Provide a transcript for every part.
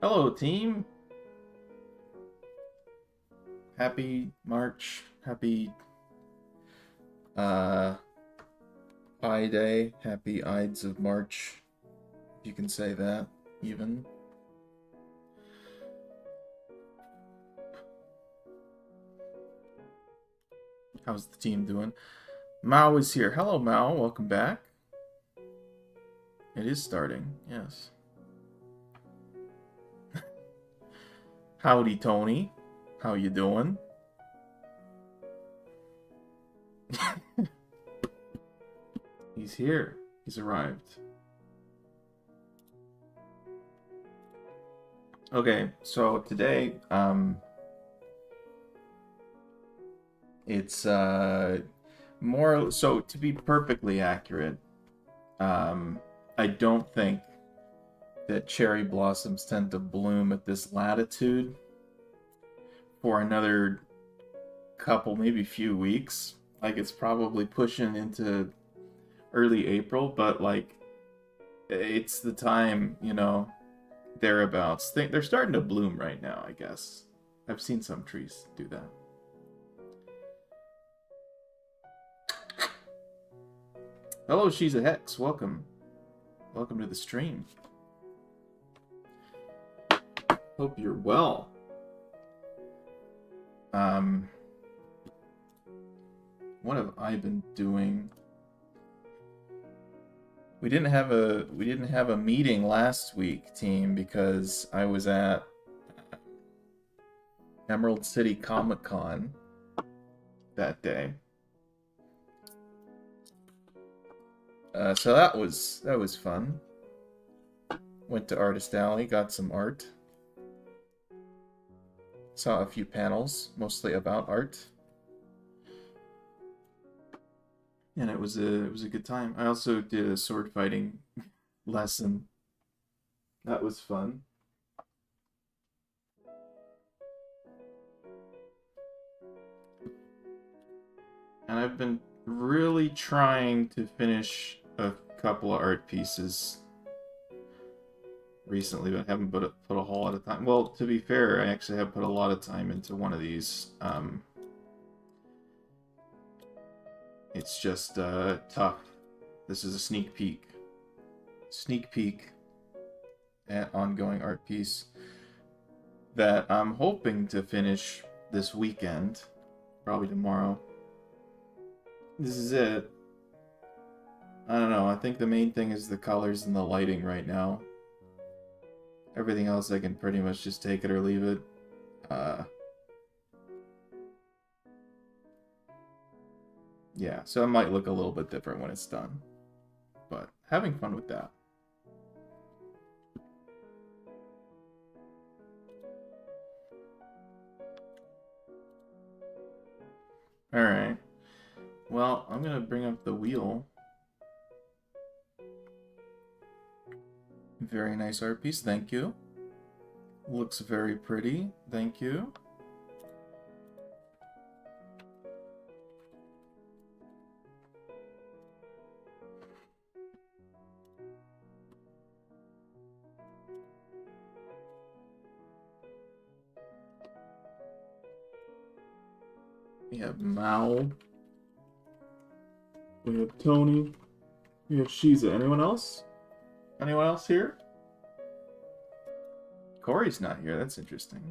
Hello, team. Happy March. Happy uh Pi Day. Happy Ides of March. If you can say that, even. How's the team doing? Mao is here. Hello, Mao. Welcome back. It is starting. Yes. Howdy, Tony. How you doing? He's here. He's arrived. Okay, so today, it's more so to be perfectly accurate. I don't think that cherry blossoms tend to bloom at this latitude for another couple, maybe few weeks. Like, it's probably pushing into early April, but like, it's the time, thereabouts. They're starting to bloom right now, I guess. I've seen some trees do that. Hello, She's a Hex. Welcome. Welcome to the stream. Hope you're well. What have I been doing? We didn't have a meeting last week, team, because I was at Emerald City Comic Con that day. So that was fun. Went to Artist Alley, got some art. Saw a few panels, mostly about art. And it was a good time. I also did a sword fighting lesson. That was fun. And I've been really trying to finish a couple of art pieces recently, but I haven't put a whole lot of time. Well, to be fair, I actually have put a lot of time into one of these. It's just tough. This is a sneak peek. Sneak peek at ongoing art piece that I'm hoping to finish this weekend, probably tomorrow. This is it. I don't know, I think the main thing is the colors and the lighting right now. Everything else I can pretty much just take it or leave it. Yeah, so it might look a little bit different when it's done. But having fun with that. Alright. Well, I'm gonna bring up the wheel. Very nice art piece, thank you. Looks very pretty, thank you. We have Mao. We have Tony. We have Shiza. Anyone else? Anyone else here? Corey's not here. That's interesting.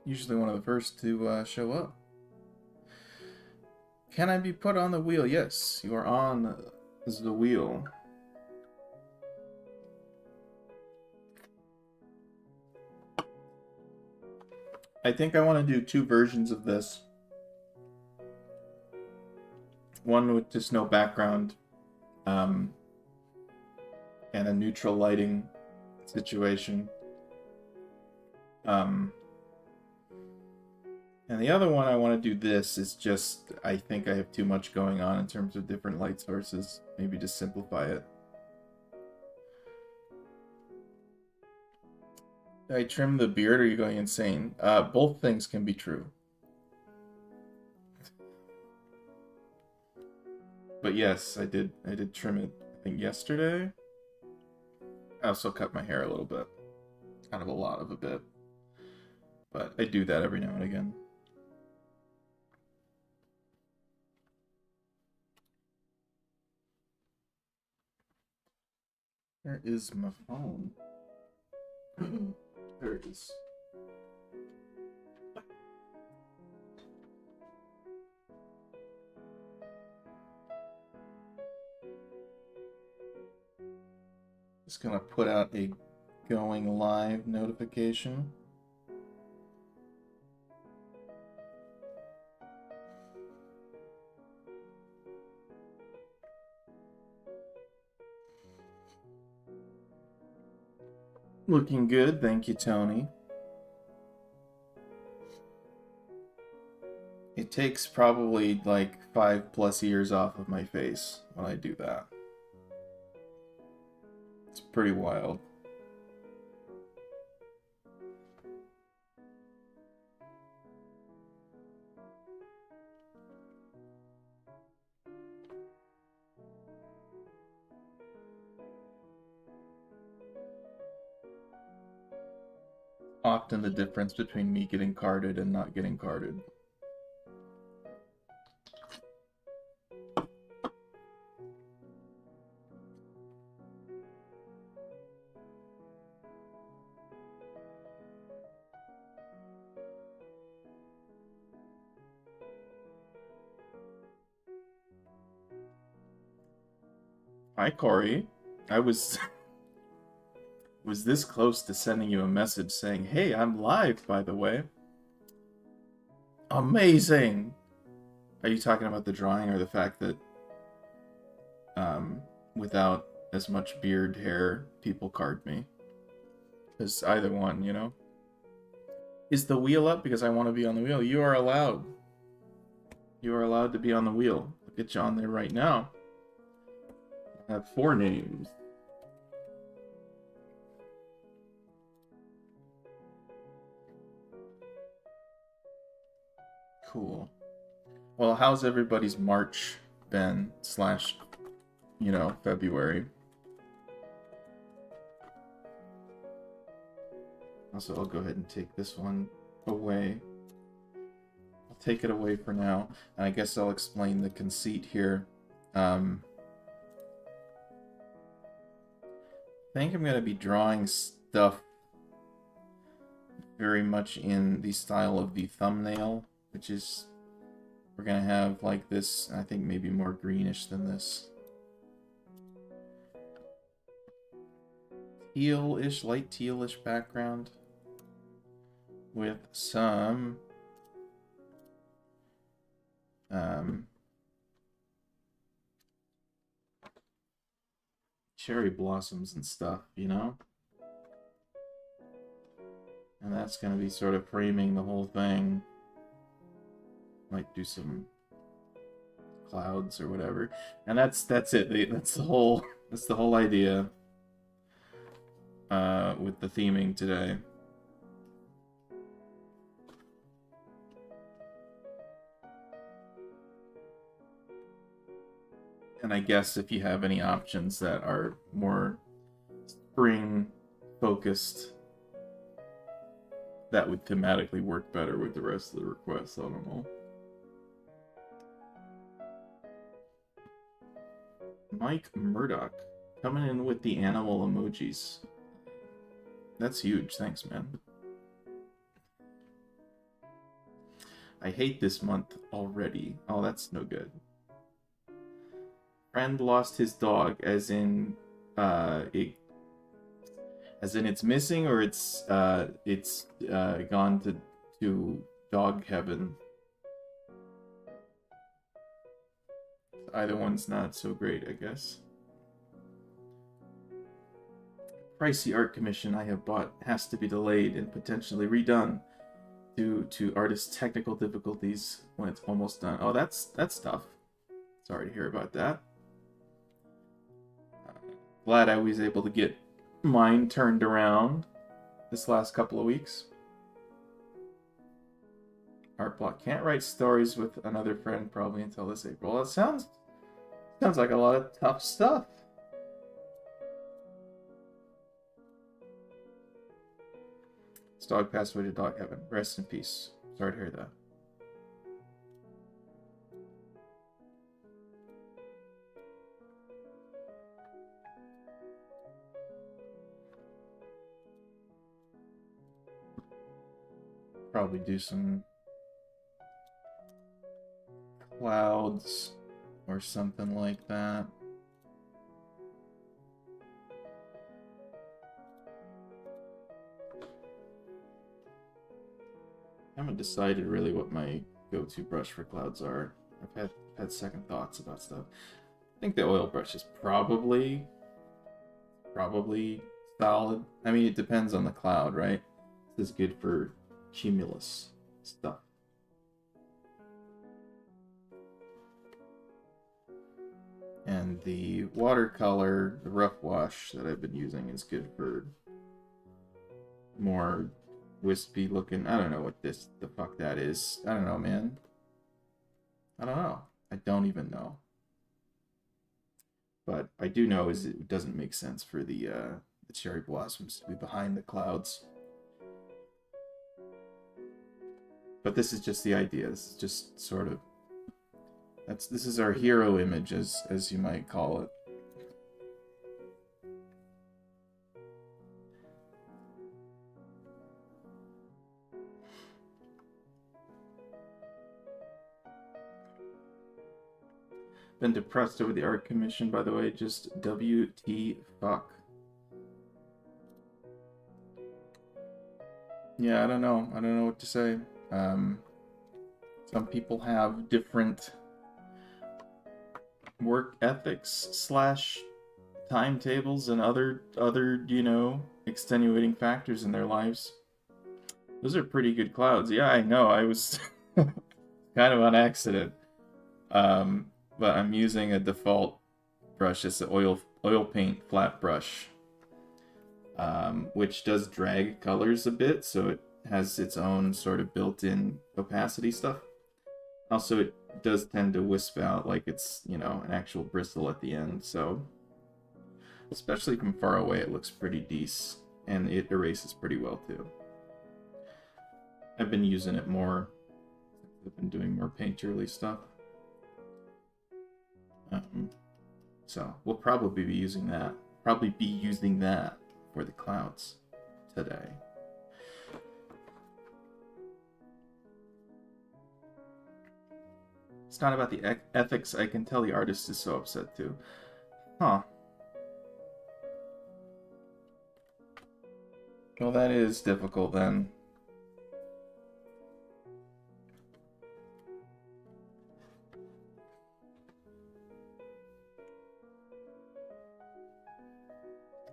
Usually one of the first to show up. Can I be put on the wheel? Yes, you are on the wheel. I think I want to do two versions of this. One with just no background, and a neutral lighting situation. And the other one I want to do this is just, I think I have too much going on in terms of different light sources. Maybe just simplify it. Did I trim the beard or are you going insane? Both things can be true. But yes, I did trim it, I think yesterday. I also cut my hair a little bit. Kind of a lot of a bit. But I do that every now and again. Where is my phone? There it is. Just gonna put out a going live notification. Looking good, thank you, Tony. It takes probably like 5+ years off of my face when I do that. It's pretty wild. Often the difference between me getting carded and not getting carded. Hi, Corey. I was this close to sending you a message saying, "Hey, I'm live, by the way." Amazing! Are you talking about the drawing or the fact that without as much beard hair, people card me? Because either one, you know? Is the wheel up? Because I want to be on the wheel. You are allowed. You are allowed to be on the wheel. I'll get you on there right now. I have 4 names. Cool. Well, how's everybody's March been / February? Also, I'll go ahead and take this one away. I'll take it away for now, and I guess I'll explain the conceit here. I think I'm going to be drawing stuff very much in the style of the thumbnail, which is, we're going to have like this, I think maybe more greenish than this. Teal-ish, light teal-ish background with some cherry blossoms and stuff, you know? And that's going to be sort of framing the whole thing. Might do some clouds or whatever. And that's it. That's the whole idea with the theming today. And I guess if you have any options that are more spring focused, that would thematically work better with the rest of the requests. I don't know. Mike Murdoch coming in with the animal emojis. That's huge. Thanks, man. I hate this month already. Oh, that's no good. Friend lost his dog, as in it's missing, or it's gone to dog heaven. Either one's not so great, I guess. Pricey art commission I have bought has to be delayed and potentially redone due to artist's technical difficulties when it's almost done. Oh, that's tough. Sorry to hear about that. Glad I was able to get mine turned around this last couple of weeks. Art block. Can't write stories with another friend probably until this April. Well, it sounds like a lot of tough stuff. dog passed away to dog heaven. Rest in peace. Sorry to hear that. Probably do some clouds or something like that. I haven't decided really what my go-to brush for clouds are. I've had second thoughts about stuff. I think the oil brush is probably solid. I mean, it depends on the cloud, right? This is good for cumulus stuff. And the watercolor, the rough wash that I've been using is good for more wispy looking. I don't know what the fuck that is. I don't know, man. I don't know. I don't even know. But I do know is it doesn't make sense for the cherry blossoms to be behind the clouds. But this is just the idea. This is just sort of this is our hero image, as you might call it. Been depressed over the art commission, by the way. Just WT fuck. Yeah, I don't know. I don't know what to say. Some people have different work ethics / timetables and other you know, extenuating factors in their lives. Those are pretty good clouds. Yeah, I know. I was kind of on accident. But I'm using a default brush. It's an oil paint flat brush, which does drag colors a bit, so it has its own sort of built-in opacity stuff. Also, it does tend to wisp out like it's, you know, an actual bristle at the end, so especially from far away it looks pretty decent, and it erases pretty well too. I've been using it more. I've been doing more painterly stuff. So we'll probably be using that. For the clouds today. It's not about the ethics. I can tell the artist is so upset too. Huh. Well, that is difficult then.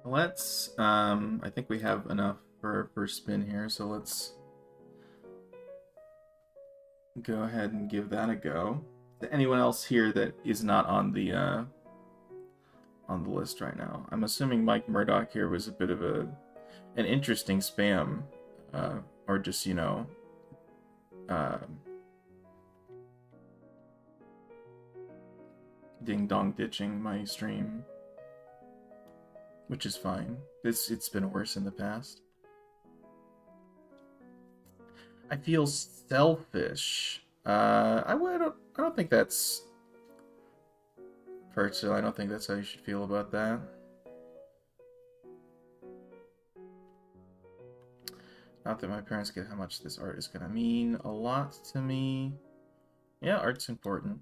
Let's, I think we have enough for our first spin here, so let's go ahead and give that a go. To anyone else here that is not on the list right now, I'm assuming Mike Murdoch here was a bit of an interesting spam, or just, you know, ding-dong ditching my stream. Which is fine. It's been worse in the past. I feel selfish. I don't think that's personal. I don't think that's how you should feel about that. Not that my parents get how much this art is gonna mean a lot to me. Yeah, art's important.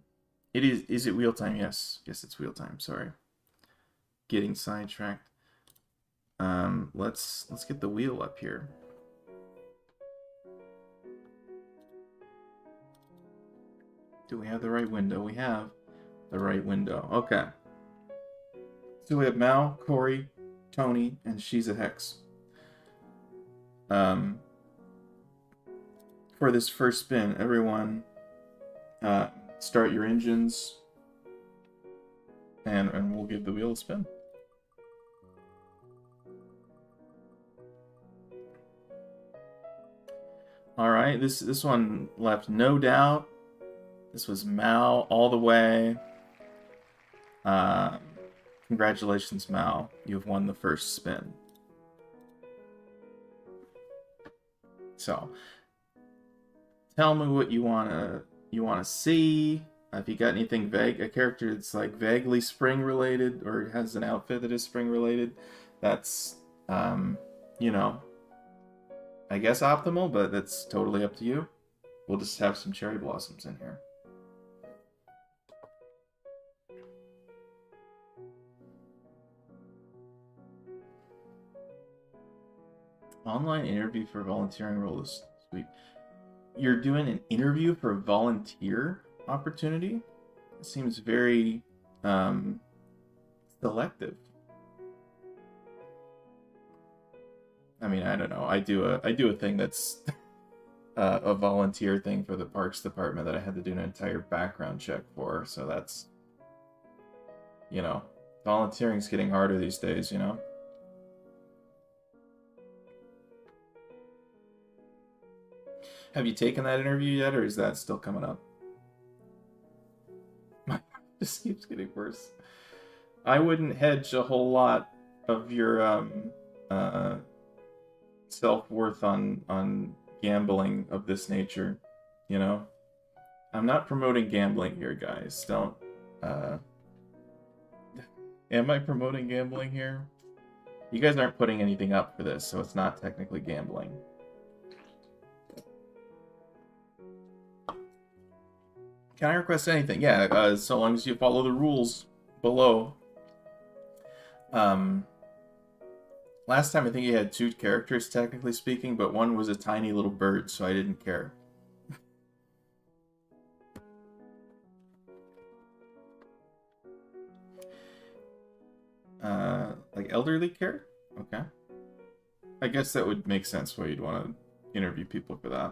It is. Is it wheel time? Yes. Yes, it's wheel time. Sorry. Getting sidetracked. Let's get the wheel up here. Do we have the right window? We have the right window. Okay. So we have Mal, Corey, Tony, and she's a hex. For this first spin, everyone start your engines, and we'll give the wheel a spin. All right, this one left no doubt. This was Mal all the way. Congratulations, Mal. You've won the first spin. So tell me what you wanna see. If you got anything vague, a character that's like vaguely spring related or has an outfit that is spring related, that's you know, I guess optimal, but that's totally up to you. We'll just have some cherry blossoms in here. Online interview for volunteering role is sweet. You're doing an interview for a volunteer opportunity? It seems very selective. I mean, I don't know. I do a thing that's a volunteer thing for the Parks Department that I had to do an entire background check for. So that's, you know, volunteering's getting harder these days, you know? Have you taken that interview yet, or is that still coming up? Just keeps getting worse. I wouldn't hedge a whole lot of your self-worth on gambling of this nature, you know? I'm not promoting gambling here, guys. Don't am I promoting gambling here? You guys aren't putting anything up for this, so it's not technically gambling. Can I request anything? Yeah, so long as you follow the rules below. Last time I think you had 2 characters, technically speaking, but one was a tiny little bird, so I didn't care. Like elderly care? Okay. I guess that would make sense why you'd want to interview people for that.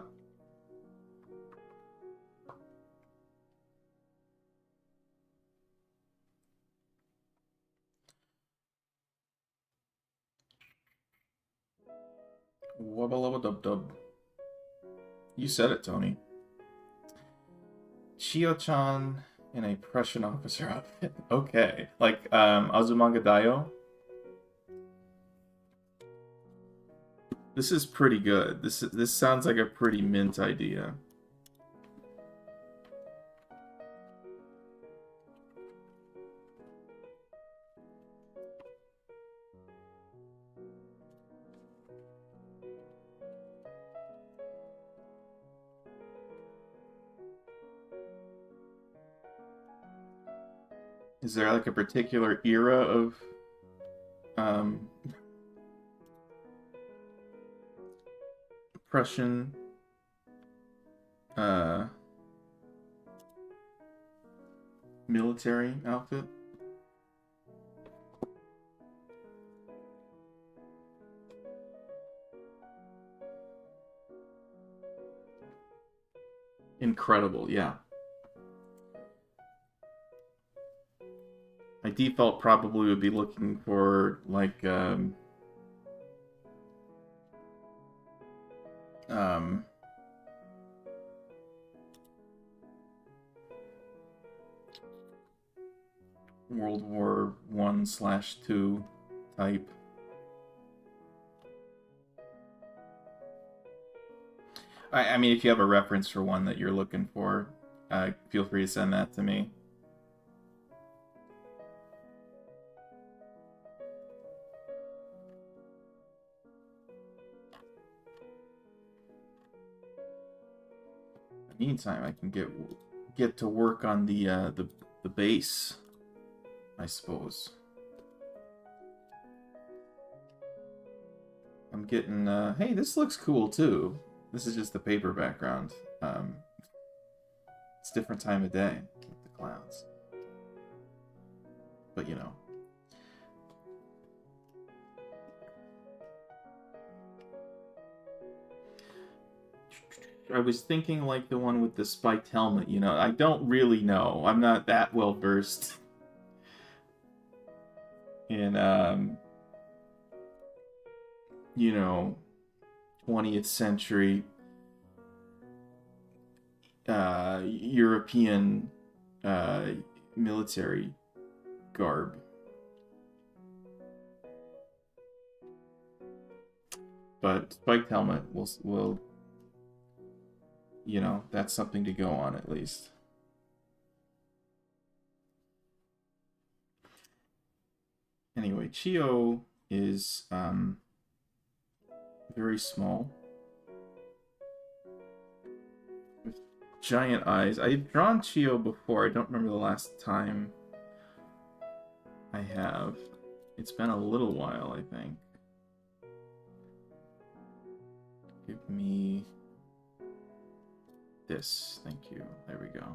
Wubba-lubba-dub-dub. You said it, Tony. Chio-chan in a Prussian officer outfit. Okay. Like, Azumanga Daioh? This is pretty good. This sounds like a pretty mint idea. Is there like a particular era of Prussian military outfit? Incredible, yeah. My default probably would be looking for like World War I/II type. I mean, if you have a reference for one that you're looking for, feel free to send that to me. Meantime, I can get to work on the base, I suppose. I'm getting hey, this looks cool too. This is just the paper background. It's a different time of day with the clouds, but you know. I was thinking like the one with the spiked helmet, you know. I don't really know. I'm not that well versed in you know, 20th century European military garb. But spiked helmet will you know, that's something to go on at least. Anyway, Chio is very small with giant eyes. I've drawn Chio before. I don't remember the last time I have. It's been a little while, I think. Give me this. Thank you. There we go.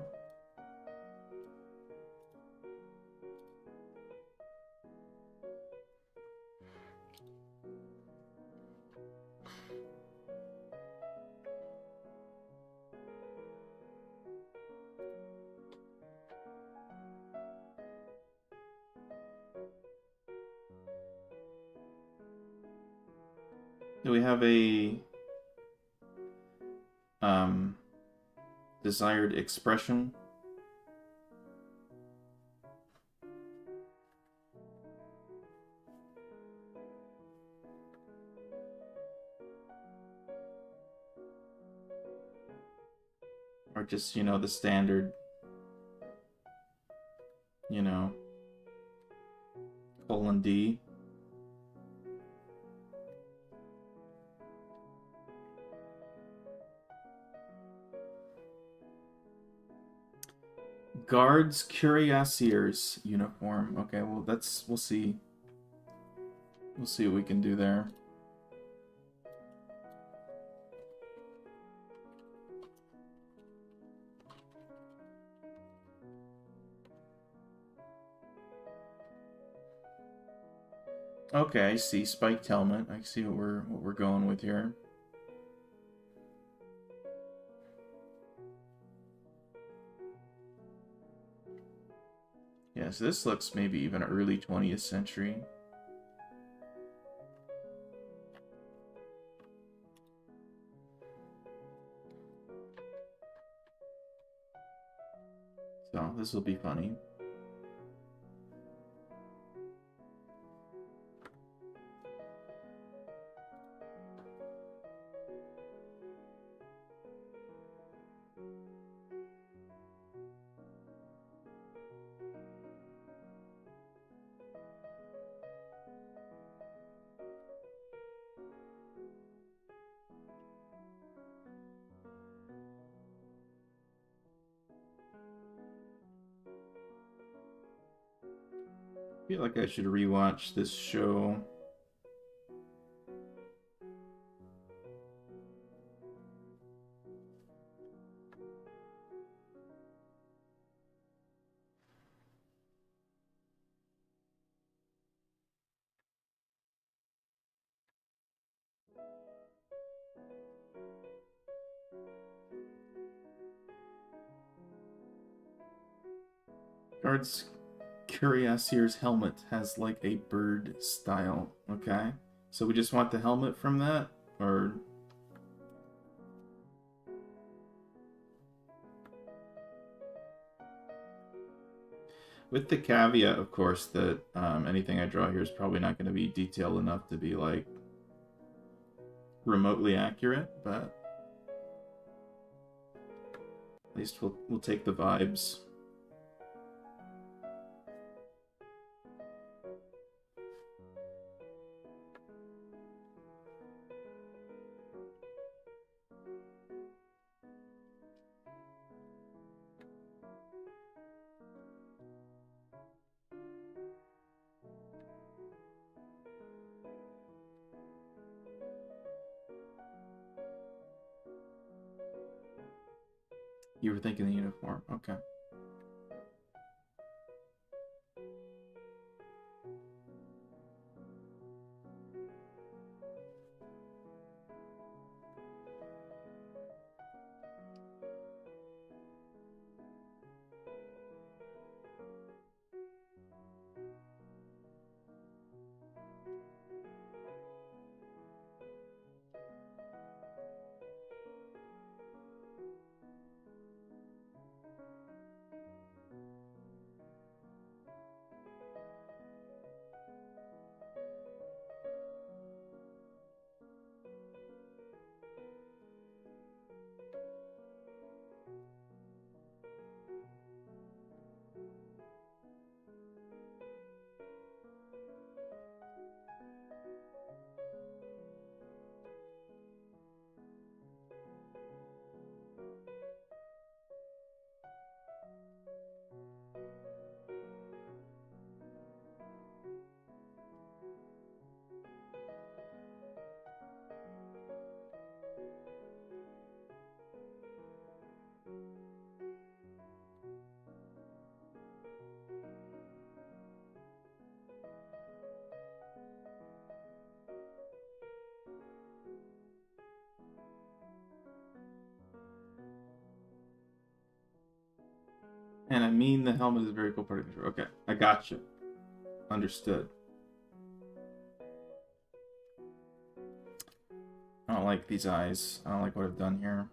Do we have a desired expression? Or just, you know, the standard, you know, :D. Guards Cuirassiers uniform. Okay, well we'll see. We'll see what we can do there. Okay, I see. Spiked helmet. I see what we're going with here. Yeah, so this looks maybe even early 20th century. So this will be funny. I feel like I should rewatch this show. Guards Cuirassier's helmet has like a bird style. Okay. So we just want the helmet from that? Or... with the caveat, of course, that anything I draw here is probably not going to be detailed enough to be, like, remotely accurate, but at least we'll take the vibes. You were thinking the uniform. Okay. And I mean the helmet is a very cool part of the control. Okay, I got you. Understood. I don't like these eyes. I don't like what I've done here.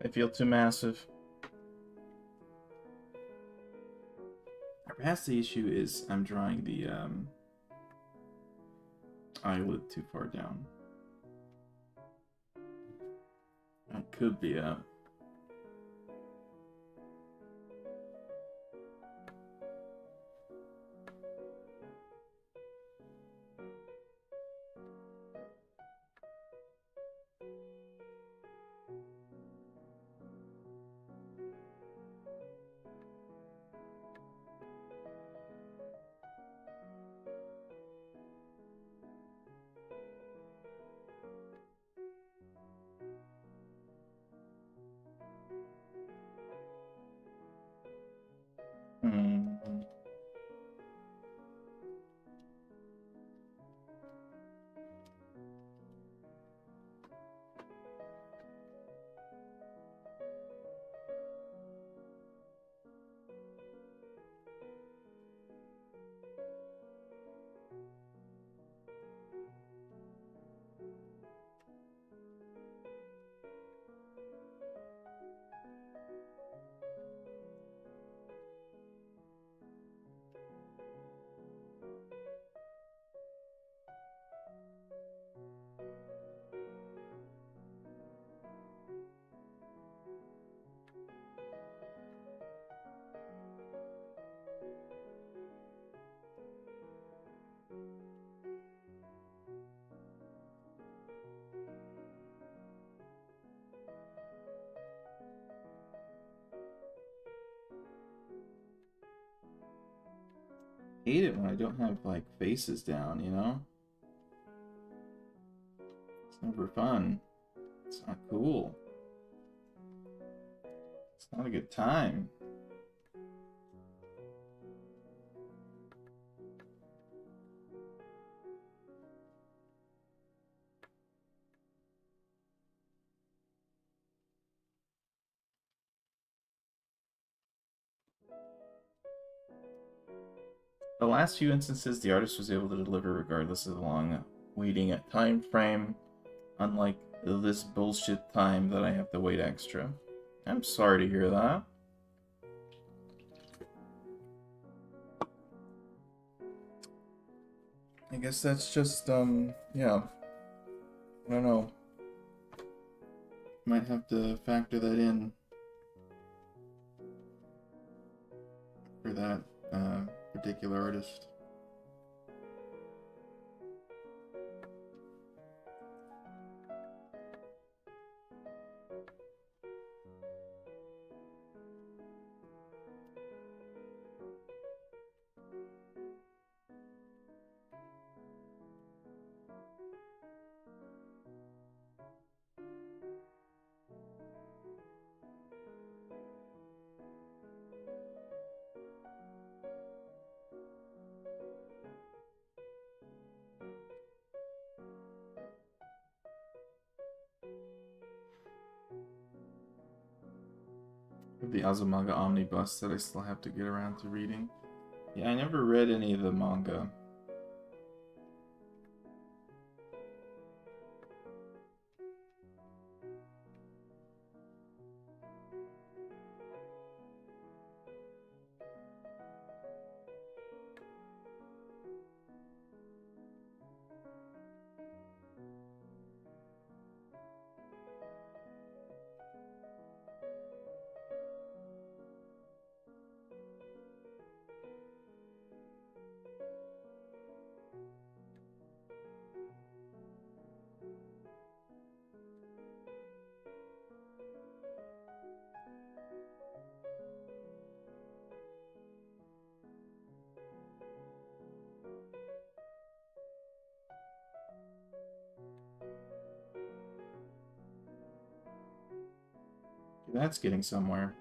I feel too massive. Perhaps the issue is I'm drawing the eyelid too far down. That could be a... hate it when I don't have, like, faces down, you know? It's never fun. It's not cool. It's not a good time. The last few instances, the artist was able to deliver regardless of the long waiting time frame, unlike this bullshit time that I have to wait extra. I'm sorry to hear that. I guess that's just, yeah. I don't know. Might have to factor that in for that particular artist. The Azumanga Omnibus that I still have to get around to reading. Yeah, I never read any of the manga. That's getting somewhere.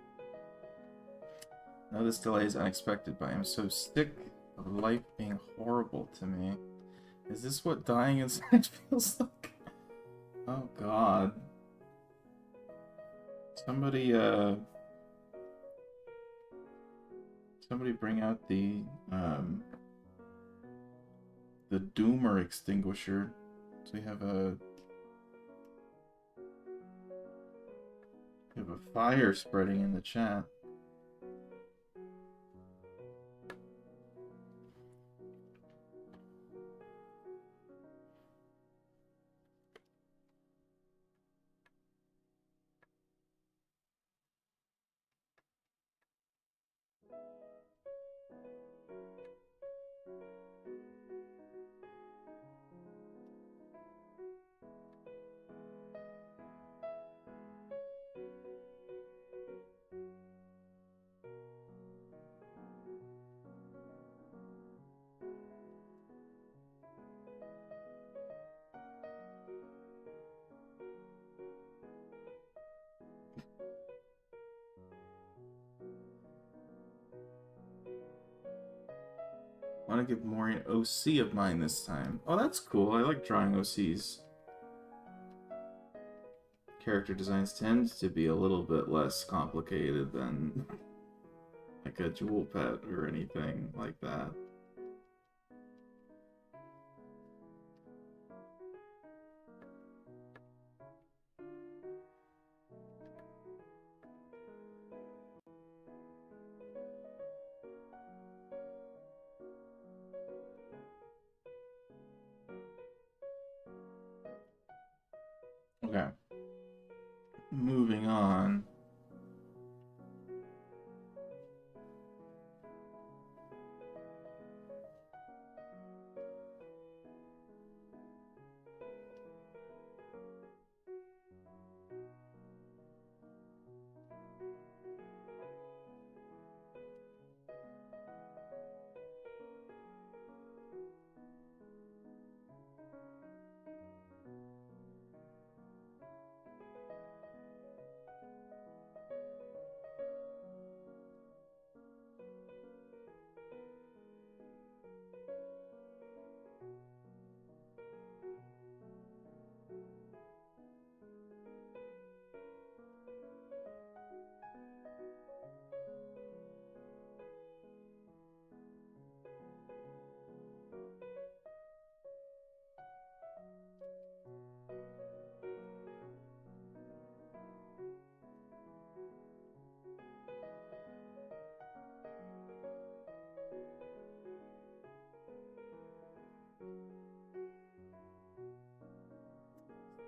No, this delay is unexpected, but I am so sick of life being horrible to me. Is this what dying inside feels like? Oh god. Somebody, somebody bring out the doomer extinguisher. So we have a fire spreading in the chat. I want to give more an OC of mine this time. Oh, that's cool. I like drawing OCs. Character designs tend to be a little bit less complicated than like a jewel pet or anything like that. Okay. Moving on.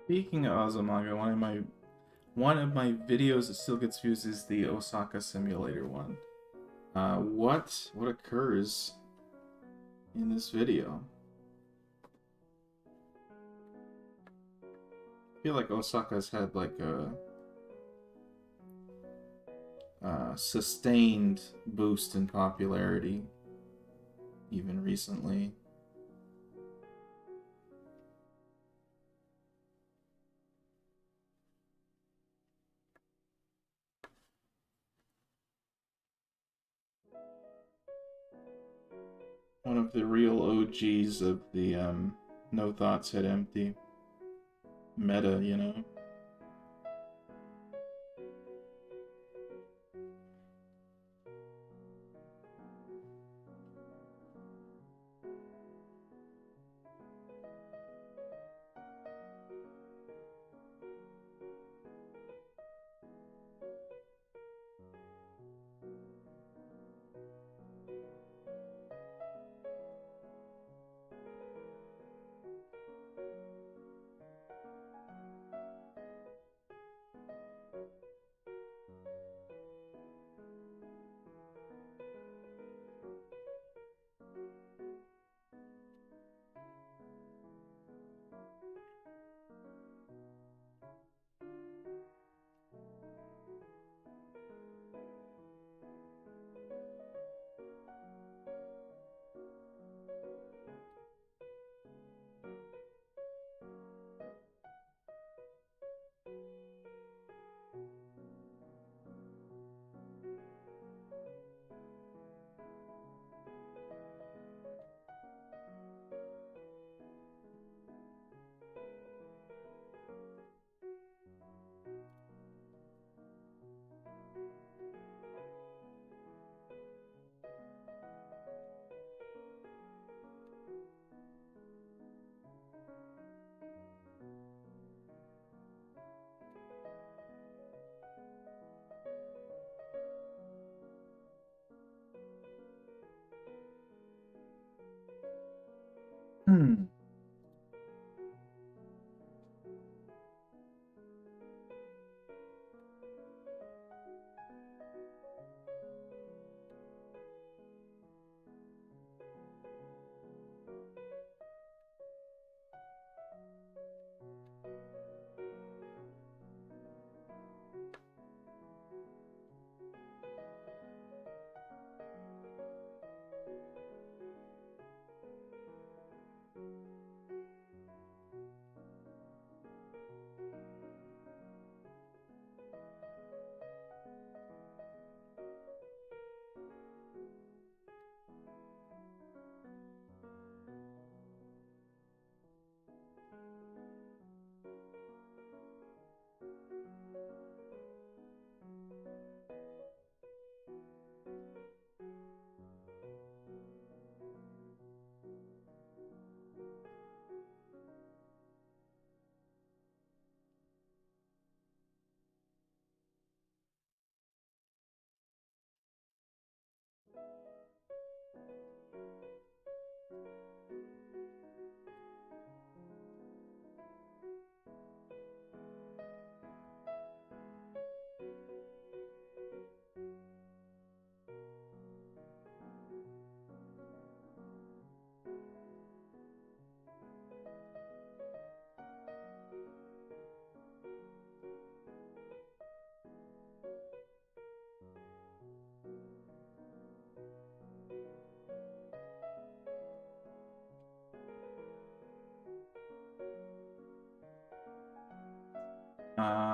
Speaking of Azumanga, one of my videos that still gets views is the Osaka Simulator one. What occurs in this video? I feel like Osaka's had like a sustained boost in popularity, even recently. One of the real OGs of the No Thoughts Head Empty meta, you know?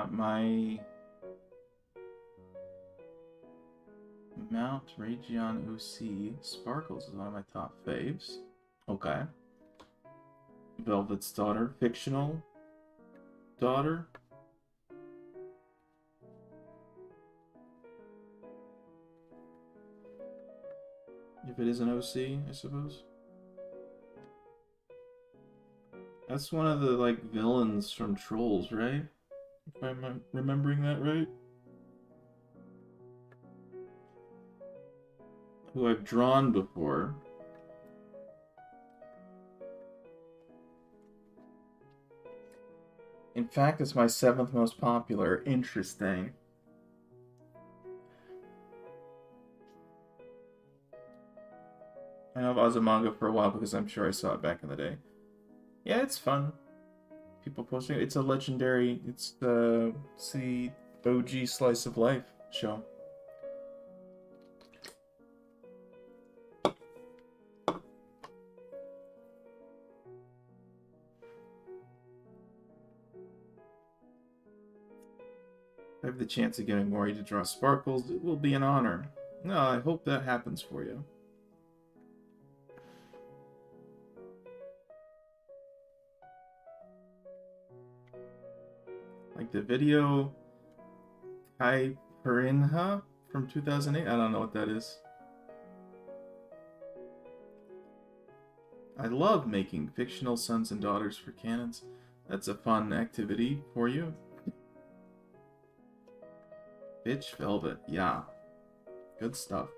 My Mount Region OC Sparkles is one of my top faves. Okay. Velvet's daughter, fictional daughter. If it is an OC, I suppose. That's one of the, like, villains from Trolls, right? If I'm remembering that right. Who I've drawn before. In fact, it's my 7th most popular. Interesting. I know of Azumanga for a while because I'm sure I saw it back in the day. Yeah, it's fun. People posting it. It's a legendary. It's the OG slice of life show. If I have the chance of getting Mori to draw Sparkles, it will be an honor. No, I hope that happens for you. Like the video Kai Perinha from 2008? I don't know what that is. I love making fictional sons and daughters for canons. That's a fun activity for you. Bitch Velvet, yeah. Good stuff.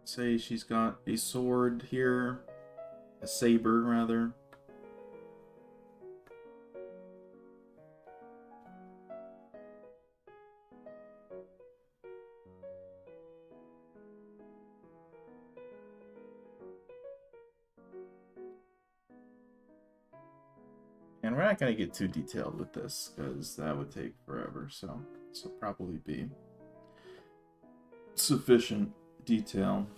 Say she's got a sword here, a saber rather. And we're not going to get too detailed with this because that would take forever, so this will probably be sufficient detail.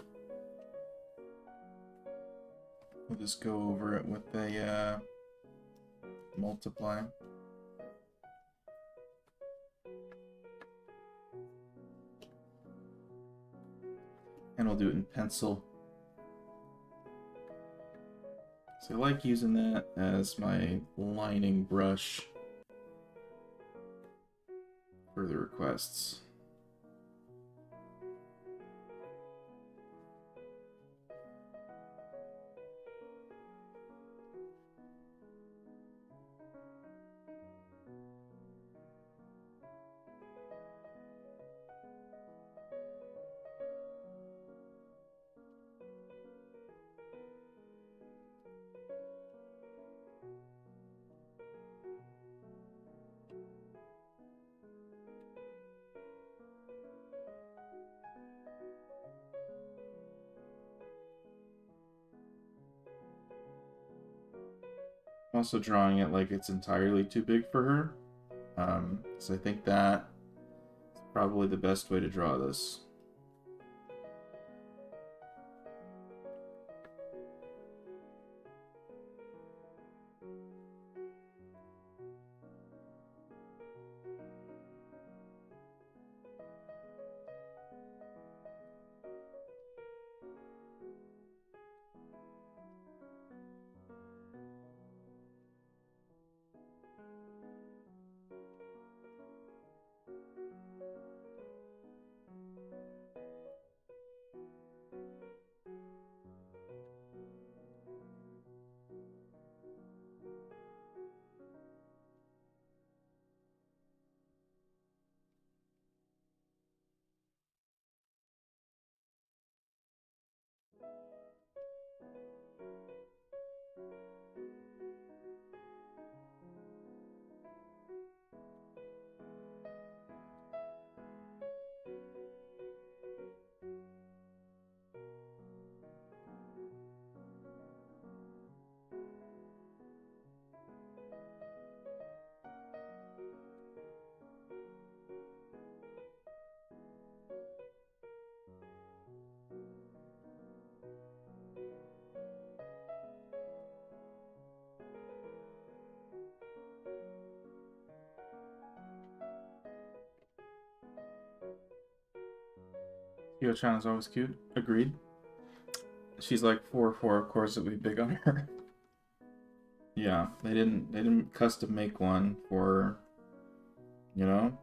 We'll just go over it with a multiply. And we'll do it in pencil. So I like using that as my lining brush for the requests. Also drawing it like it's entirely too big for her. So I think that is probably the best way to draw this. Hyo-chan is always cute. Agreed. She's like 4'4", of course it would be big on her. Yeah, they didn't custom make one for, you know?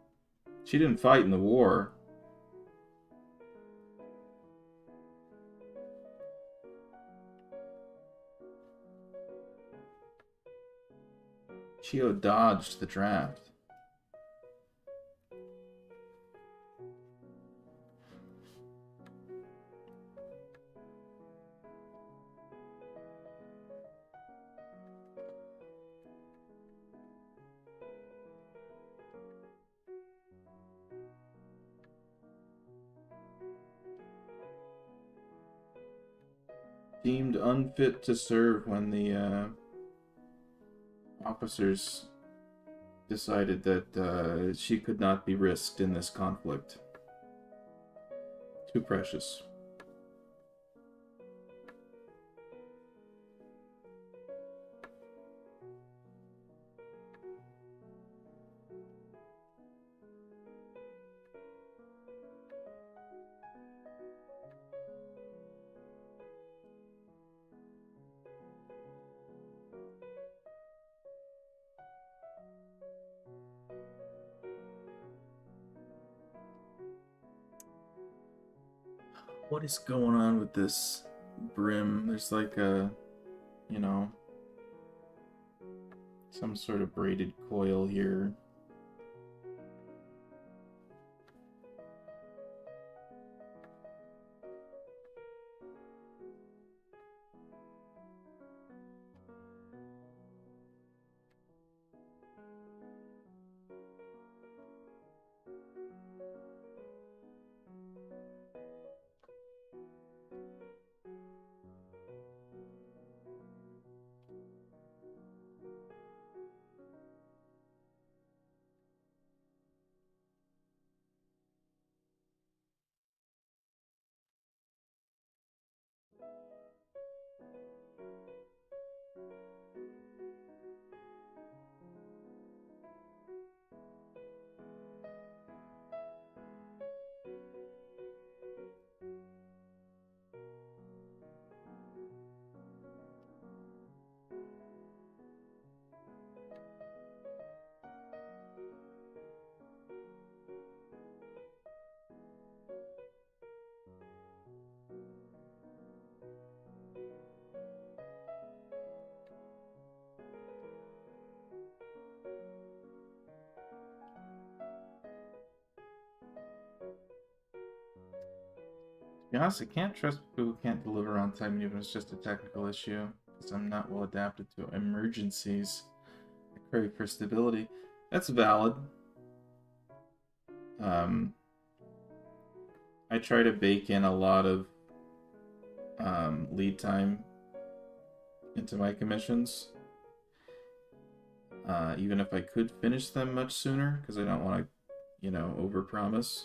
She didn't fight in the war. Chio dodged the draft. Deemed unfit to serve when the officers decided that she could not be risked in this conflict. Too precious. What is going on with this brim? There's like a, you know, some sort of braided coil here. To be honest, I can't trust people who can't deliver on time, even if it's just a technical issue, because I'm not well adapted to emergencies. I crave for stability. That's valid. I try to bake in a lot of lead time into my commissions, even if I could finish them much sooner, because I don't want to, you know, overpromise.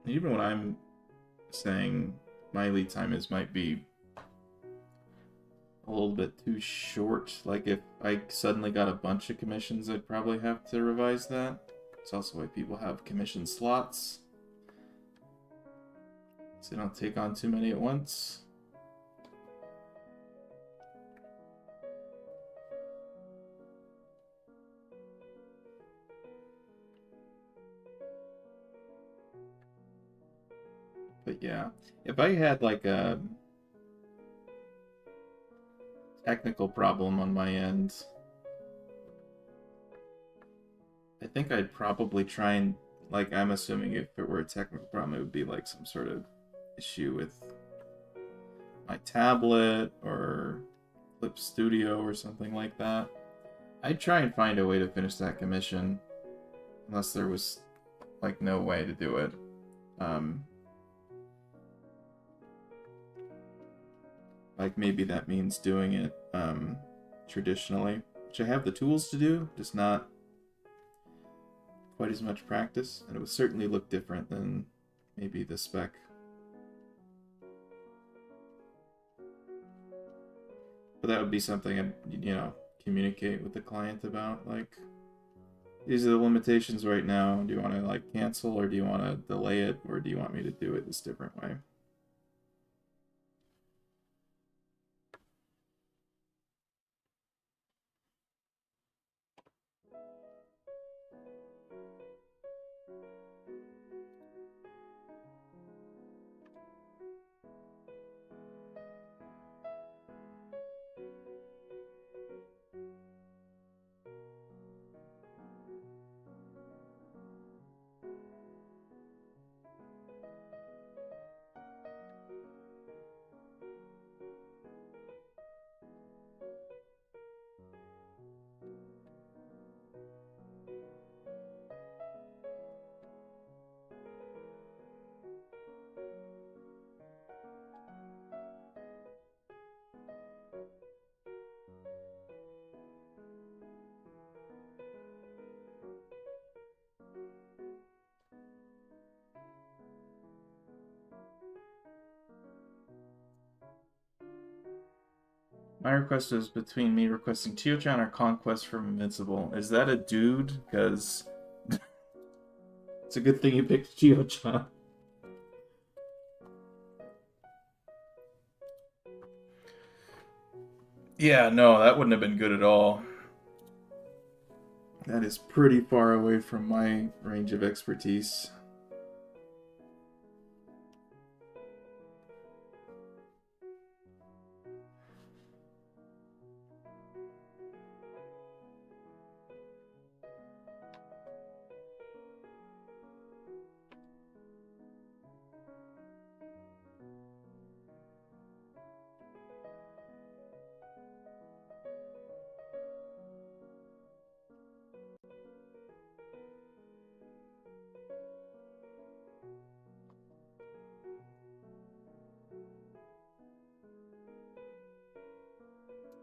Even when I'm saying my lead time might be a little bit too short. Like if I suddenly got a bunch of commissions, I'd probably have to revise that. It's also why people have commission slots, so they don't take on too many at once. But yeah, if I had like a technical problem on my end, I think I'd probably try and, like, I'm assuming if it were a technical problem, it would be like some sort of issue with my tablet or Clip Studio or something like that. I'd try and find a way to finish that commission, unless there was like no way to do it. Like maybe that means doing it traditionally, which I have the tools to do, just not quite as much practice, and it would certainly look different than maybe the spec. But that would be something I'd, communicate with the client about. Like, these are the limitations right now. Do you want to, like, cancel, or do you want to delay it, or do you want me to do it this different way? My request is between me requesting Chio-chan or Conquest from Invincible. Is that a dude? Because it's a good thing you picked Chio-chan. Yeah, no, that wouldn't have been good at all. That is pretty far away from my range of expertise.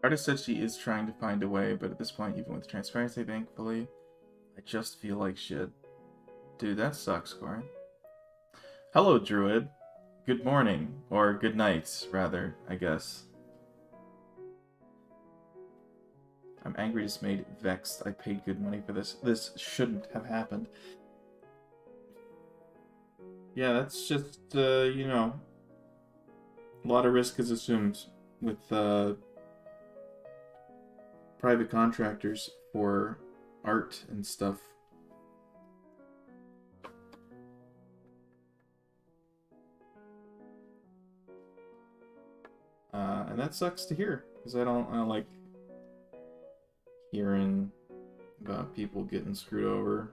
Artist said she is trying to find a way, but at this point, even with transparency, thankfully, I just feel like shit. Dude, that sucks, Gore. Hello, Druid. Good morning. Or good night, rather, I guess. I'm angry, dismayed, vexed. I paid good money for this. This shouldn't have happened. Yeah, that's just, a lot of risk is assumed with private contractors for art and stuff. And that sucks to hear, because I don't like hearing about people getting screwed over.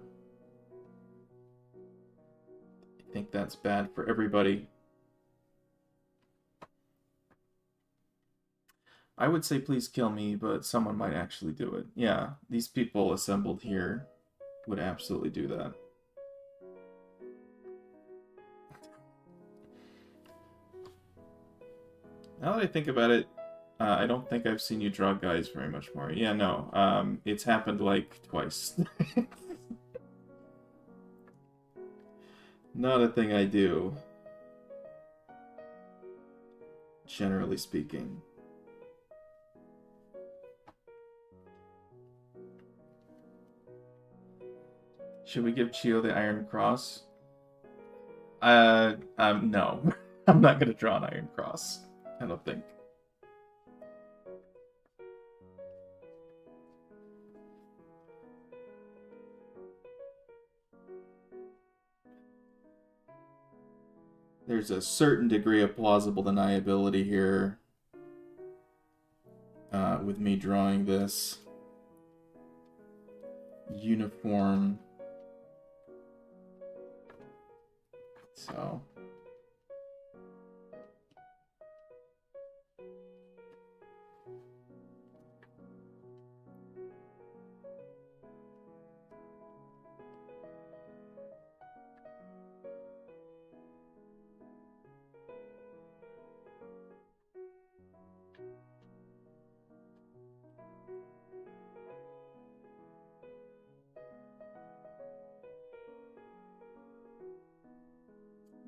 I think that's bad for everybody. I would say please kill me, but someone might actually do it. Yeah, these people assembled here would absolutely do that. Now that I think about it, I don't think I've seen you draw guys very much more. Yeah, no. It's happened like twice. Not a thing I do. Generally speaking. Should we give Chio the Iron Cross? No. I'm not gonna draw an Iron Cross. I don't think. There's a certain degree of plausible deniability here with me drawing this uniform. So...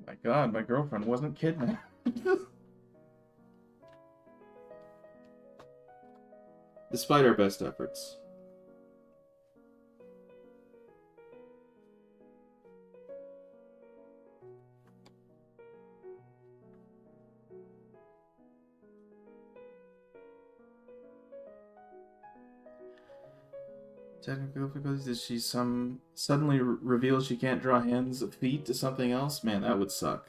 My God, my girlfriend wasn't kidnapped. Despite our best efforts. Technical difficulties. Did she suddenly reveal she can't draw hands of feet to something else? Man, that would suck.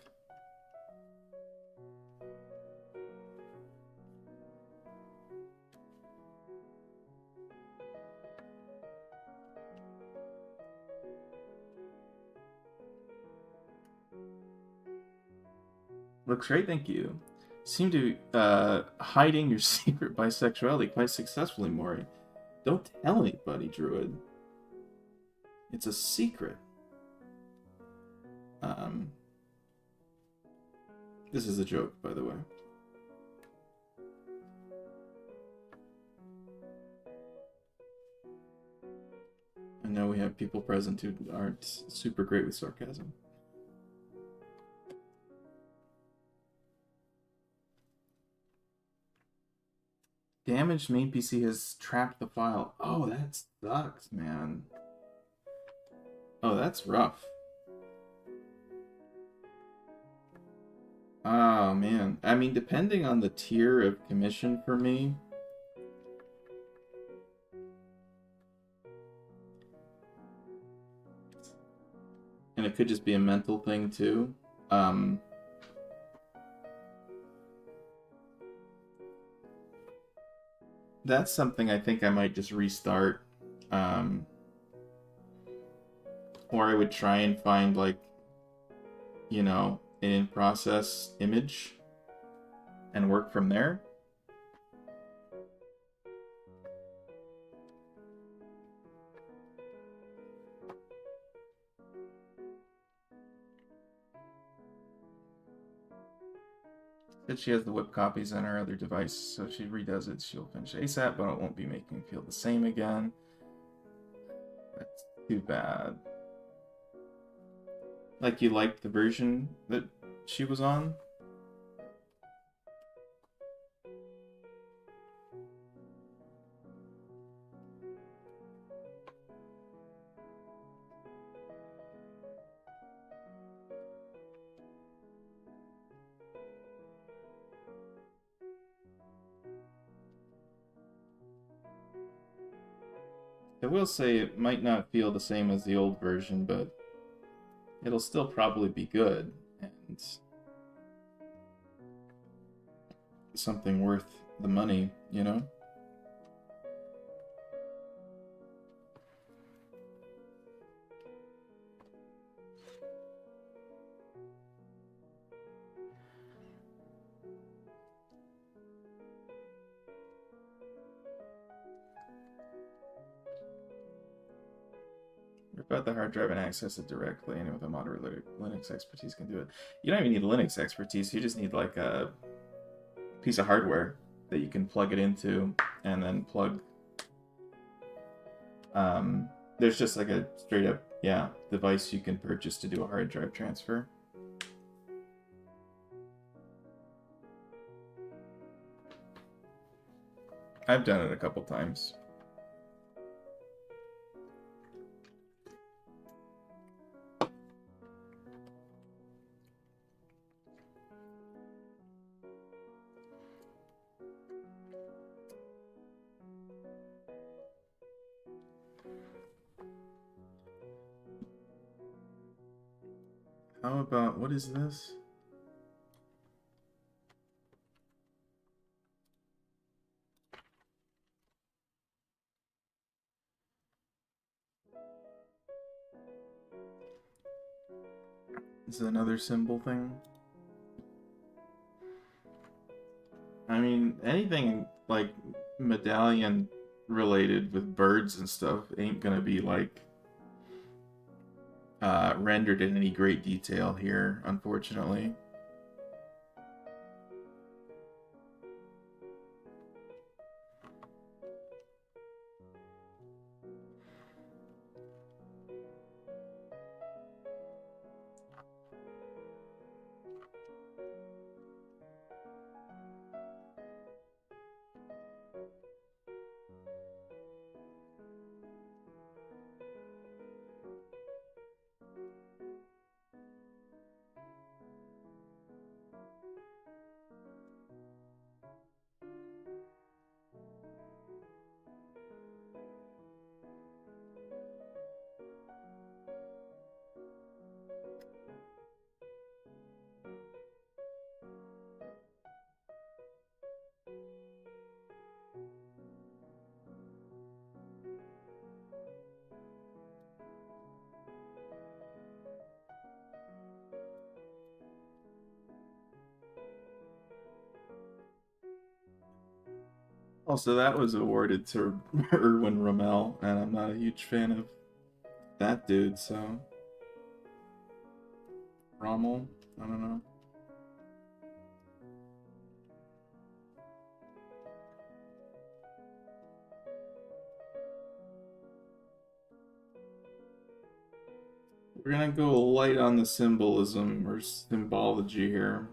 Looks great, thank you. Seem to be hiding your secret bisexuality quite successfully, Maury. Don't tell anybody, Druid. It's a secret. This is a joke, by the way. I know we have people present who aren't super great with sarcasm. Damaged main PC has trapped the file. Oh, that sucks, man. Oh, that's rough. Oh, man. I mean, depending on the tier of commission for me, and it could just be a mental thing too. That's something I think I might just restart. Or I would try and find, like, you know, an in-process image and work from there. Said she has the whip copies on her other device, so if she redoes it, she'll finish ASAP, but it won't be making me feel the same again. That's too bad. Like, you liked the version that she was on? I will say it might not feel the same as the old version, but it'll still probably be good and something worth the money, you know? Rip out the hard drive and access it directly. Anyone with a moderate Linux expertise can do it. You don't even need Linux expertise. You just need like a piece of hardware that you can plug it into and then plug. There's just like a straight up, yeah, device you can purchase to do a hard drive transfer. I've done it a couple times. How about, what is this? Is it another symbol thing? I mean, anything like medallion related with birds and stuff ain't gonna be like rendered in any great detail here, unfortunately. Also, that was awarded to Erwin Rommel, and I'm not a huge fan of that dude, so... Rommel? I don't know. We're gonna go light on the symbolism or symbology here.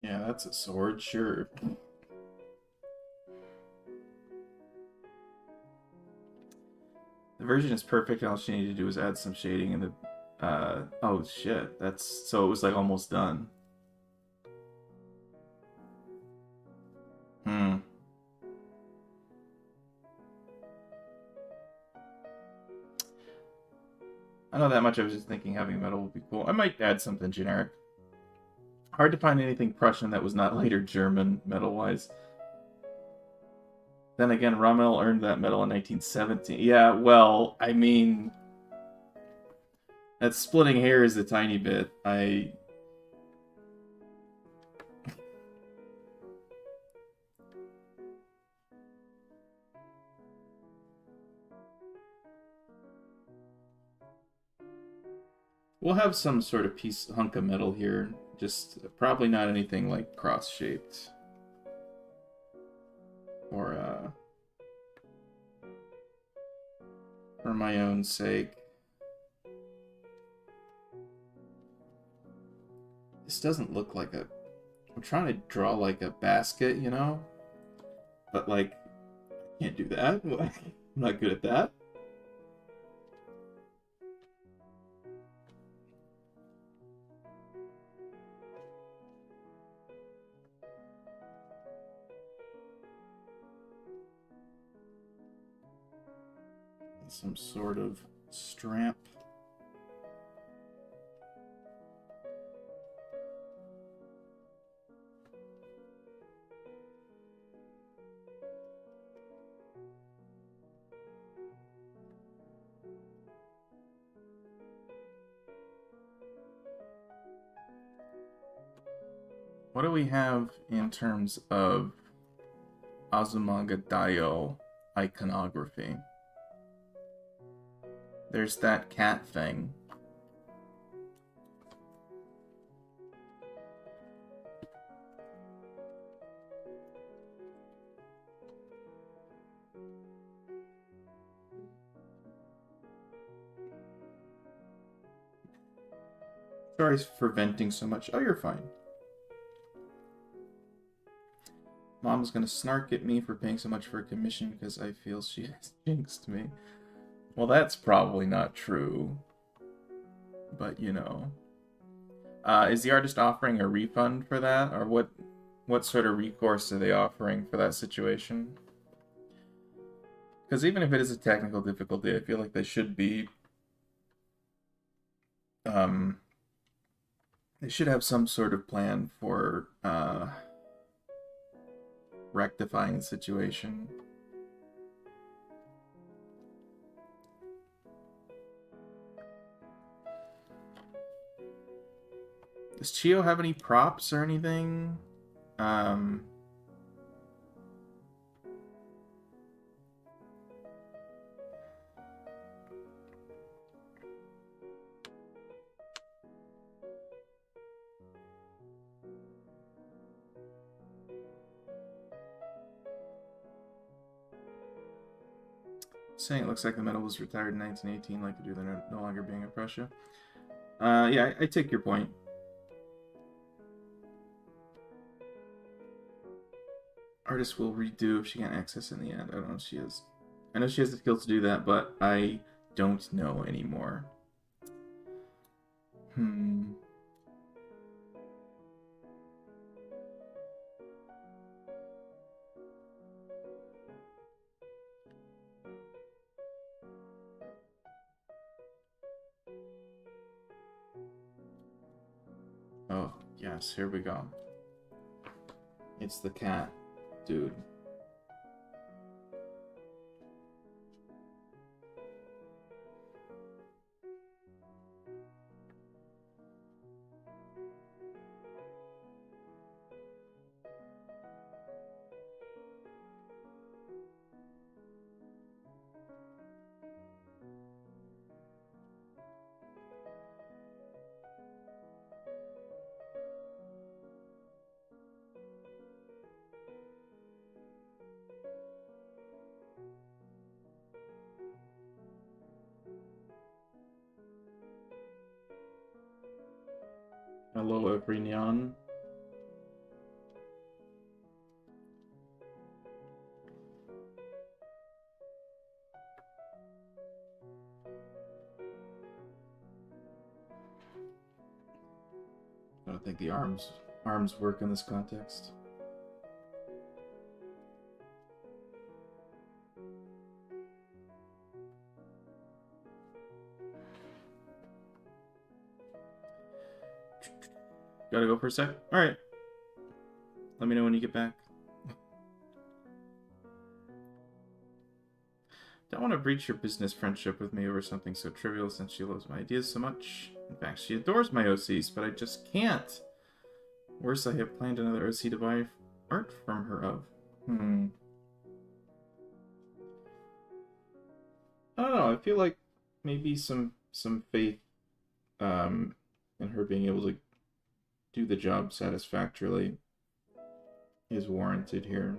Yeah, that's a sword, sure. The version is perfect, all she needed to do was add some shading in the... oh shit, that's... So it was like almost done. Hmm. I know that much, I was just thinking having metal would be cool. I might add something generic. Hard to find anything Prussian that was not later German, metal-wise. Then again, Rommel earned that medal in 1917. Yeah, well, I mean... That's splitting hairs a tiny bit. We'll have some sort of hunk of metal here. Just probably not anything like cross-shaped. Or, for my own sake. This doesn't look like a... I'm trying to draw like a basket, you know? But like, I can't do that. I'm not good at that. Some sort of strap. What do we have in terms of Azumanga Daioh iconography? There's that cat thing. Sorry for venting so much. Oh, you're fine. Mom's gonna snark at me for paying so much for a commission because I feel she has jinxed me. Well, that's probably not true. But, you know. Is the artist offering a refund for that? Or what sort of recourse are they offering for that situation? Because even if it is a technical difficulty, I feel like they should be... they should have some sort of plan for rectifying the situation. Does Chio have any props or anything? Saying it looks like the medal was retired in 1918, like to do they're no longer being in Prussia. Yeah, I take your point. Artist will redo if she can't access in the end. I don't know if she has. I know she has the skill to do that, but I don't know anymore. Oh, yes, here we go. It's the cat, dude. Hello, everyone. I don't think the arms work in this context. Gotta go for a sec? Alright. Let me know when you get back. Don't want to breach your business friendship with me over something so trivial since she loves my ideas so much. In fact, she adores my OCs, but I just can't. Worse, I have planned another OC to buy art from her of. I don't know, I feel like maybe some faith in her being able to do the job satisfactorily is warranted here.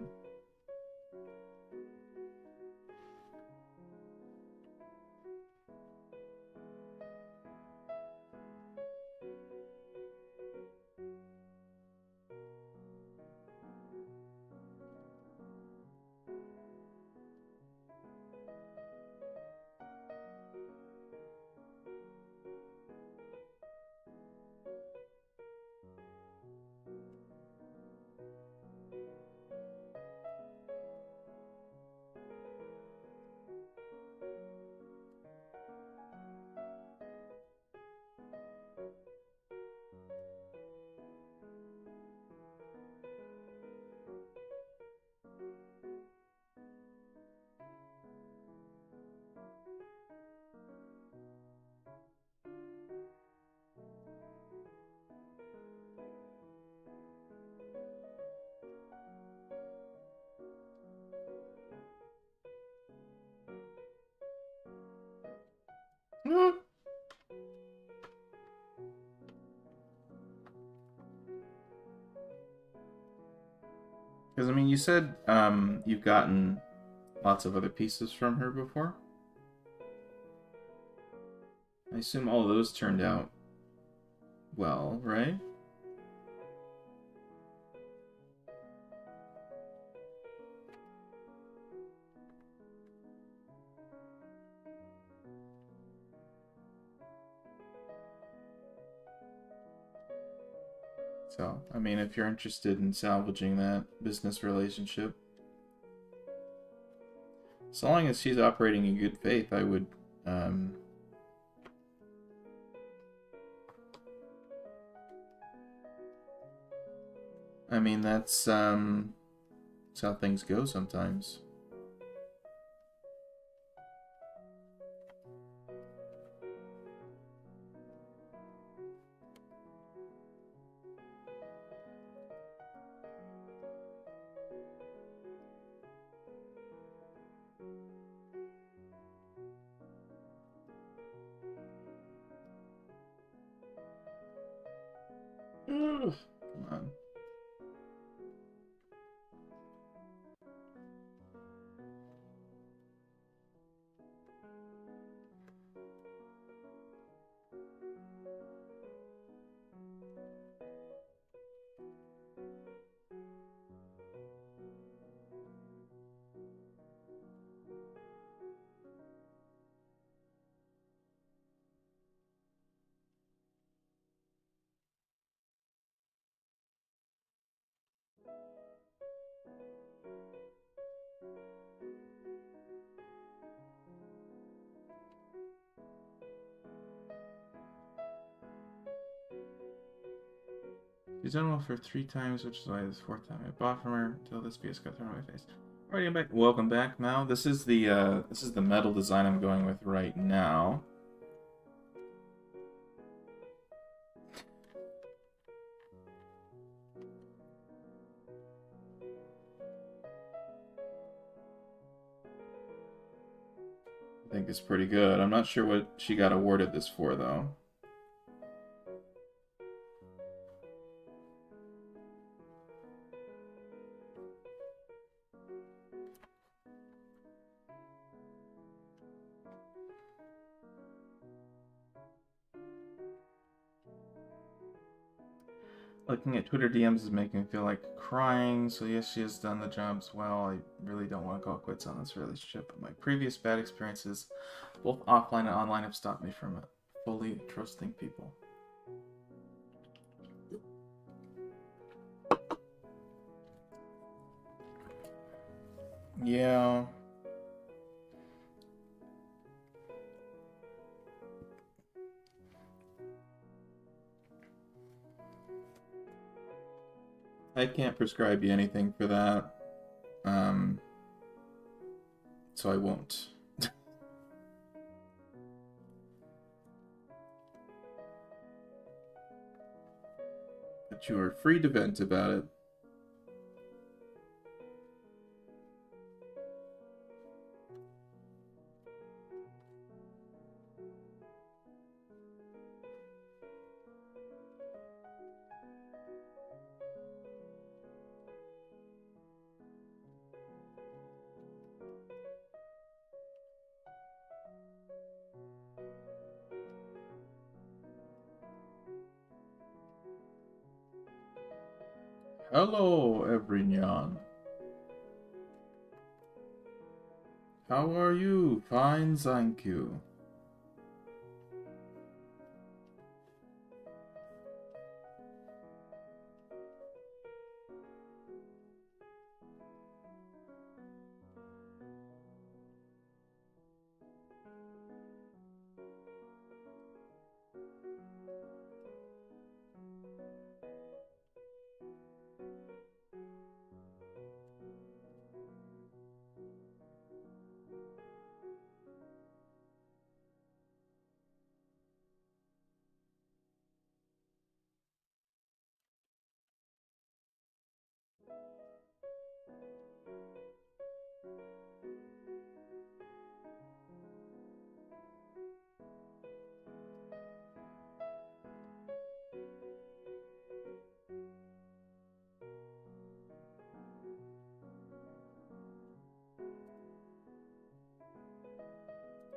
Because, I mean, you said you've gotten lots of other pieces from her before. I assume all of those turned out well, right? So, I mean, if you're interested in salvaging that business relationship, so long as she's operating in good faith, I would, I mean, that's how things go sometimes. Ugh, come on. She's done well for 3 times, which is why this 4th time I bought from her until this piece got thrown in my face. Alright, I'm back. Welcome back, Mal. This is the metal design I'm going with right now. I think it's pretty good. I'm not sure what she got awarded this for, though. Looking at Twitter DMs is making me feel like crying, so yes, she has done the jobs well. I really don't want to call quits on this relationship, but my previous bad experiences, both offline and online, have stopped me from fully trusting people. Yeah. I can't prescribe you anything for that. So I won't. But you are free to vent about it. Hello, everyone. How are you? Fine, thank you.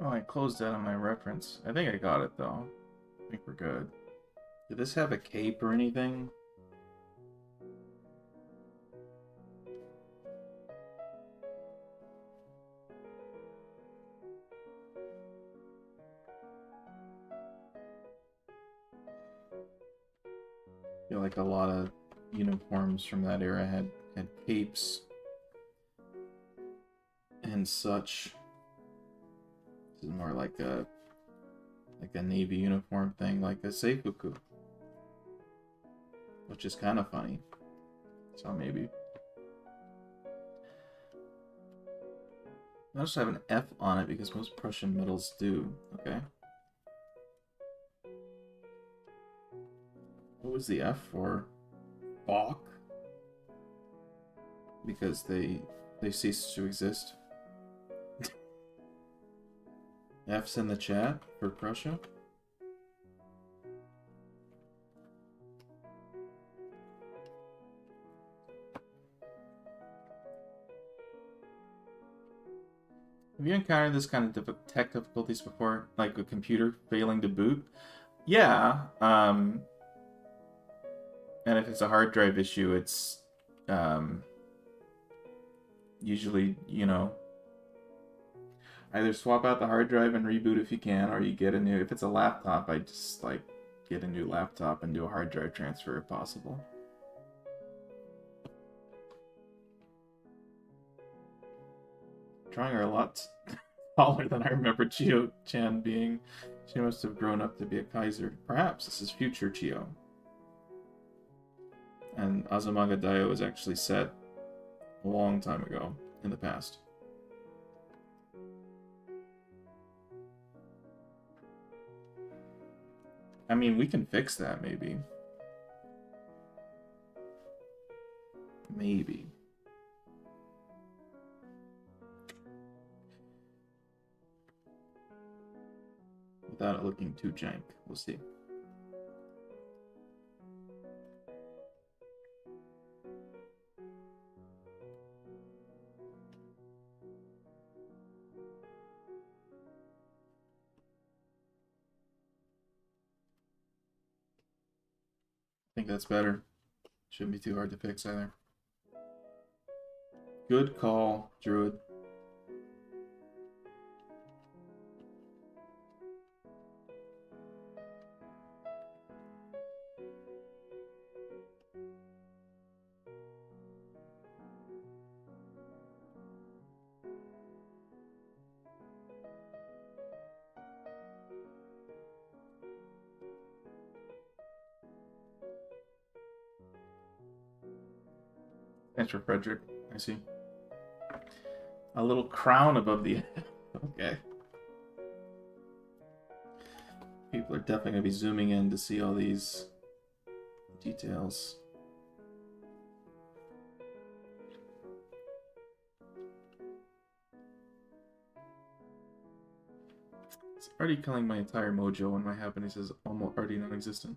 Oh, I closed out on my reference. I think I got it, though. I think we're good. Did this have a cape or anything? I feel like a lot of uniforms from that era had capes and such. This is more like a navy uniform thing, like a seifuku, which is kind of funny. So maybe. I also have an F on it because most Prussian medals do. Okay. What was the F for? Bach? Because they ceased to exist. F's in the chat for Prussia. Have you encountered this kind of tech difficulties before? Like a computer failing to boot? Yeah. And if it's a hard drive issue, it's usually, either swap out the hard drive and reboot if you can, or you get a new... If it's a laptop, I just, get a new laptop and do a hard drive transfer if possible. Drawing her a lot taller than I remember Chio-chan being. She must have grown up to be a Kaiser. Perhaps this is future Chio. And Azumanga Daioh was actually set a long time ago in the past. I mean, we can fix that, maybe. Maybe. Without it looking too jank. We'll see. I think that's better. Shouldn't be too hard to fix either. Good call, Druid. Thanks for Frederick. I see. A little crown above the... Okay. People are definitely going to be zooming in to see all these details. It's already killing my entire mojo when my happiness is almost already non-existent.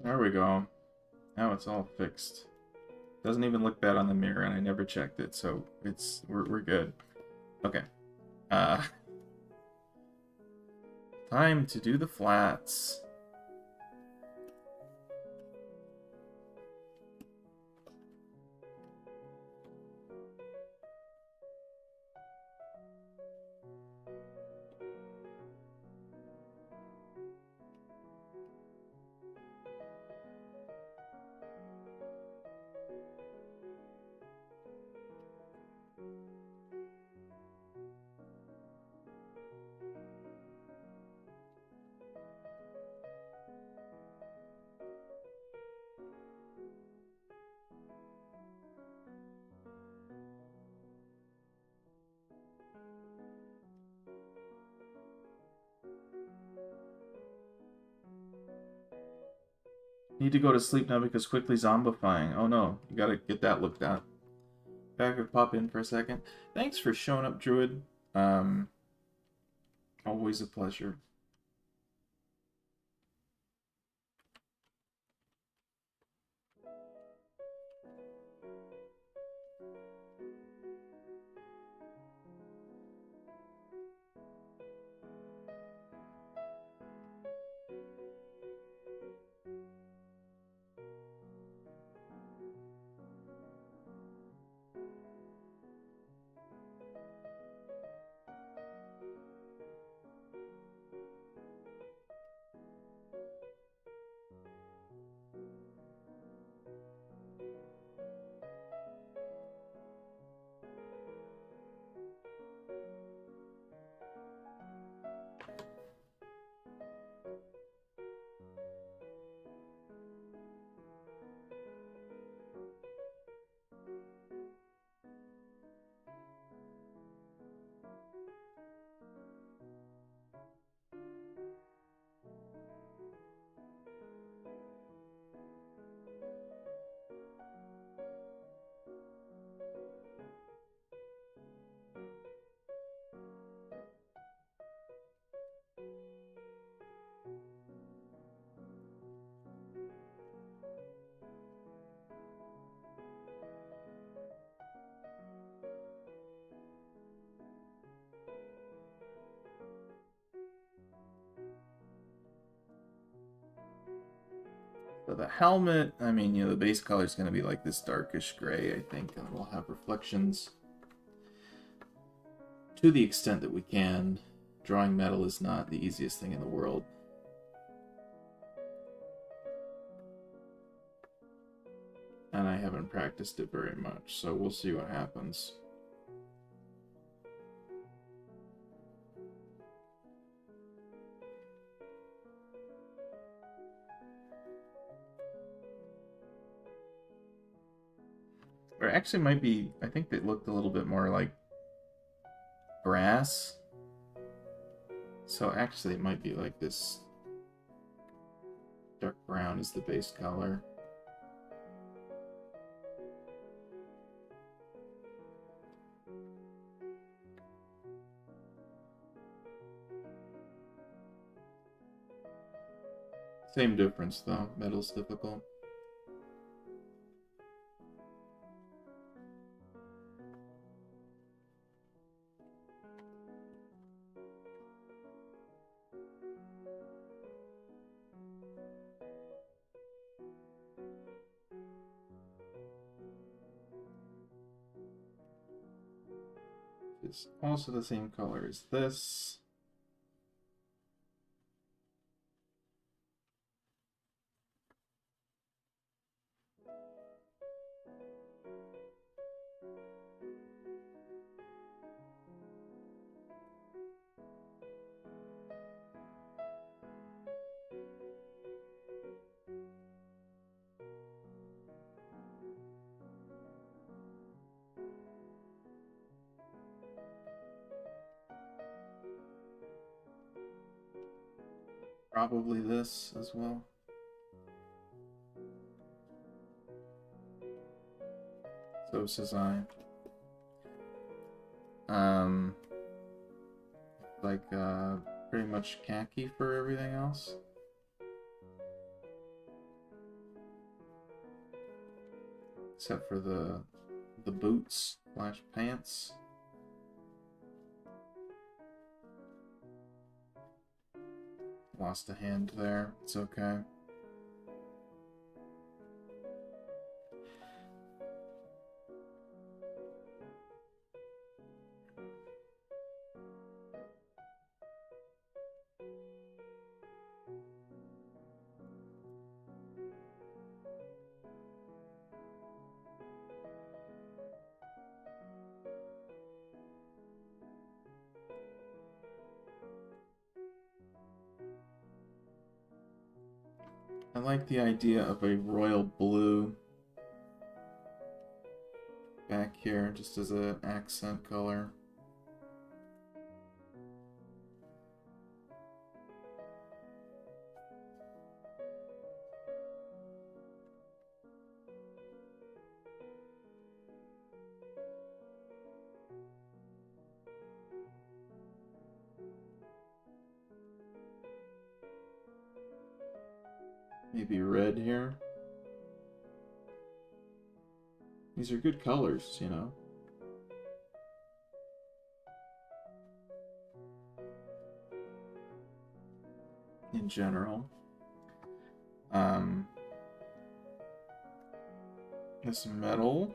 There we go. Now it's all fixed. Doesn't even look bad on the mirror, and I never checked it, so we're good. Okay. Time to do the flats. Need to go to sleep now because quickly zombifying. Oh no, you gotta get that looked at. If I could pop in for a second. Thanks for showing up, Druid. Always a pleasure. So the helmet, I mean, you know, the base color is going to be like this darkish gray, I think, and we'll have reflections to the extent that we can. Drawing metal is not the easiest thing in the world. And I haven't practiced it very much, so we'll see what happens. Or actually might be, I think they looked a little bit more like brass. So actually it might be like this dark brown is the base color. Same difference though, metal's difficult. It's also the same color as this. Probably this as well. So says I. Like pretty much khaki for everything else. Except for the boots / pants. Lost a hand there. It's okay. I like the idea of a royal blue back here, just as an accent color. Maybe red here. These are good colors, you know. In general. This metal.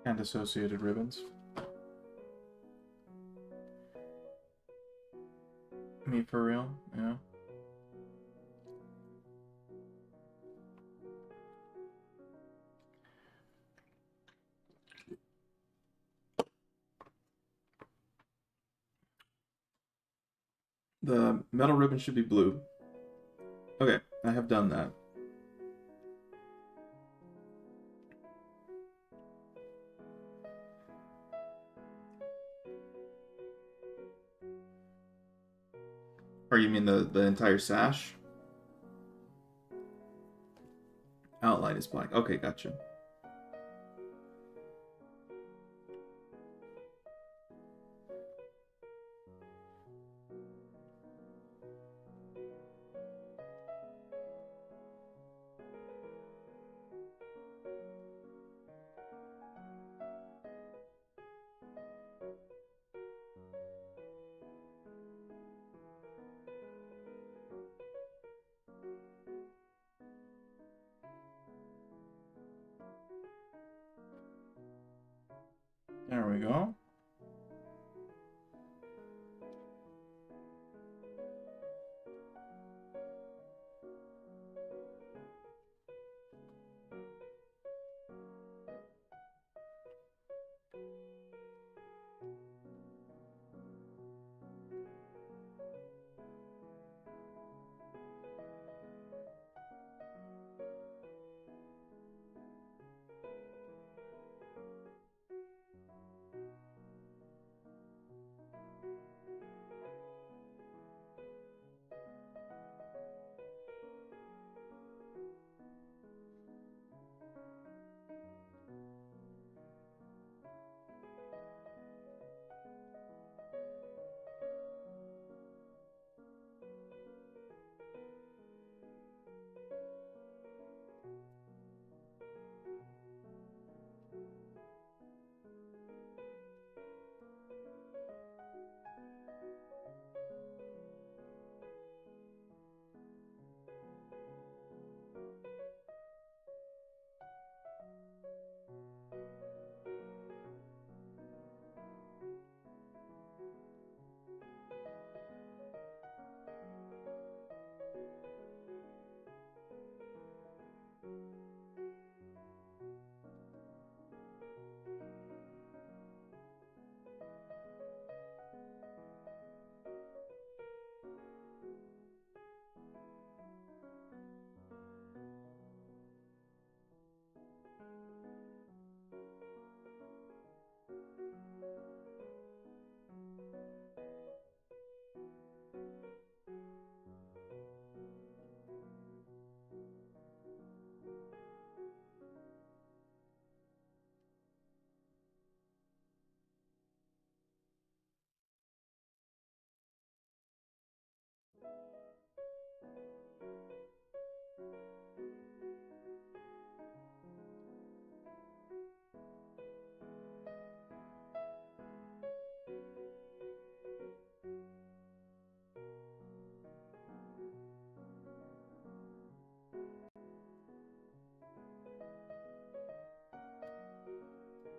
And associated ribbons. Me for real, yeah. The metal ribbon should be blue. Okay, I have done that. Or you mean the entire sash? Outline is black. Okay, gotcha. we go.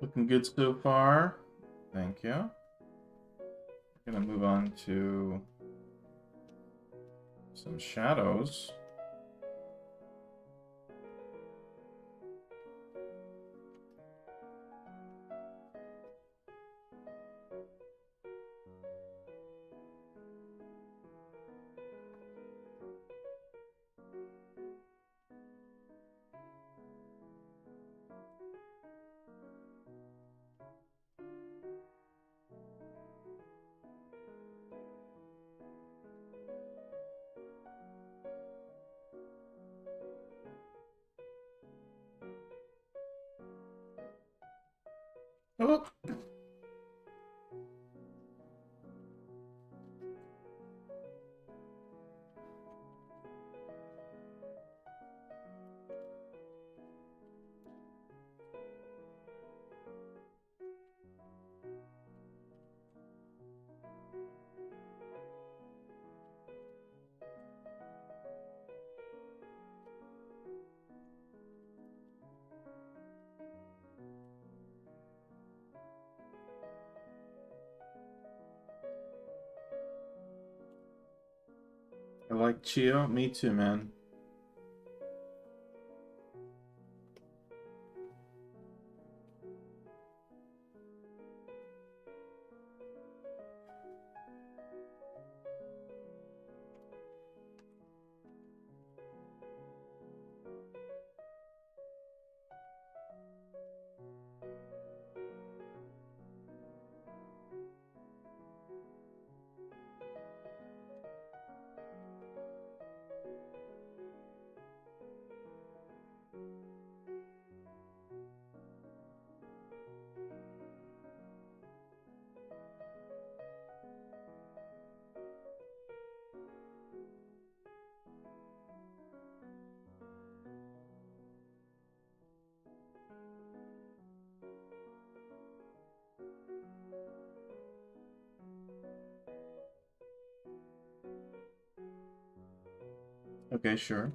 Looking good so far. Thank you. We're gonna move on to some shadows. Oh. I like Chio. Me too, man. Okay, sure.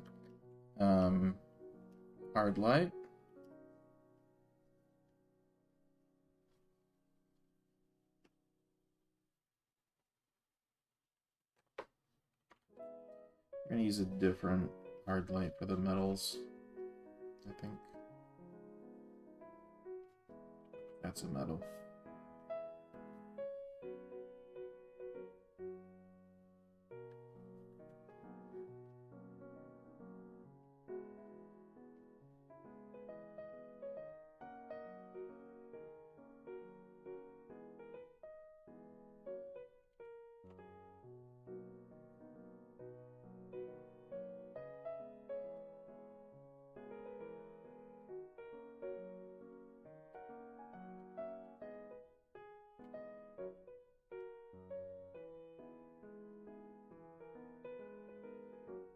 Hard light. I'm gonna use a different hard light for the metals, I think. That's a metal.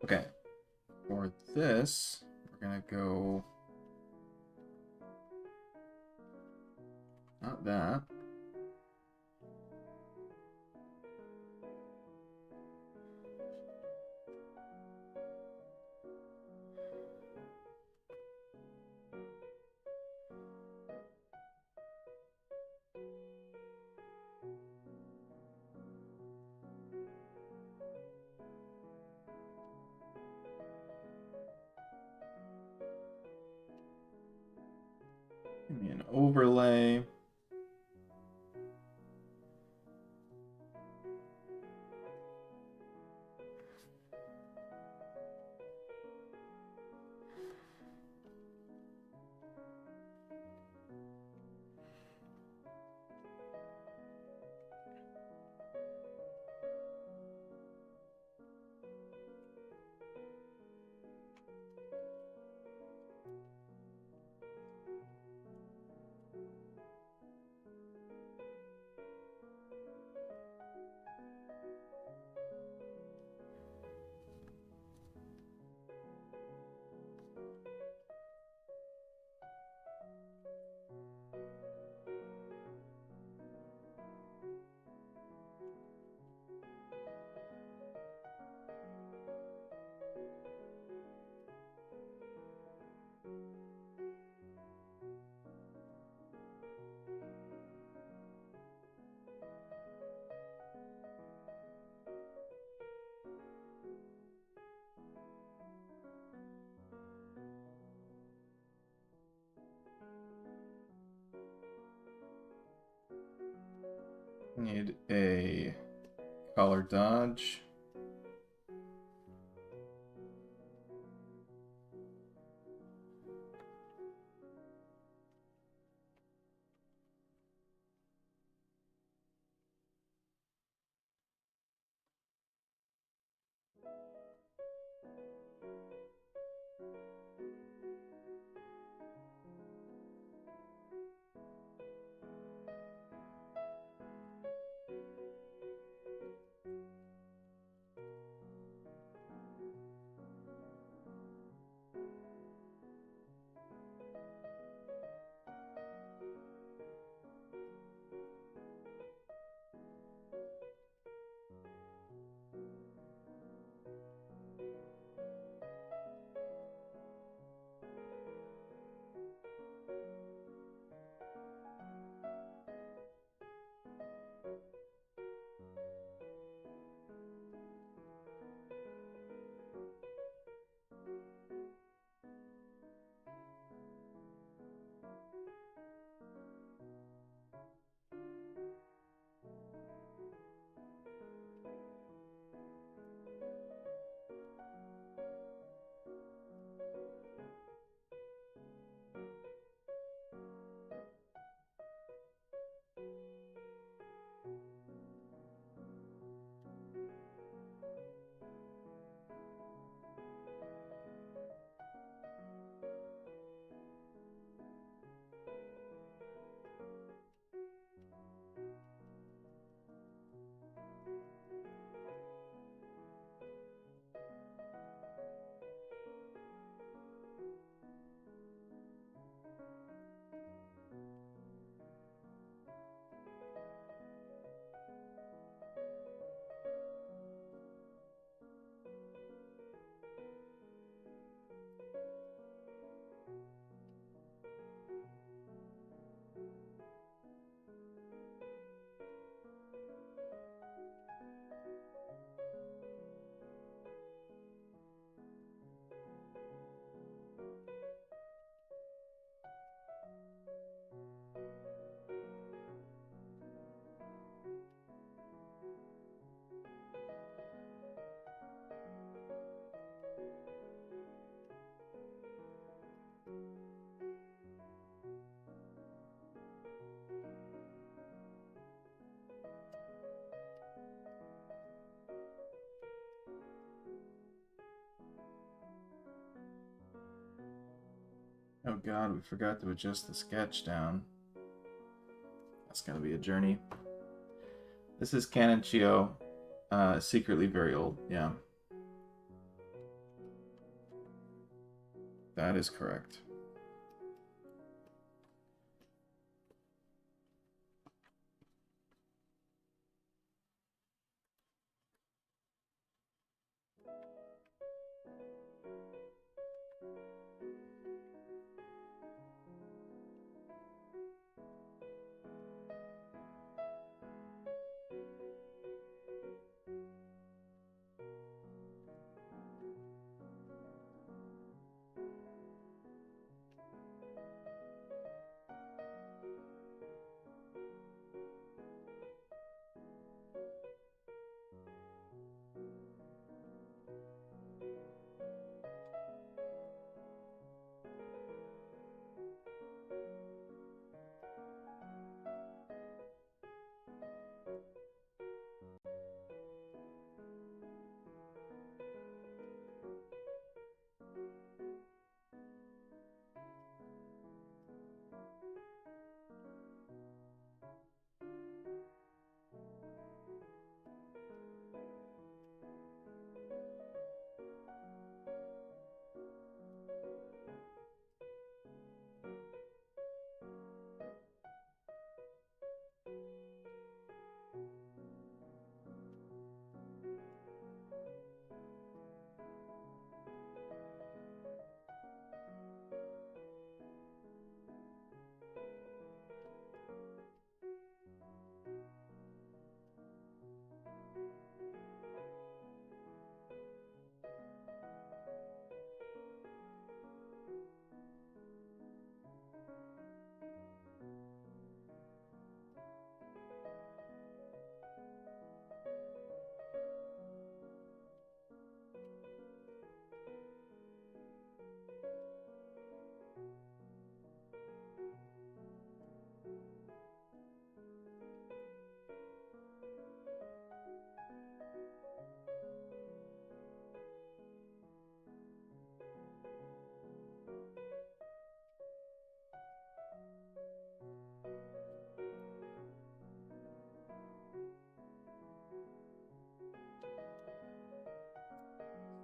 Okay, for this, we're gonna go, not that. Give me an overlay. Need a color dodge. god, we forgot to adjust the sketch down. That's gonna be a journey. This is Canon Chio, secretly very old, yeah. That is correct.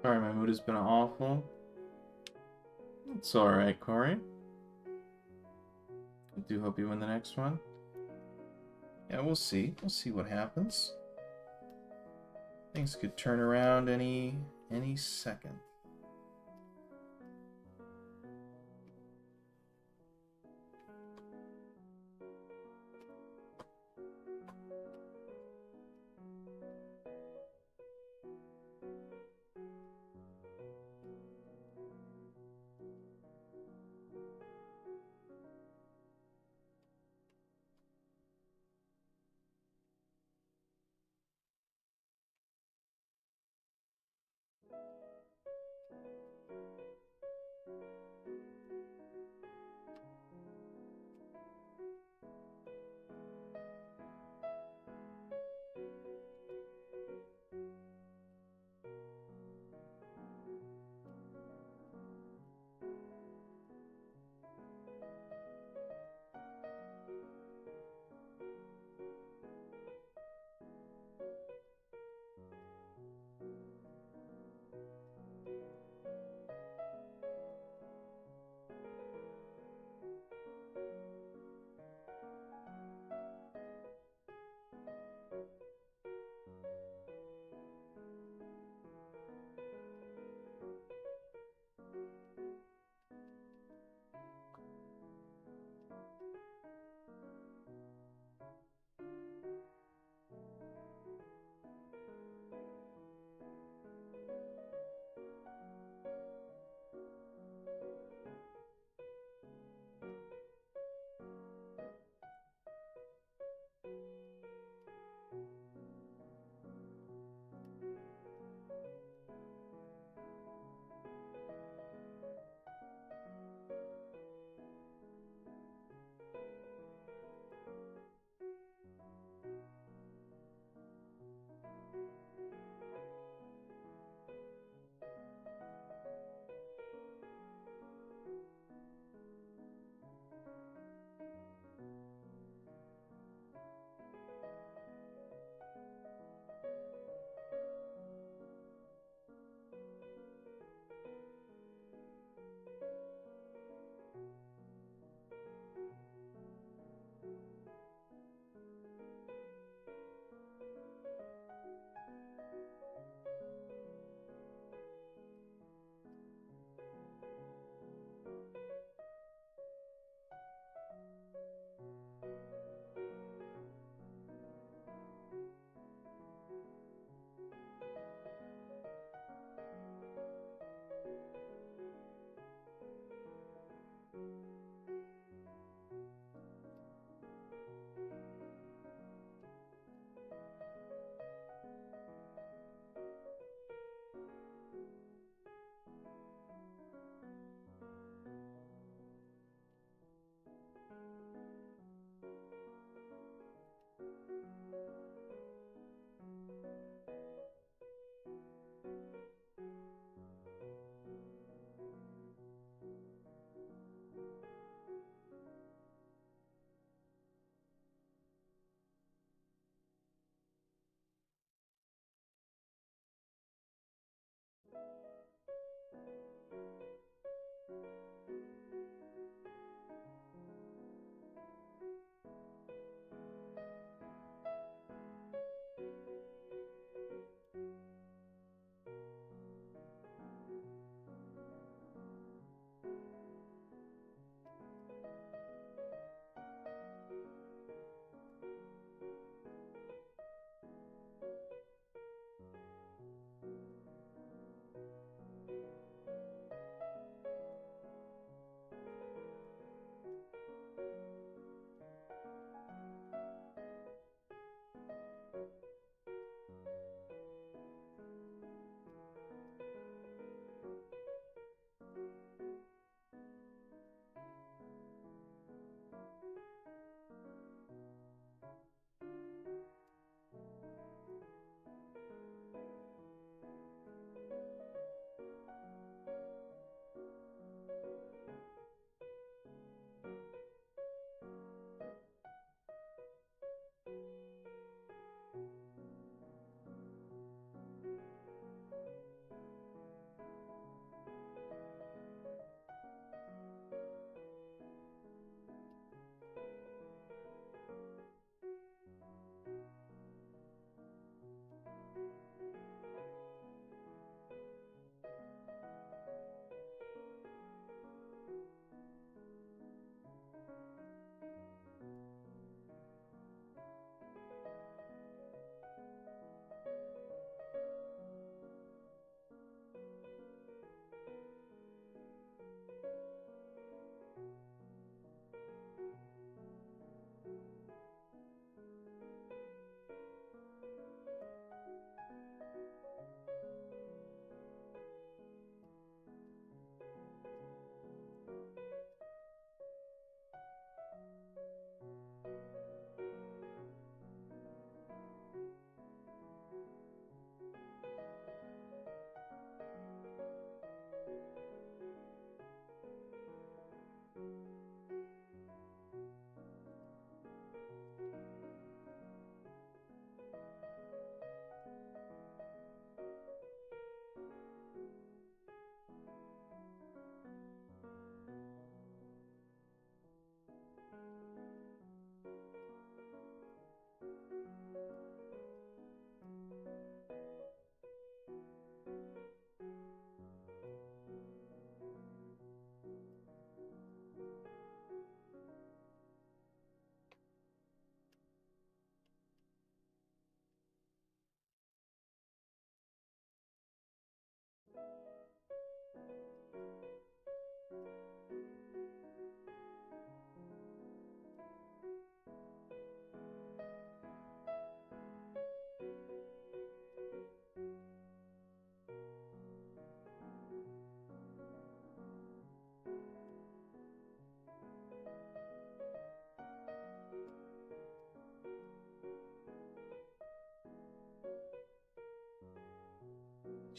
Sorry, my mood has been awful. It's alright, Corey. I do hope you win the next one. Yeah, we'll see. We'll see what happens. Things could turn around any second.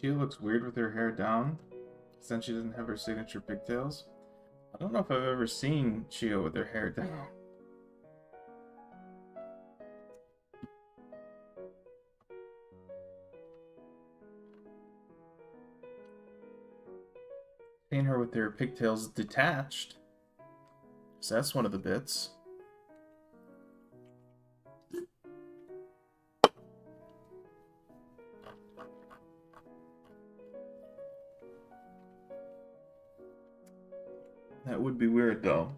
She looks weird with her hair down, since she doesn't have her signature pigtails. I don't know if I've ever seen Chio with her hair down. Seen her with her pigtails detached. So that's one of the bits. That would be weird though.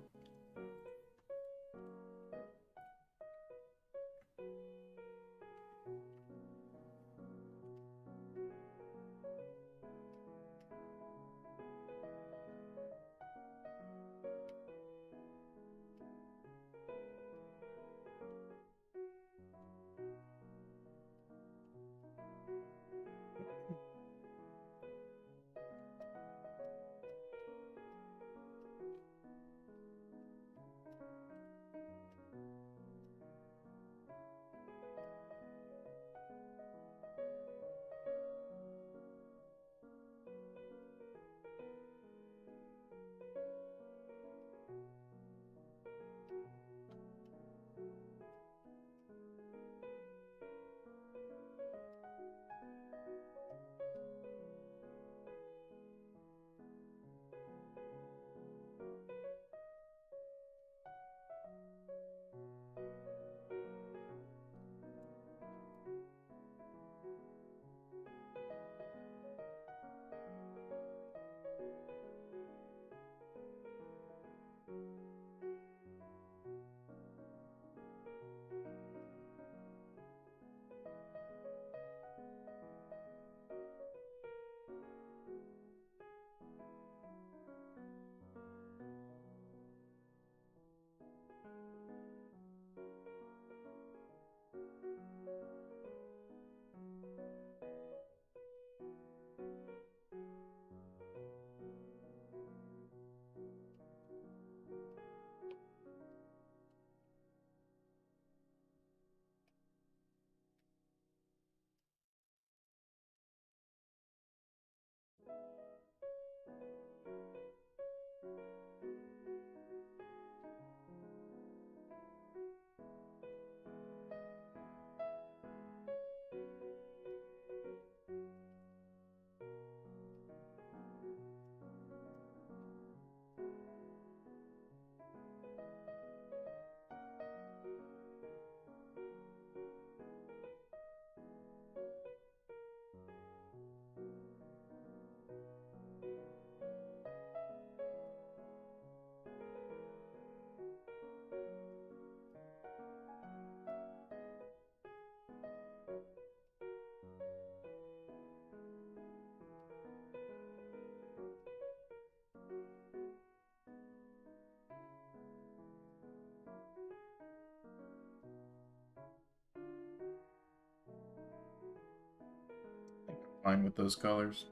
Fine with those colors.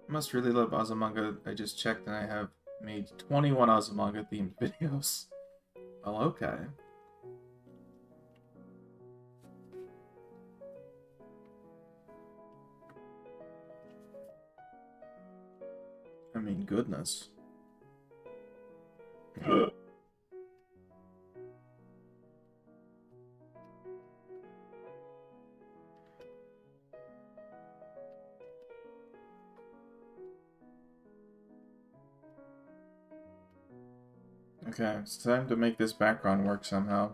I must really love Azumanga. I just checked and I have made 21 Azumanga themed videos. Well, okay. I mean, goodness. Okay, it's time to make this background work somehow.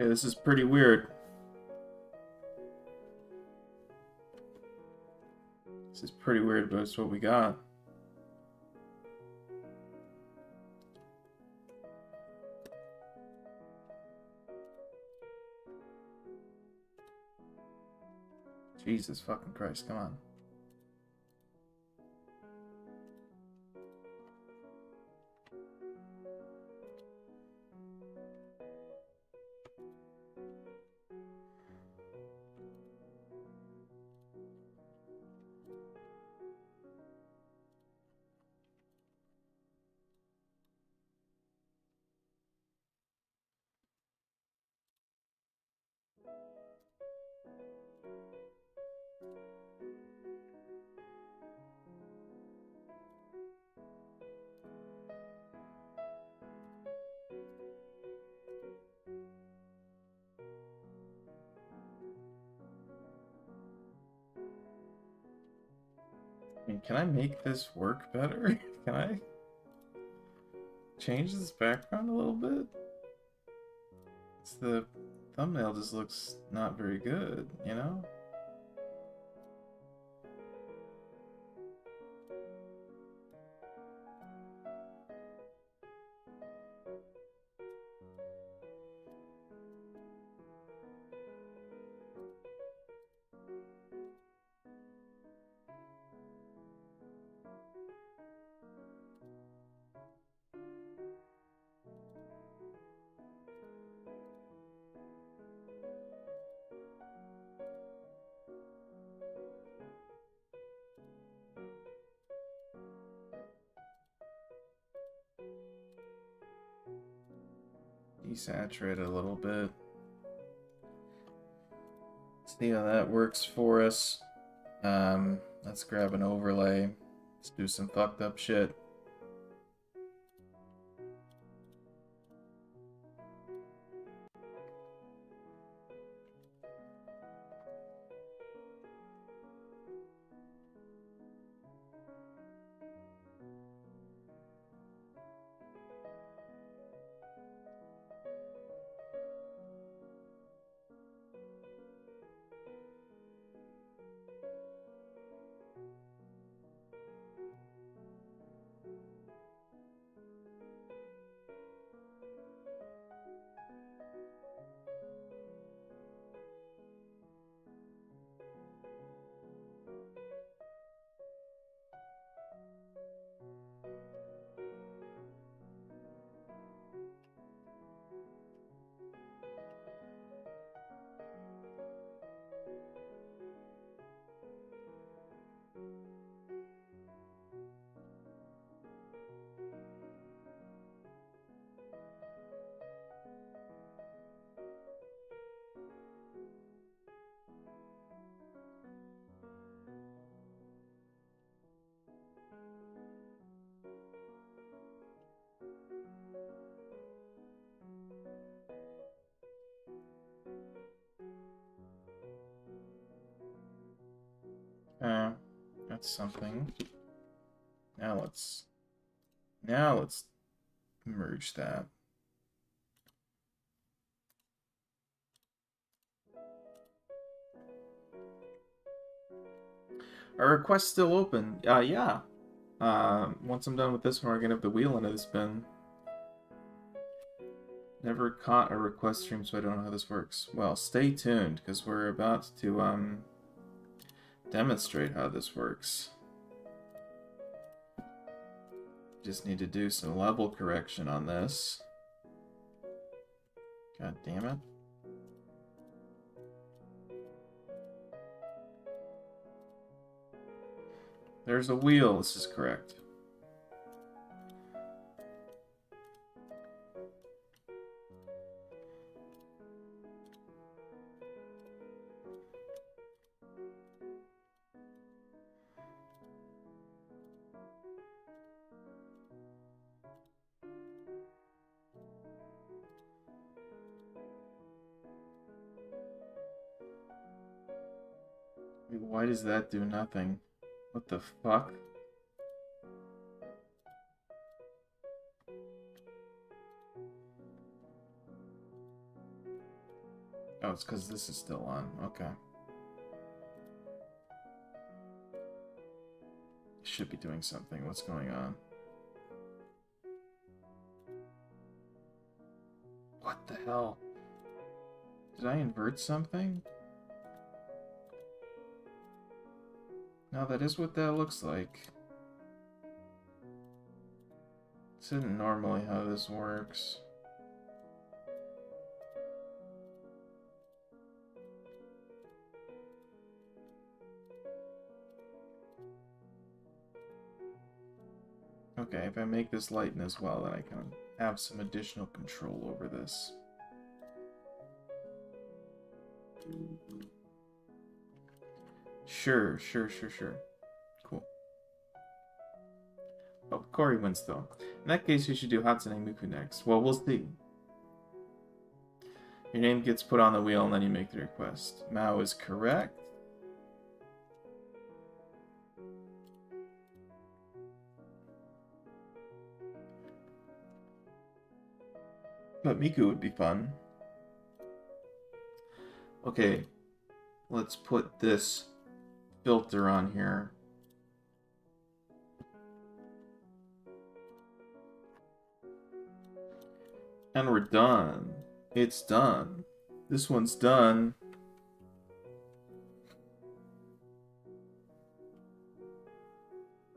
Okay, this is pretty weird. This is pretty weird, but it's what we got. Jesus fucking Christ, come on. I mean, can I make this work better? Can I change this background a little bit? The thumbnail just looks not very good, you know? Desaturate it a little bit. See how that works for us. Let's grab an overlay. Let's do some fucked up shit. That's something. Now let's merge that. Our request's still open. Yeah. Once I'm done with this one, we're gonna have the wheel into this bin. Never caught a request stream, so I don't know how this works. Well, stay tuned, because we're about to demonstrate how this works. Just need to do some level correction on this. God damn it. There's a wheel, this is correct. Why does that do nothing? What the fuck? Oh, it's because this is still on. Okay. Should be doing something. What's going on? What the hell? Did I invert something? No, that is what that looks like. This isn't normally how this works. Okay, if I make this lighten as well, then I can have some additional control over this. Sure. Cool. Oh, Corey wins though. In that case, you should do Hatsune Miku next. Well, we'll see. Your name gets put on the wheel and then you make the request. Mao is correct. But Miku would be fun. Okay, let's put this filter on here. And we're done. It's done. This one's done.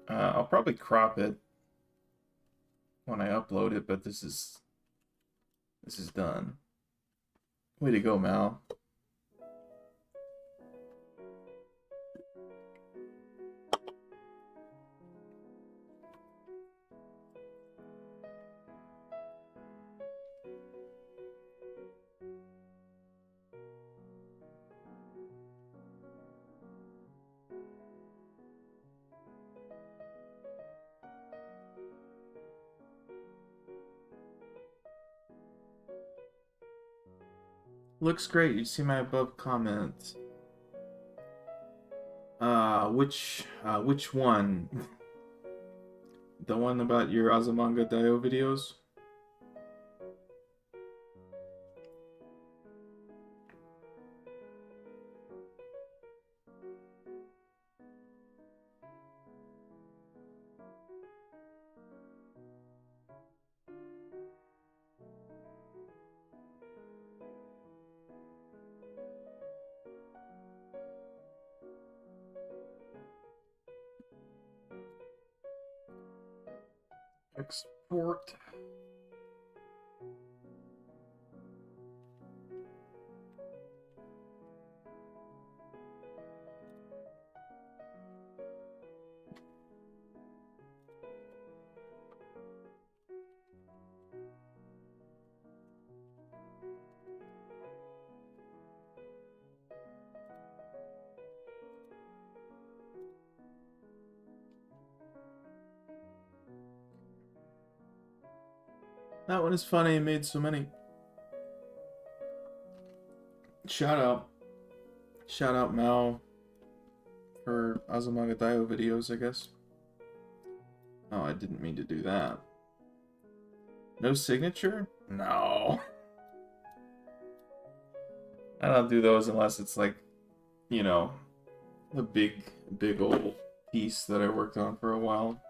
I'll probably crop it when I upload it, but this is done. Way to go, Mal. Looks great. You see my above comment. Which one? The one about your Azumanga Daioh videos? Export. That one is funny. It made so many. Shout out Mao for Azumanga Daioh videos, I guess. Oh, I didn't mean to do that. No signature? No. I don't do those unless it's like, you know, a big old piece that I worked on for a while.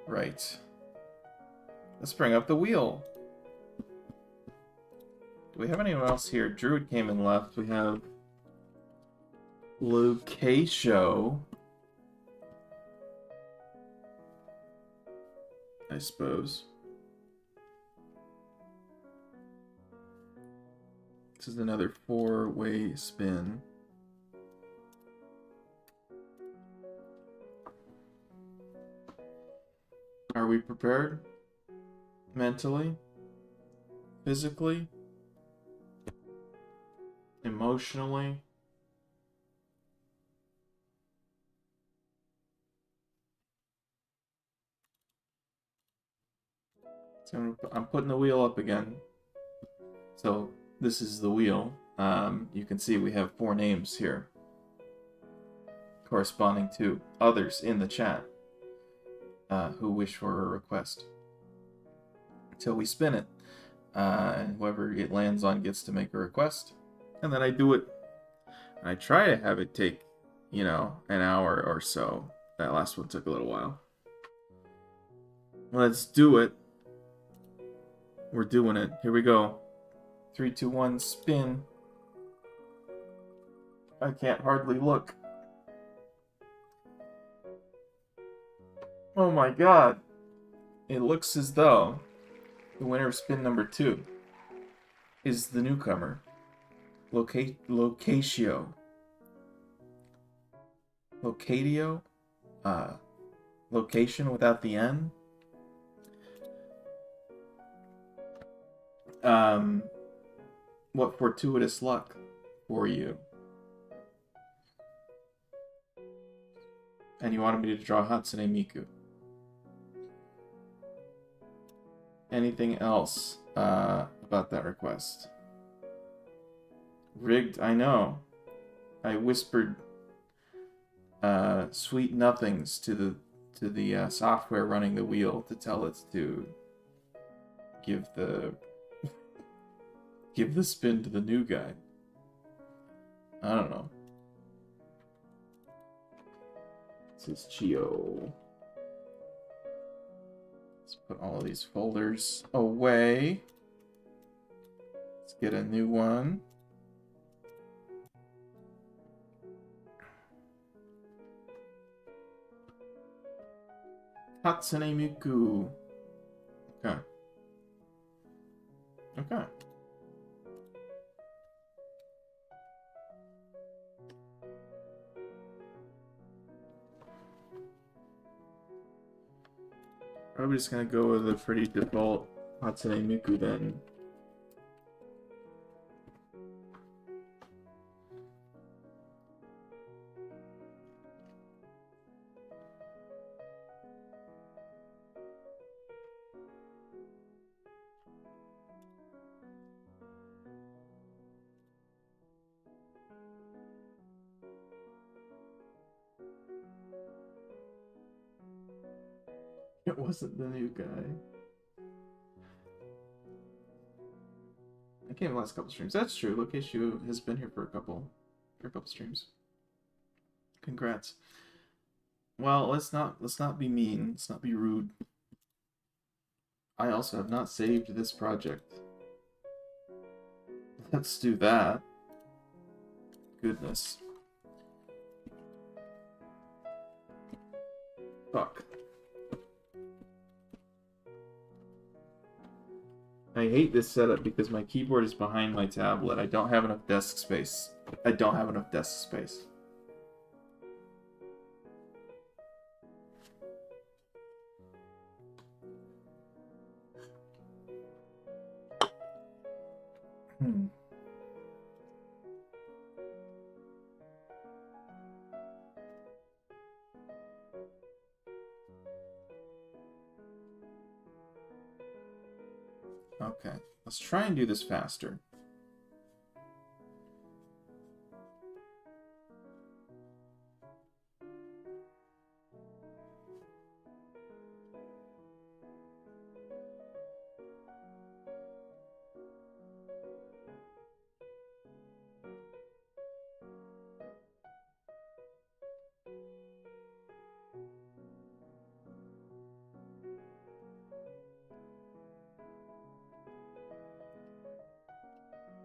Right. Let's bring up the wheel. Do we have anyone else here? Druid came and left. We have Location, I suppose. This is another 4-way spin. Are we prepared? Mentally? Physically? Emotionally? So I'm putting the wheel up again. So this is the wheel. You can see we have 4 names here corresponding to others in the chat. who wish for a request. Until we spin it. And whoever it lands on gets to make a request. And then I do it. And I try to have it take, you know, an hour or so. That last one took a little while. Let's do it. We're doing it. Here we go. 3, 2, 1, spin. I can't hardly look. Oh my god. It looks as though the winner of spin number 2 is the newcomer. Locatio. Locatio? Location without the N? What fortuitous luck for you. And you wanted me to draw Hatsune Miku. Anything else about that request? Rigged, I know. I whispered sweet nothings to the software running the wheel to tell it to give the spin to the new guy. I don't know. This is Chio. Let's put all of these folders away. Let's get a new one. Hatsune Miku. Okay. Okay. Probably just gonna go with a pretty default Hatsune Miku then. It wasn't the new guy. I came the last couple streams. That's true. Locatio has been here for a couple streams. Congrats. Well, let's not be mean. Let's not be rude. I also have not saved this project. Let's do that. Goodness. Fuck. I hate this setup because my keyboard is behind my tablet. I don't have enough desk space. Okay, let's try and do this faster.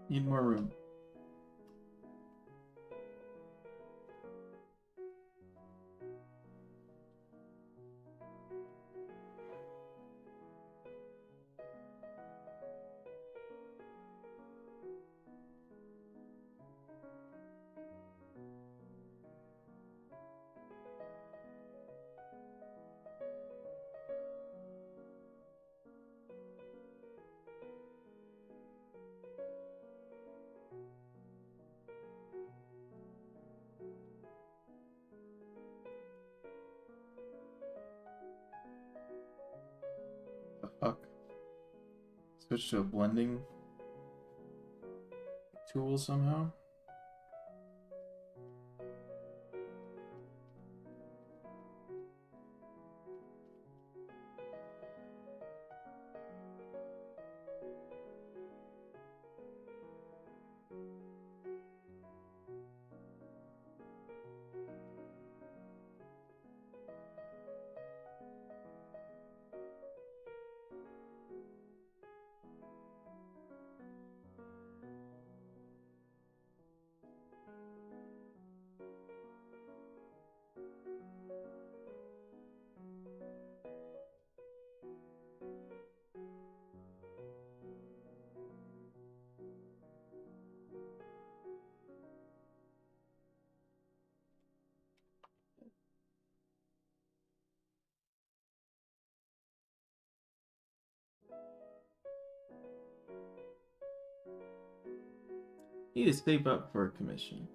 Need more room. The fuck? Switch to a blending tool somehow? Need to save up for a commission.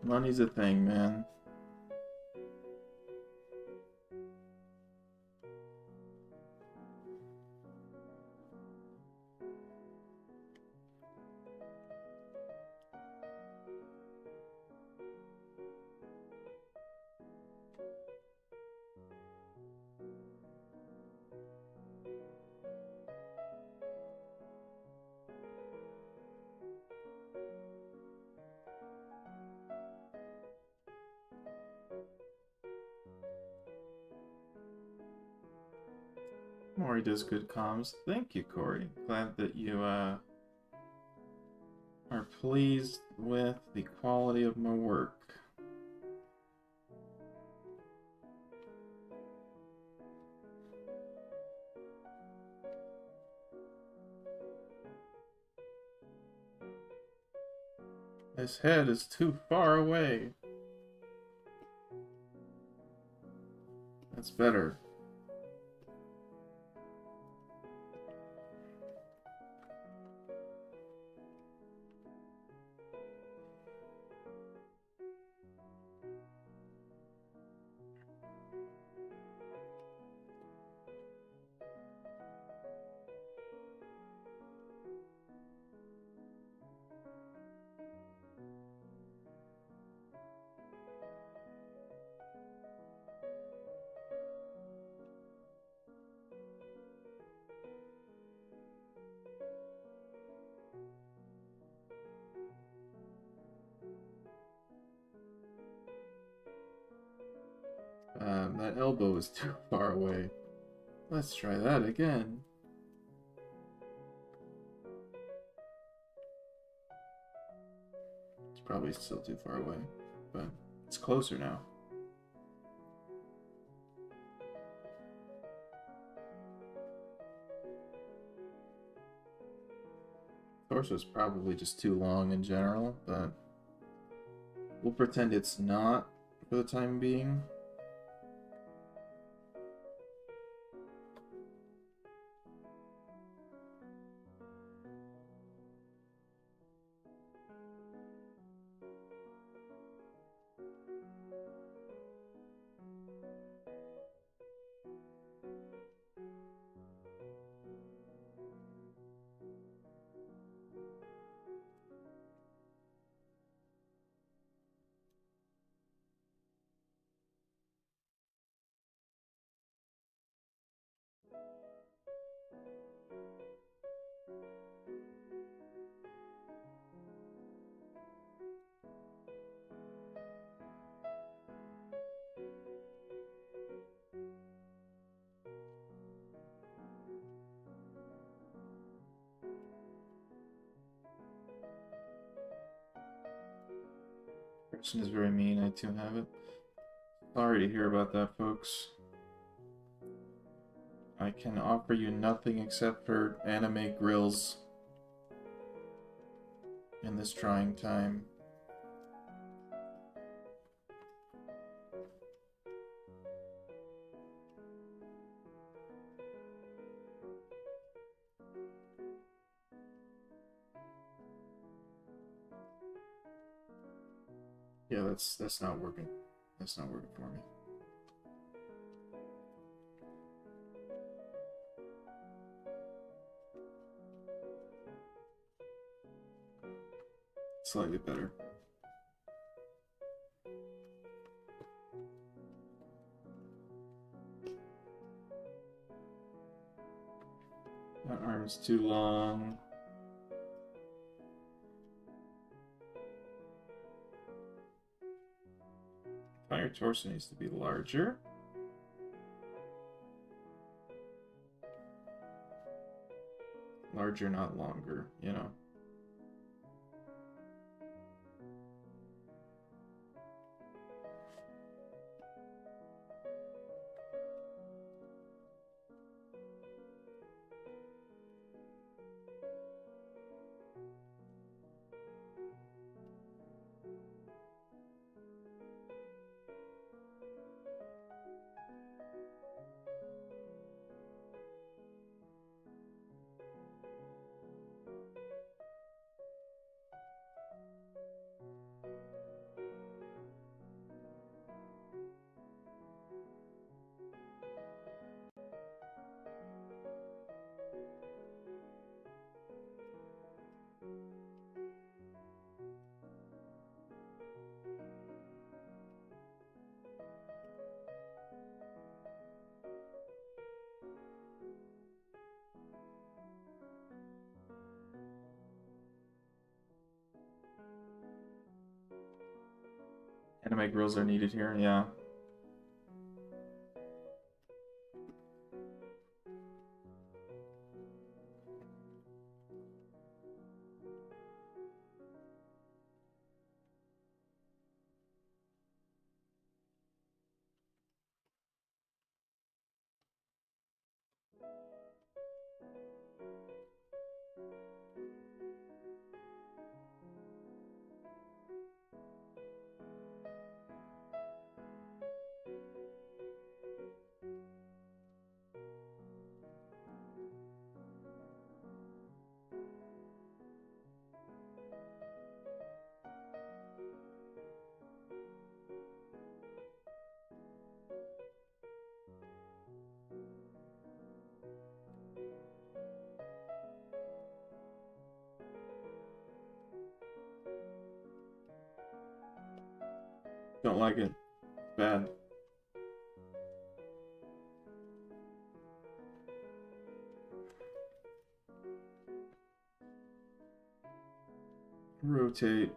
Money's a thing, man. Maury does good comms. Thank you, Corey. Glad that you are pleased with the quality of my work. His head is too far away. That's better. That elbow is too far away. Let's try that again. It's probably still too far away, but it's closer now. Torso's probably just too long in general, but we'll pretend it's not for the time being. Person is very mean, I too have it. Sorry to hear about that, folks. I can offer you nothing except for anime grills in this trying time. Yeah, that's not working. That's not working for me. Slightly better. That arm's too long. Your torso needs to be larger. Larger, not longer, you know. Anime grills are needed here, yeah. Don't like it. It's bad. Rotate.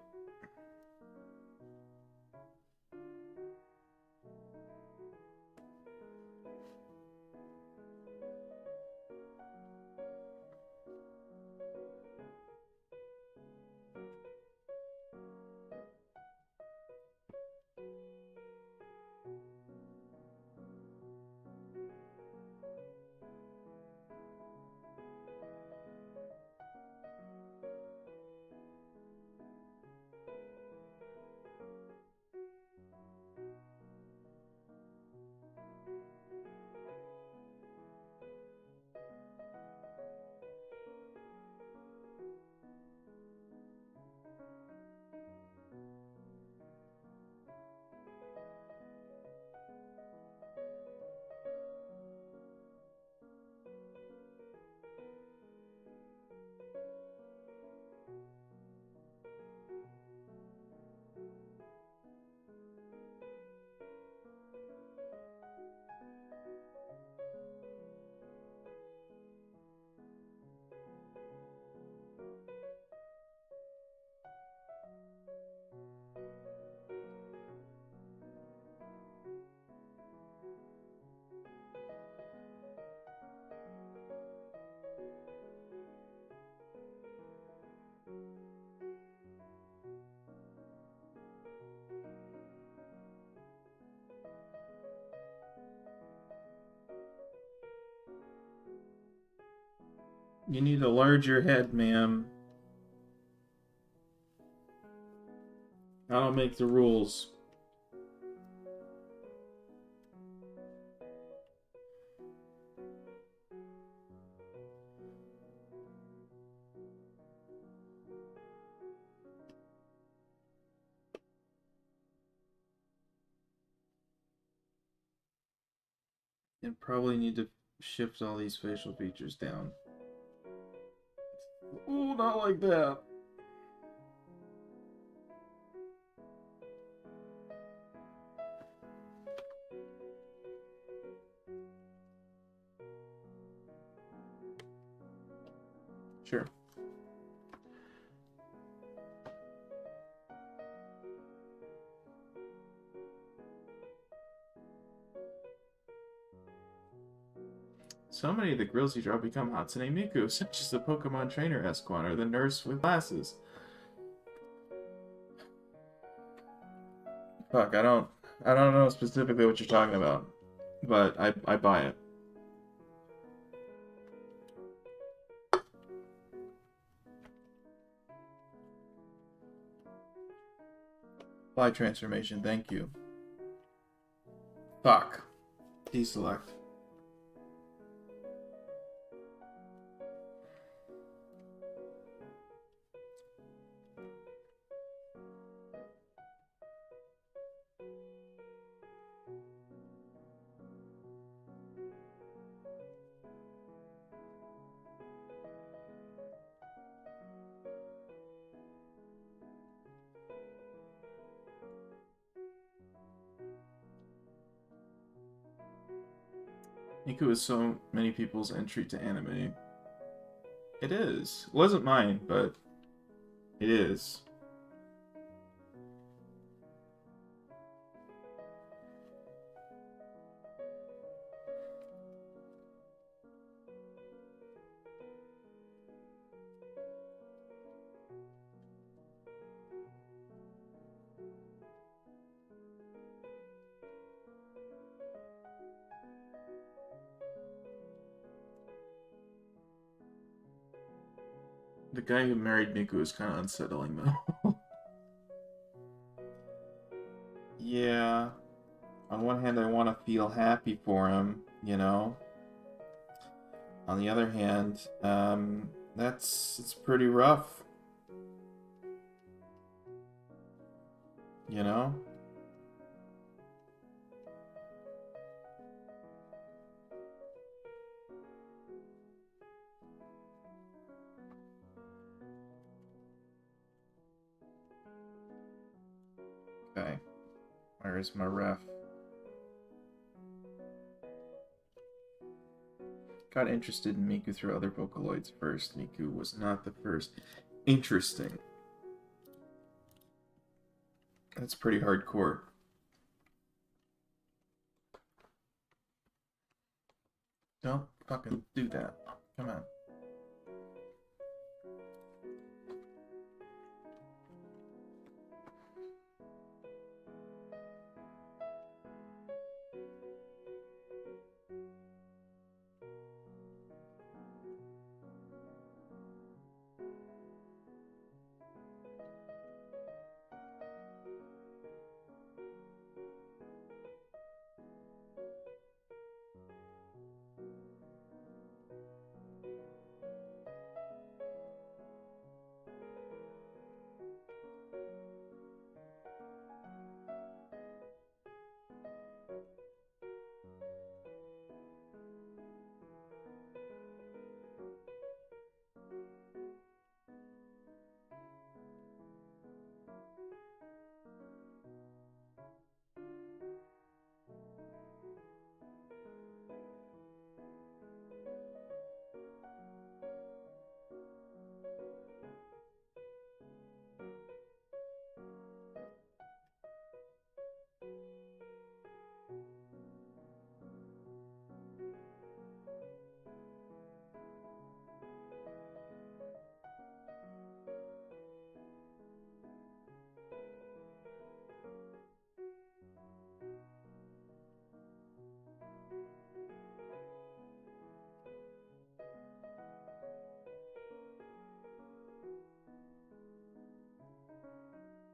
You need a larger head, ma'am. I don't make the rules. And probably need to shift all these facial features down. Oh, not like that. Sure. So many of the grills you draw become Hatsune Miku, such as the Pokemon Trainer Esquire or the nurse with glasses. Fuck, I don't know specifically what you're talking about, but I buy it. Fly transformation, thank you. Fuck. Deselect. Niku is so many people's entry to anime. It is. It wasn't mine, but it is. The guy who married Miku is kind of unsettling, though. Yeah. On one hand, I want to feel happy for him, you know? On the other hand, it's pretty rough. You know? Okay. Where's my ref? Got interested in Miku through other Vocaloids first. Miku was not the first. Interesting. That's pretty hardcore. Don't fucking do that. Come on.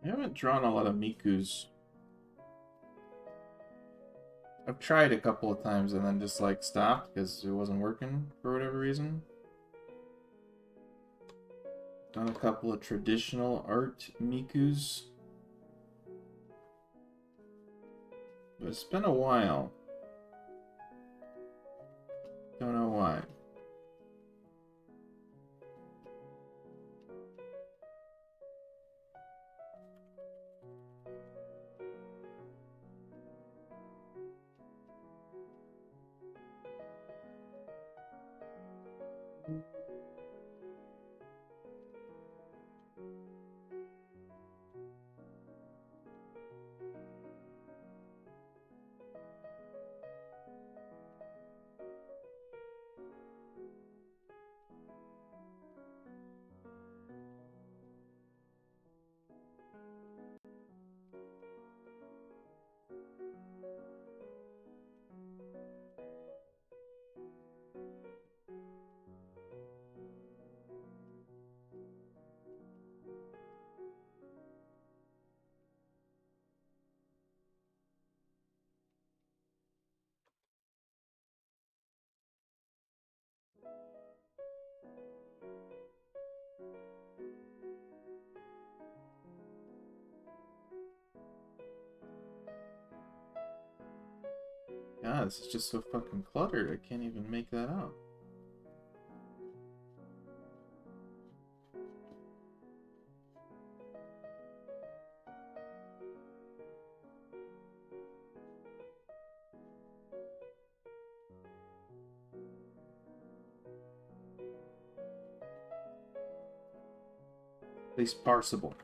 I haven't drawn a lot of Mikus. I've tried a couple of times and then just like stopped because it wasn't working for whatever reason. Done a couple of traditional art Mikus. But it's been a while. Don't know why. God, this is just so fucking cluttered. I can't even make that out. At least parsable.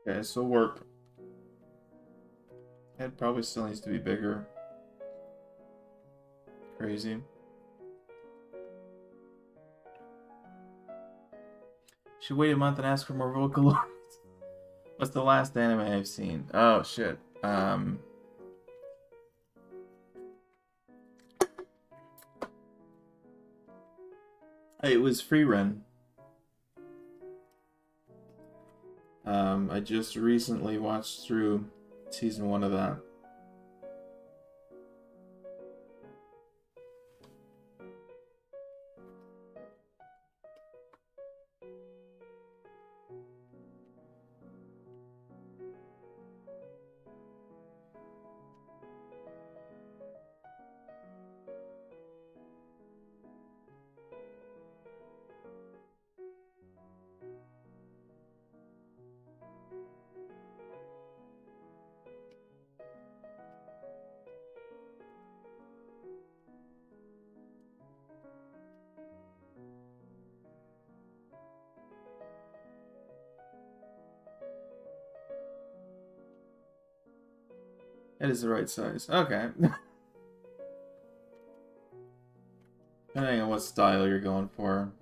Okay, so work. Head probably still needs to be bigger. Crazy. Should wait a month and ask for more vocal. What's the last anime I've seen? Oh shit. It was Free Run. I just recently watched through season 1 of that. It is the right size. Okay. Depending on what style you're going for.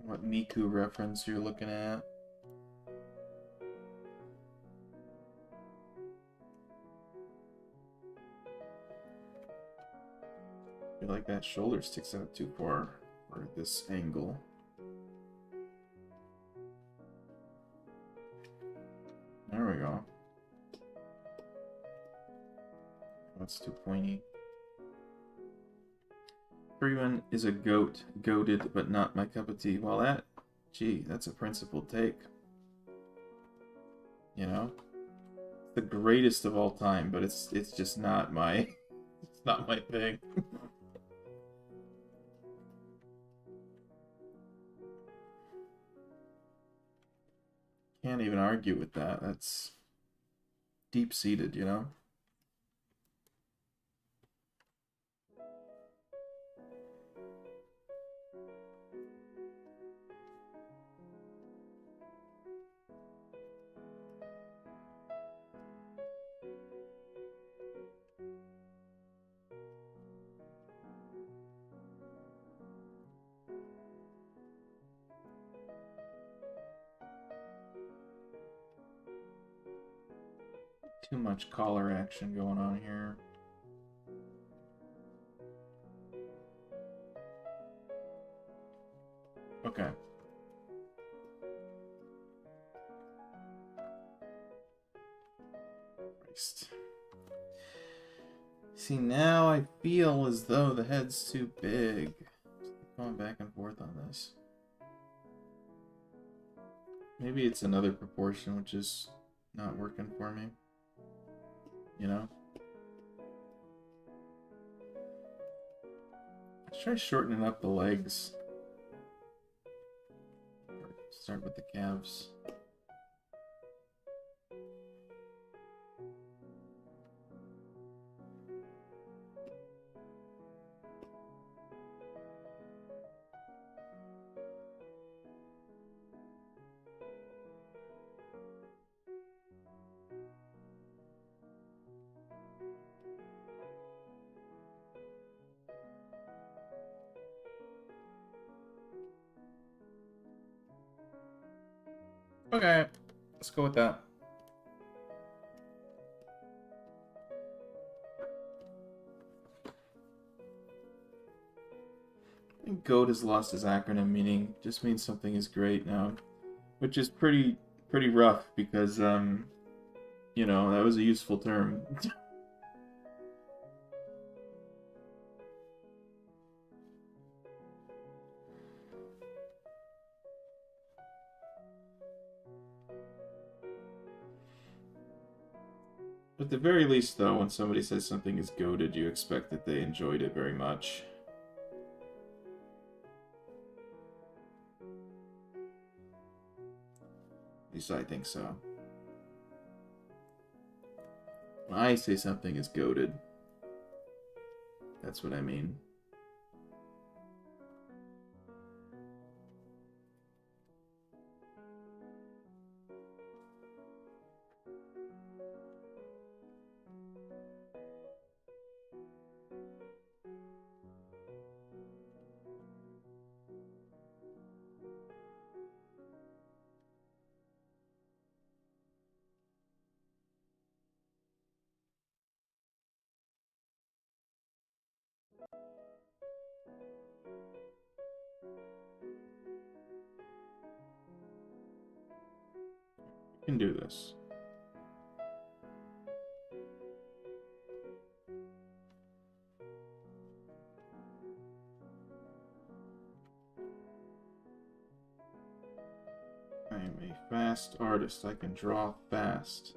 What Miku reference you're looking at. I feel like that shoulder sticks out too far for this angle. There we go. That's too pointy. Freeman is a goat, goated, but not my cup of tea. Well, that's a principled take. You know, the greatest of all time, but it's just not my, it's not my thing. Can't even argue with that. That's deep-seated, you know? Too much collar action going on here. Okay. Christ. See, now I feel as though the head's too big. Just going back and forth on this. Maybe it's another proportion which is not working for me. You know? Let's try shortening up the legs. Start with the calves. Okay, let's go with that. I think GOAT has lost his acronym meaning. Just means something is great now, which is pretty rough because you know, that was a useful term. At the very least, though, when somebody says something is goated, you expect that they enjoyed it very much. At least I think so. When I say something is goated, that's what I mean. You can do this. I am a fast artist. I can draw fast.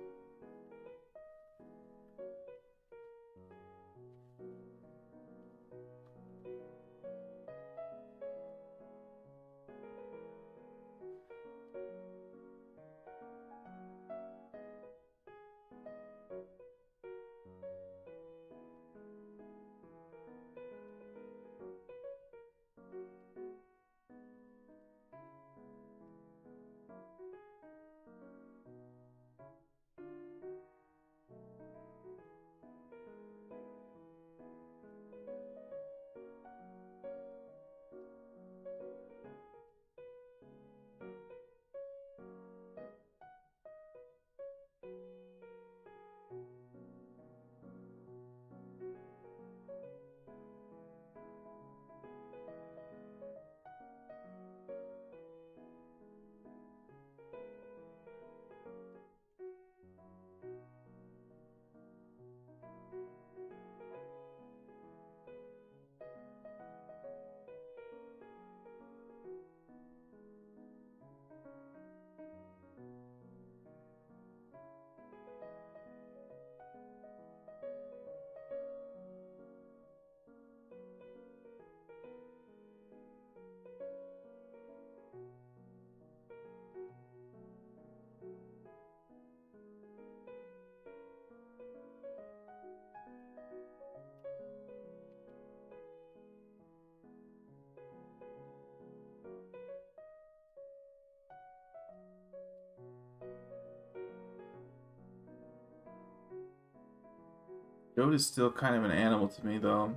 Goat is still kind of an animal to me, though.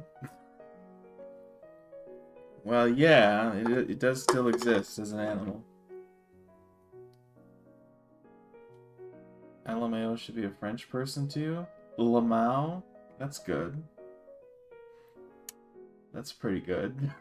Well, yeah, it does still exist as an animal. LMAO should be a French person to you? Lamau? That's good. That's pretty good.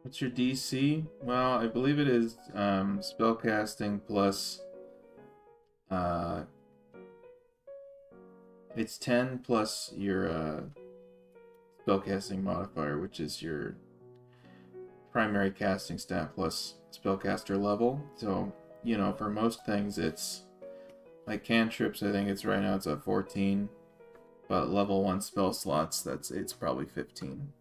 What's your DC? Well, I believe it is spellcasting plus it's 10 plus your spellcasting modifier, which is your primary casting stat plus spellcaster level. So, you know, for most things it's like cantrips, I think it's right now it's at 14. But level 1 spell slots, it's probably 15.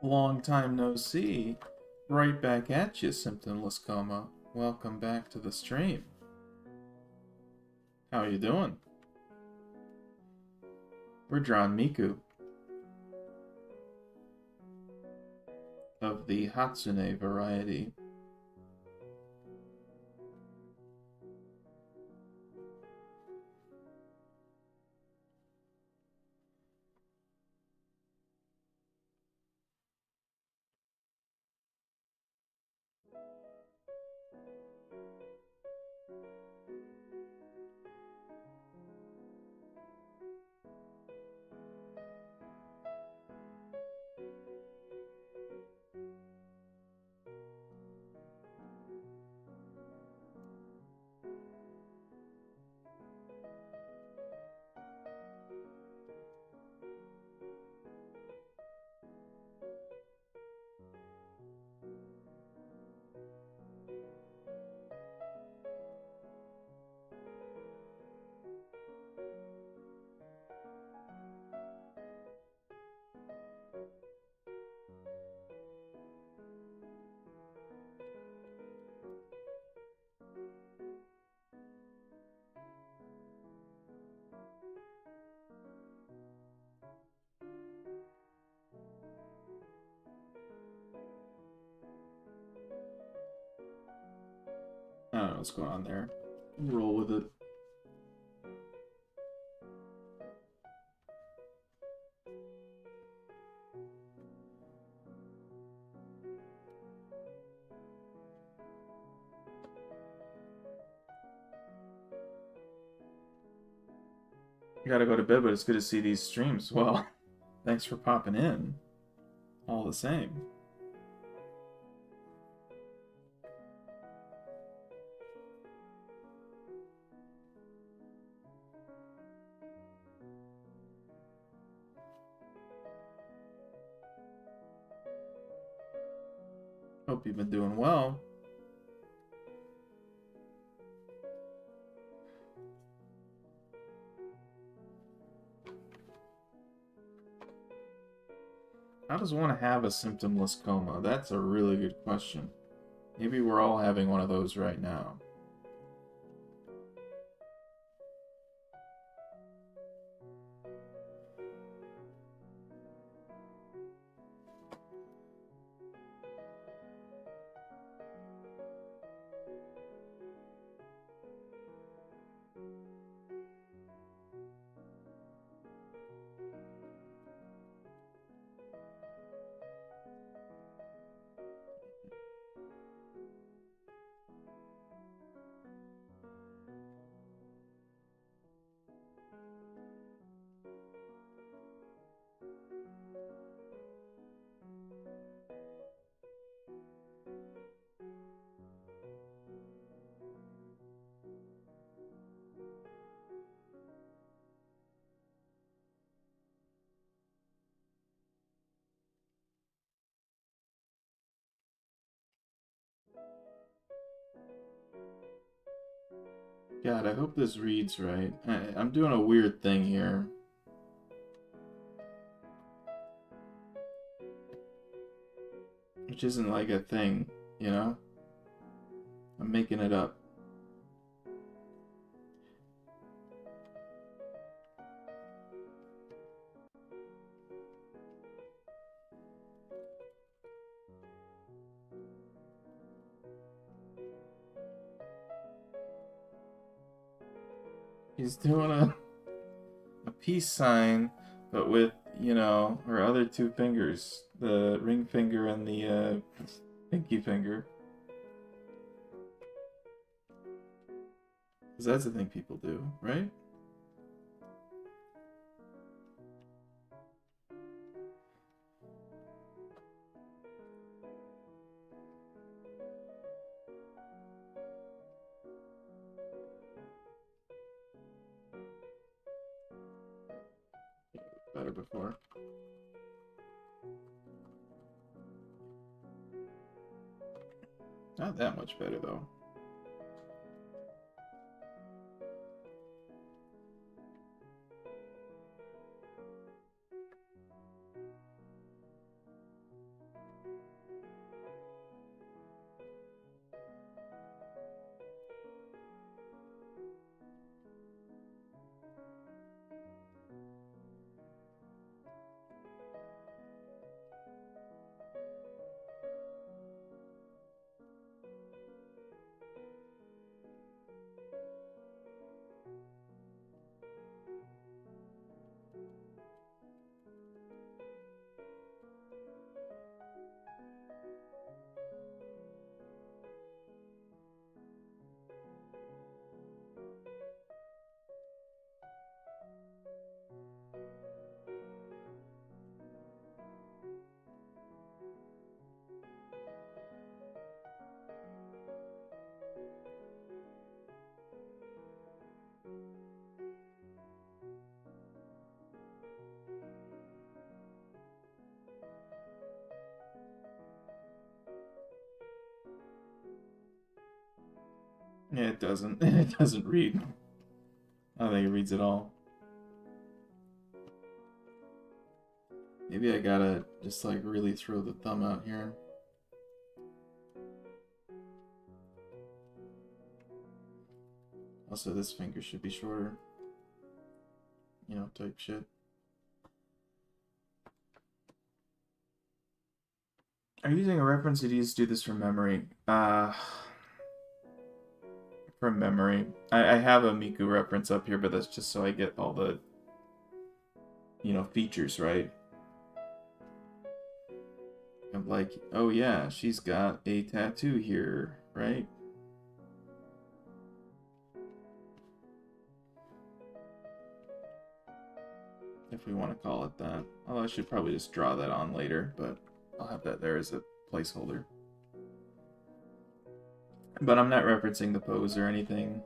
Long time no see. Right back at you, symptomless coma. Welcome back to the stream. How you doing? We're drawing Miku of the Hatsune variety. I don't know what's going on there. Roll with it. I gotta go to bed, but it's good to see these streams. Well, thanks for popping in. All the same. Hope you've been doing well. How does one have a symptomless coma? That's a really good question. Maybe we're all having one of those right now. God, I hope this reads right. I'm doing a weird thing here. Which isn't like a thing, you know? I'm making it up. He's doing a peace sign, but with, you know, her other two fingers. The ring finger and the pinky finger. Because that's the thing people do, right? Better before. Not that much better, though. Yeah, it doesn't. It doesn't read. I don't think it reads at all. Maybe I gotta just like really throw the thumb out here. Also, this finger should be shorter. You know, type shit. Are you using a reference? Did you just do this from memory? From memory. I have a Miku reference up here, but that's just so I get all the, you know, features right. I'm like, oh yeah, she's got a tattoo here, right? If we want to call it that. Although I should probably just draw that on later, but I'll have that there as a placeholder. But I'm not referencing the pose or anything.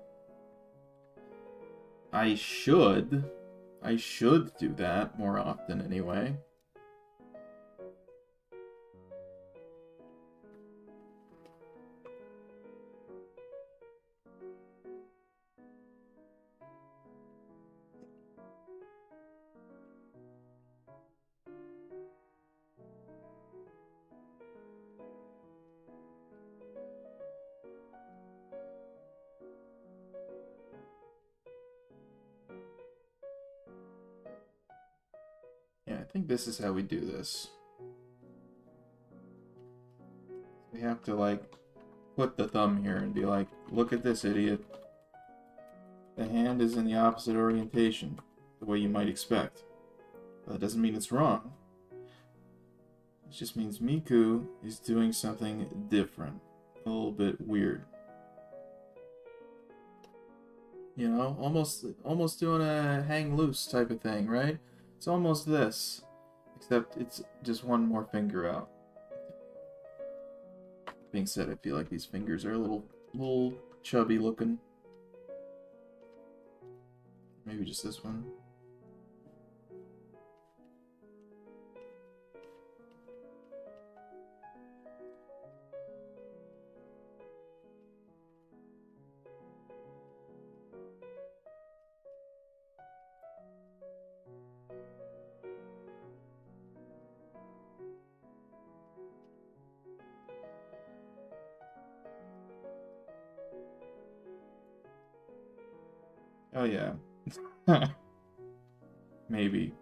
I should do that more often anyway. Yeah, I think this is how we do this. We have to, like, put the thumb here and be like, look at this, idiot. The hand is in the opposite orientation, the way you might expect. But that doesn't mean it's wrong. It just means Miku is doing something different. A little bit weird. You know, almost doing a hang loose type of thing, right? It's almost this, except it's just one more finger out. Being said, I feel like these fingers are a little chubby looking. Maybe just this one. Oh yeah. Maybe.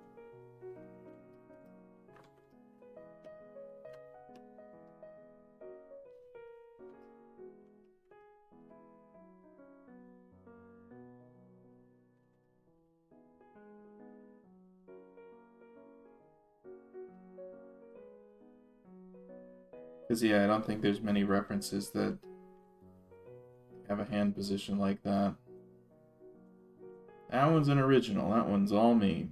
Because yeah, I don't think there's many references that have a hand position like that. That one's an original. That one's all me.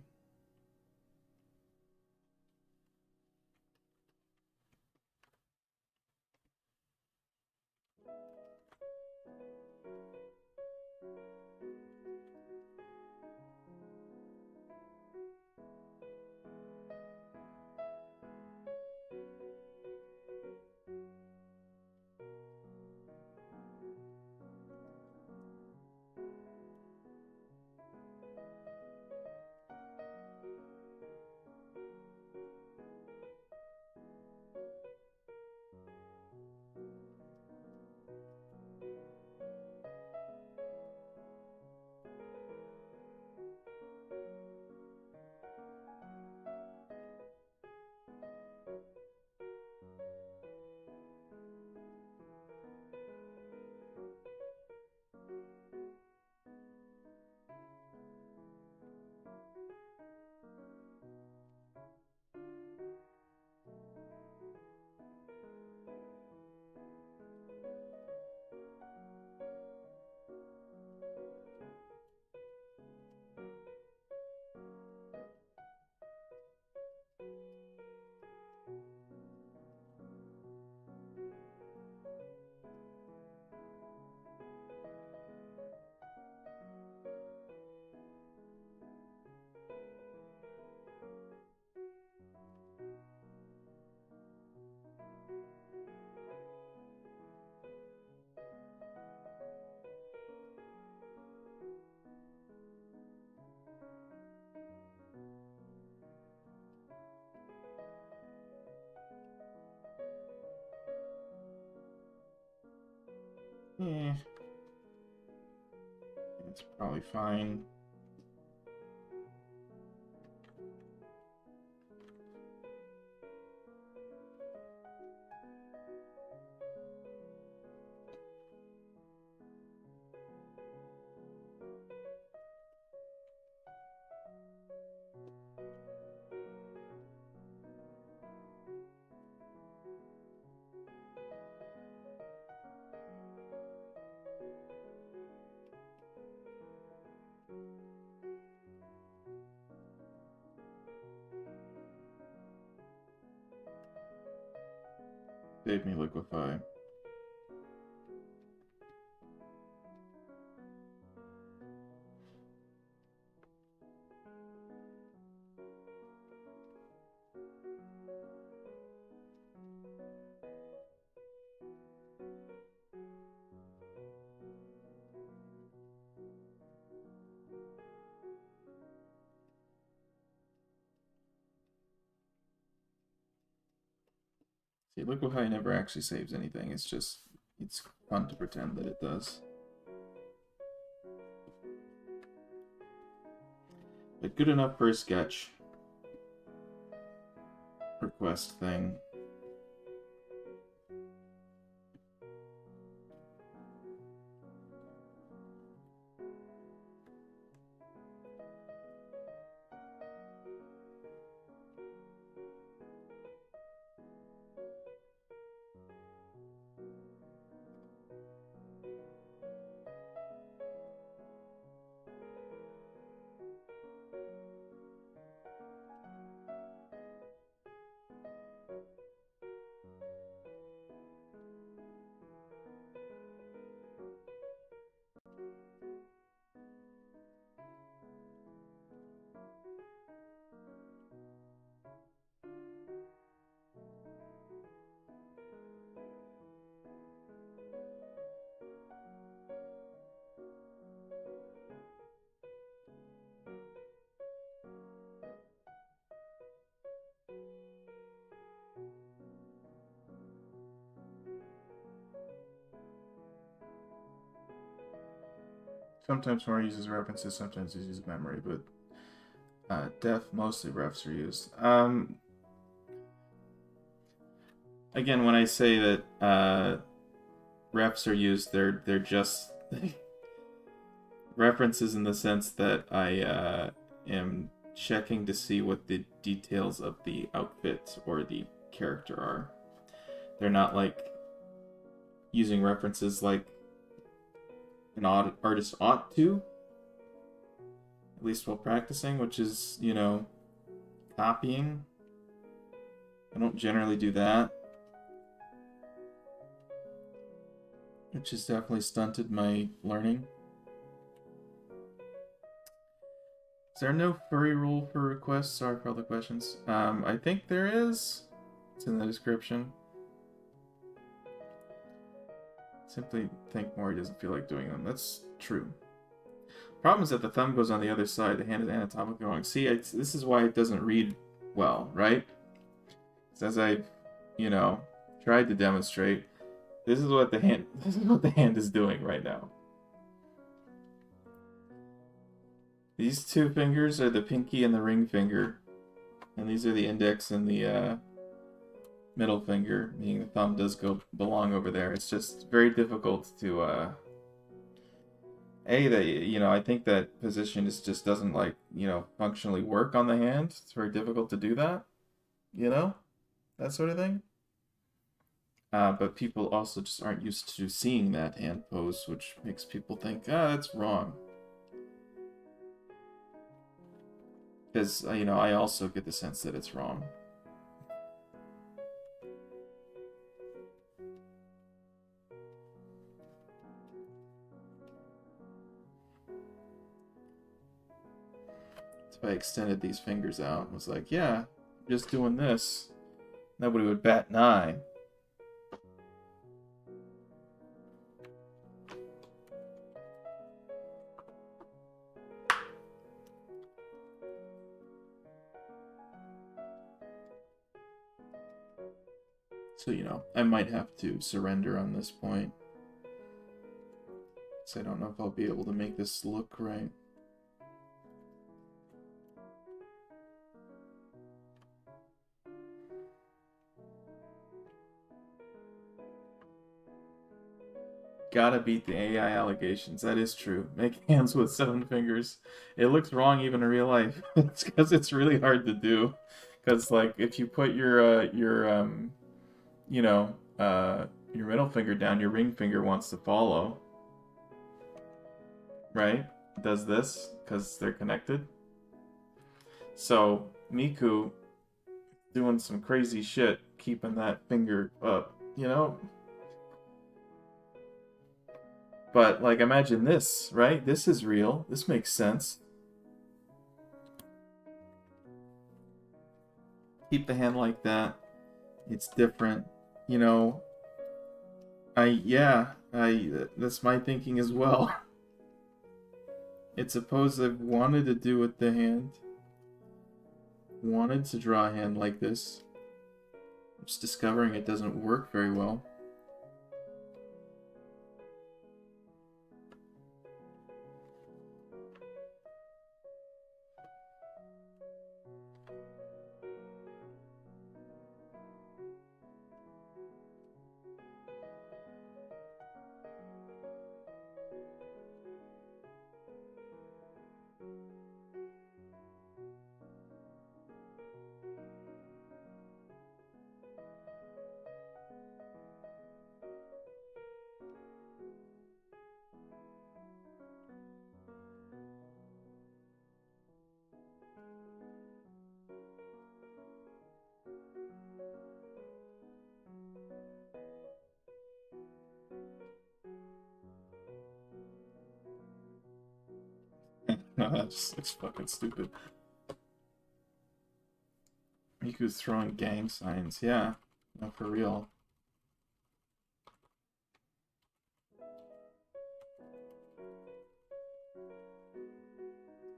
Eh, it's probably fine. Save me liquefy. See, liquefy never actually saves anything. It's just, it's fun to pretend that it does. But good enough for a sketch request thing. Sometimes more uses references, sometimes uses memory, but def, mostly refs are used. Again, when I say that refs are used, they're just references in the sense that I am checking to see what the details of the outfit or the character are. They're not like using references like an artist ought to, at least while practicing, which is, you know, copying. I don't generally do that, which has definitely stunted my learning. Is there no furry rule for requests? Sorry for all the questions. I think there is. It's in the description. Simply think more, he doesn't feel like doing them. That's true. Problem is that the thumb goes on the other side, the hand is anatomically wrong. See, this is why it doesn't read well, right? As I've, you know, tried to demonstrate, this is what the hand is doing right now. These two fingers are the pinky and the ring finger, and these are the index and the middle finger, meaning the thumb does belong over there. It's just very difficult to I think that position just doesn't, like, you know, functionally work on the hand. It's very difficult to do that, you know, that sort of thing. But people also just aren't used to seeing that hand pose, which makes people think, that's wrong. Because, you know, I also get the sense that it's wrong. So I extended these fingers out and was like, yeah, just doing this, nobody would bat an eye. So, you know, I might have to surrender on this point. So I don't know if I'll be able to make this look right. Gotta beat the AI allegations. That is true. Make hands with 7 fingers. It looks wrong even in real life. It's because it's really hard to do. Because like if you put you know your middle finger down, your ring finger wants to follow. Right? It does this because they're connected. So Miku doing some crazy shit, keeping that finger up. You know. But, like, imagine this, right? This is real. This makes sense. Keep the hand like that. It's different. You know, that's my thinking as well. It's supposed I've wanted to do with the hand. Wanted to draw a hand like this. I'm just discovering it doesn't work very well. No, it's fucking stupid. Miku's throwing gang signs. Yeah, no, for real.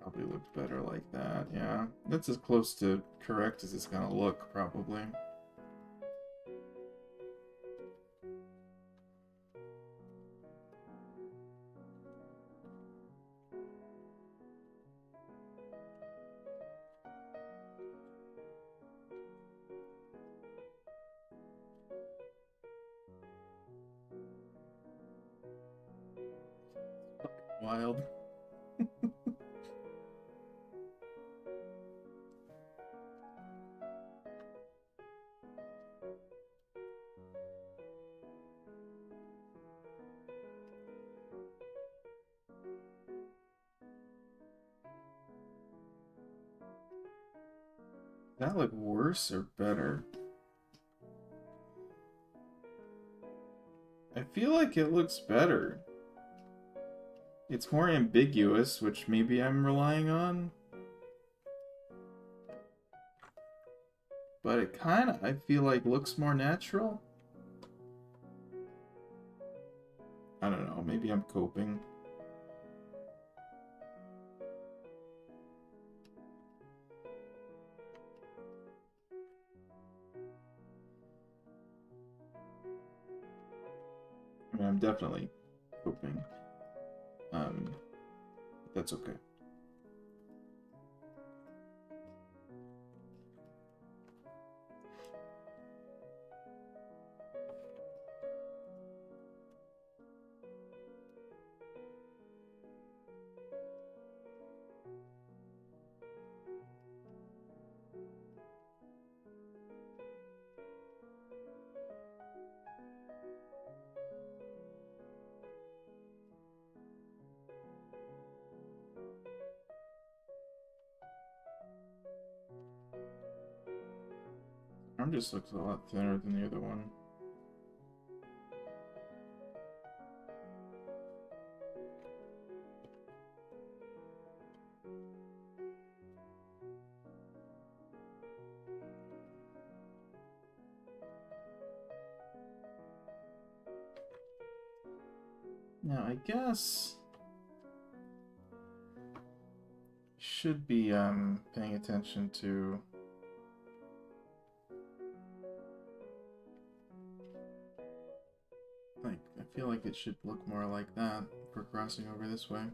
Probably looks better like that. Yeah, that's as close to correct as it's gonna look, probably. Wild. That look worse or better? I feel like it looks better. It's more ambiguous, which maybe I'm relying on. But it kinda, I feel like, looks more natural. I don't know, maybe I'm coping. I mean, I'm definitely coping. That's okay. Arm just looks a lot thinner than the other one. Now, I guess should be paying attention to like I feel like it should look more like that for crossing over this way.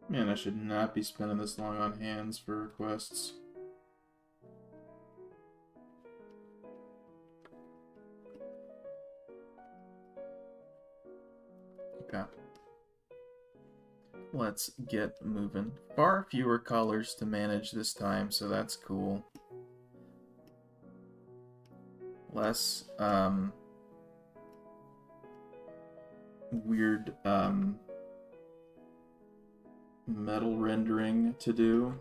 Man, I should not be spending this long on hands for quests. Okay. Let's get moving. Far fewer colors to manage this time, so that's cool. Less, weird, metal rendering to do,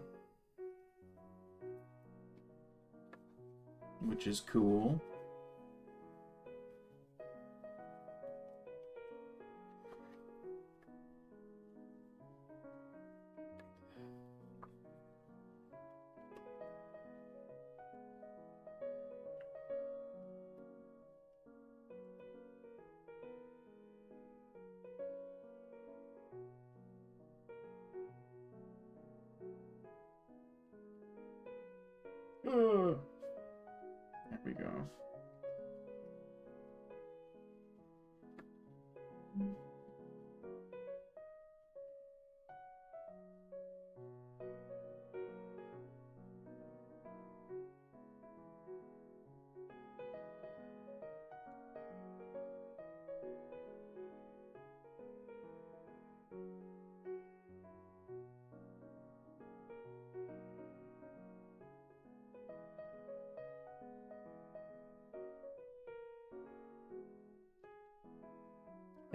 which is cool. There we go.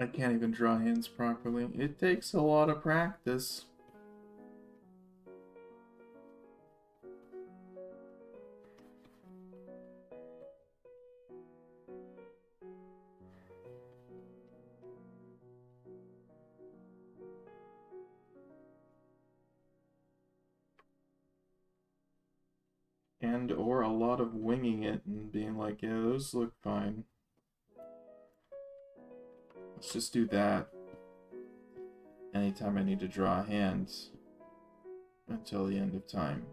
I can't even draw hands properly. It takes a lot of practice. And or a lot of winging it and being like, yeah, those look fine. Let's just do that anytime I need to draw hands until the end of time.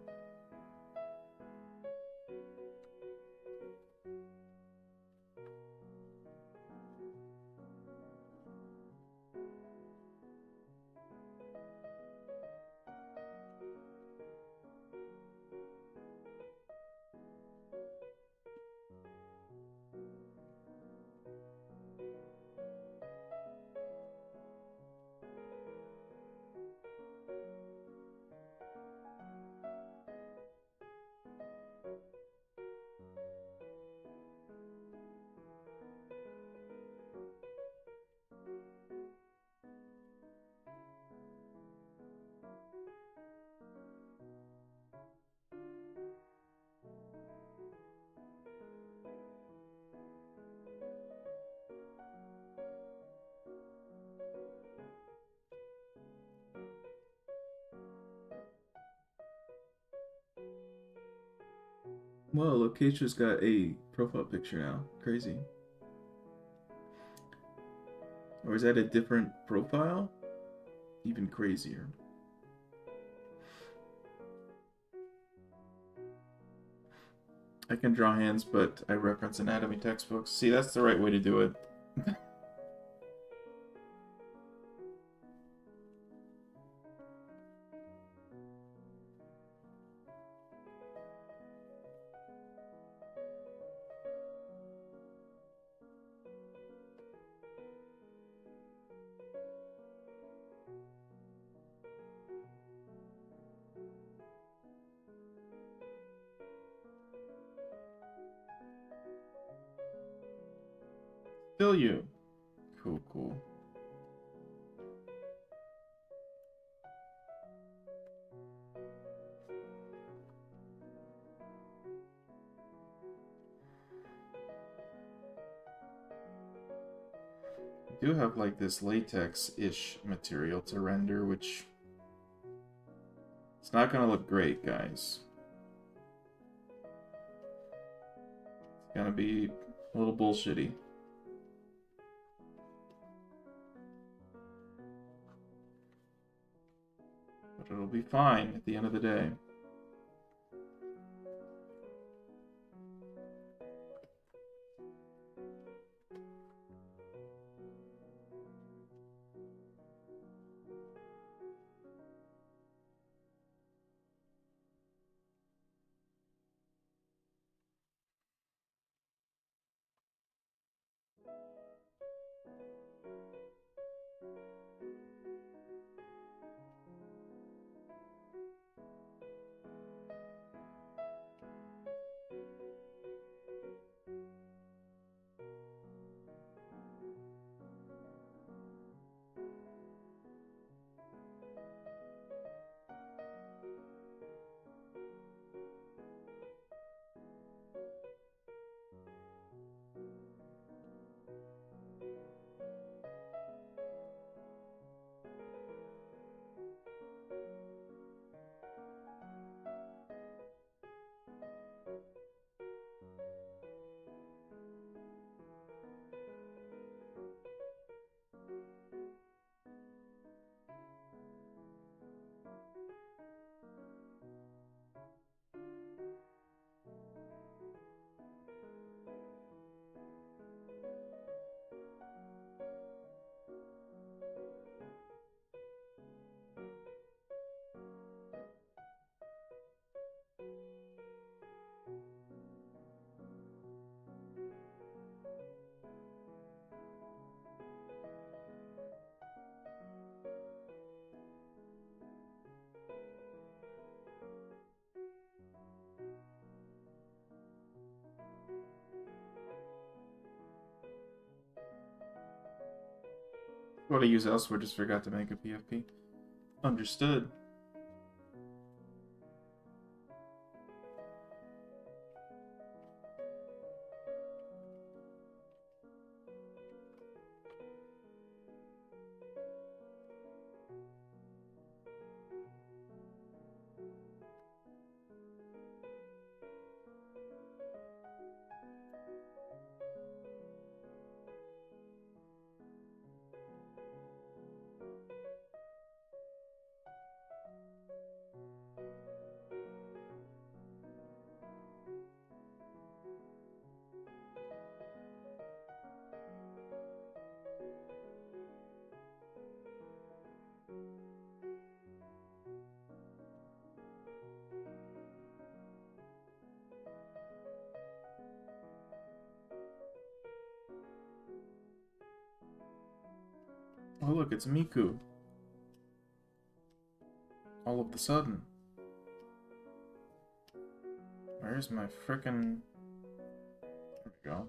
Whoa, Locacia's got a profile picture now. Crazy. Or is that a different profile? Even crazier. I can draw hands, but I reference anatomy textbooks. See, that's the right way to do it. Still you. Cool, cool. I do have like this latex-ish material to render, which it's not gonna look great, guys. It's gonna be a little bullshitty. But it'll be fine at the end of the day. What I use elsewhere, just forgot to make a PFP. Understood. Oh look, it's Miku. All of the sudden. Where's my frickin'... There we go.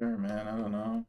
Sure, man, I don't know.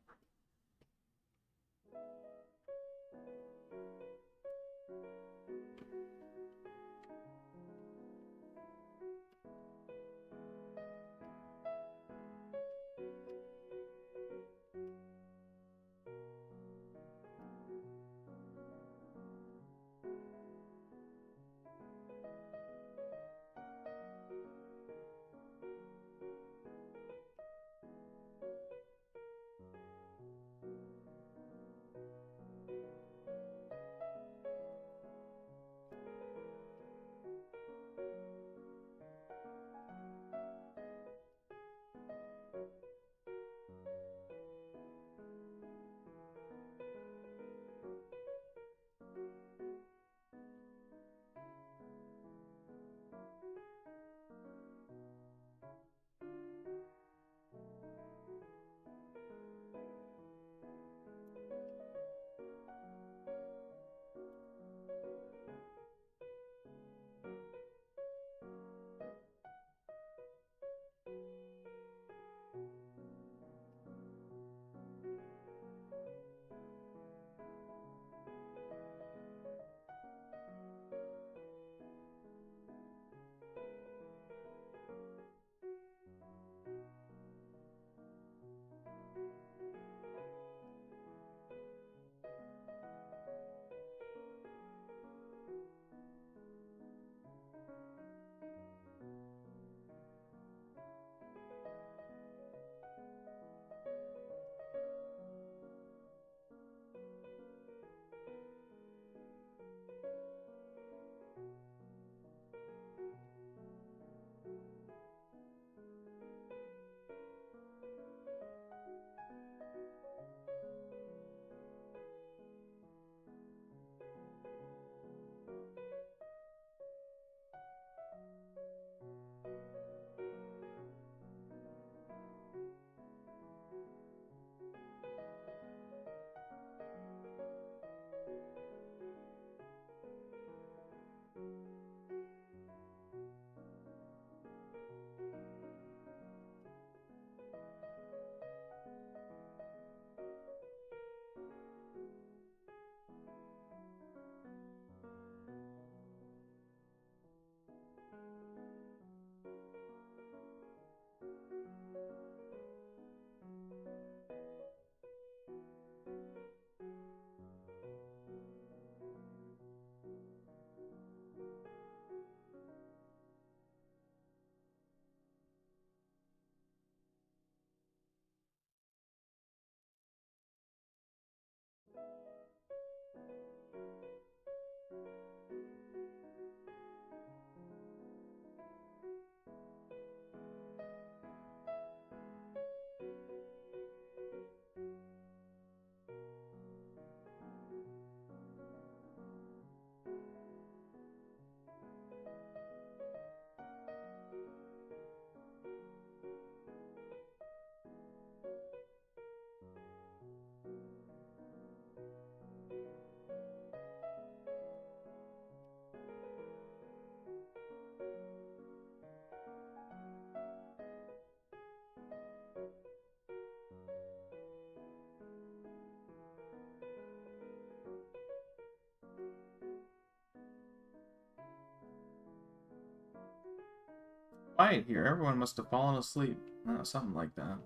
Quiet here. Everyone must have fallen asleep. Something like that.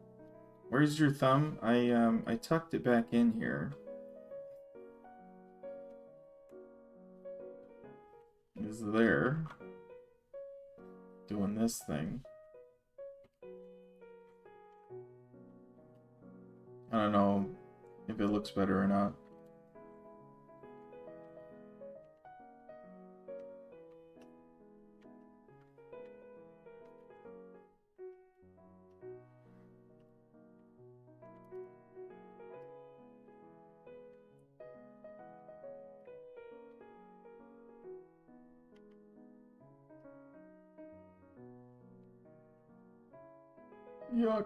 Where's your thumb? I tucked it back in here. It's there. Doing this thing. I don't know if it looks better or not. Yuck.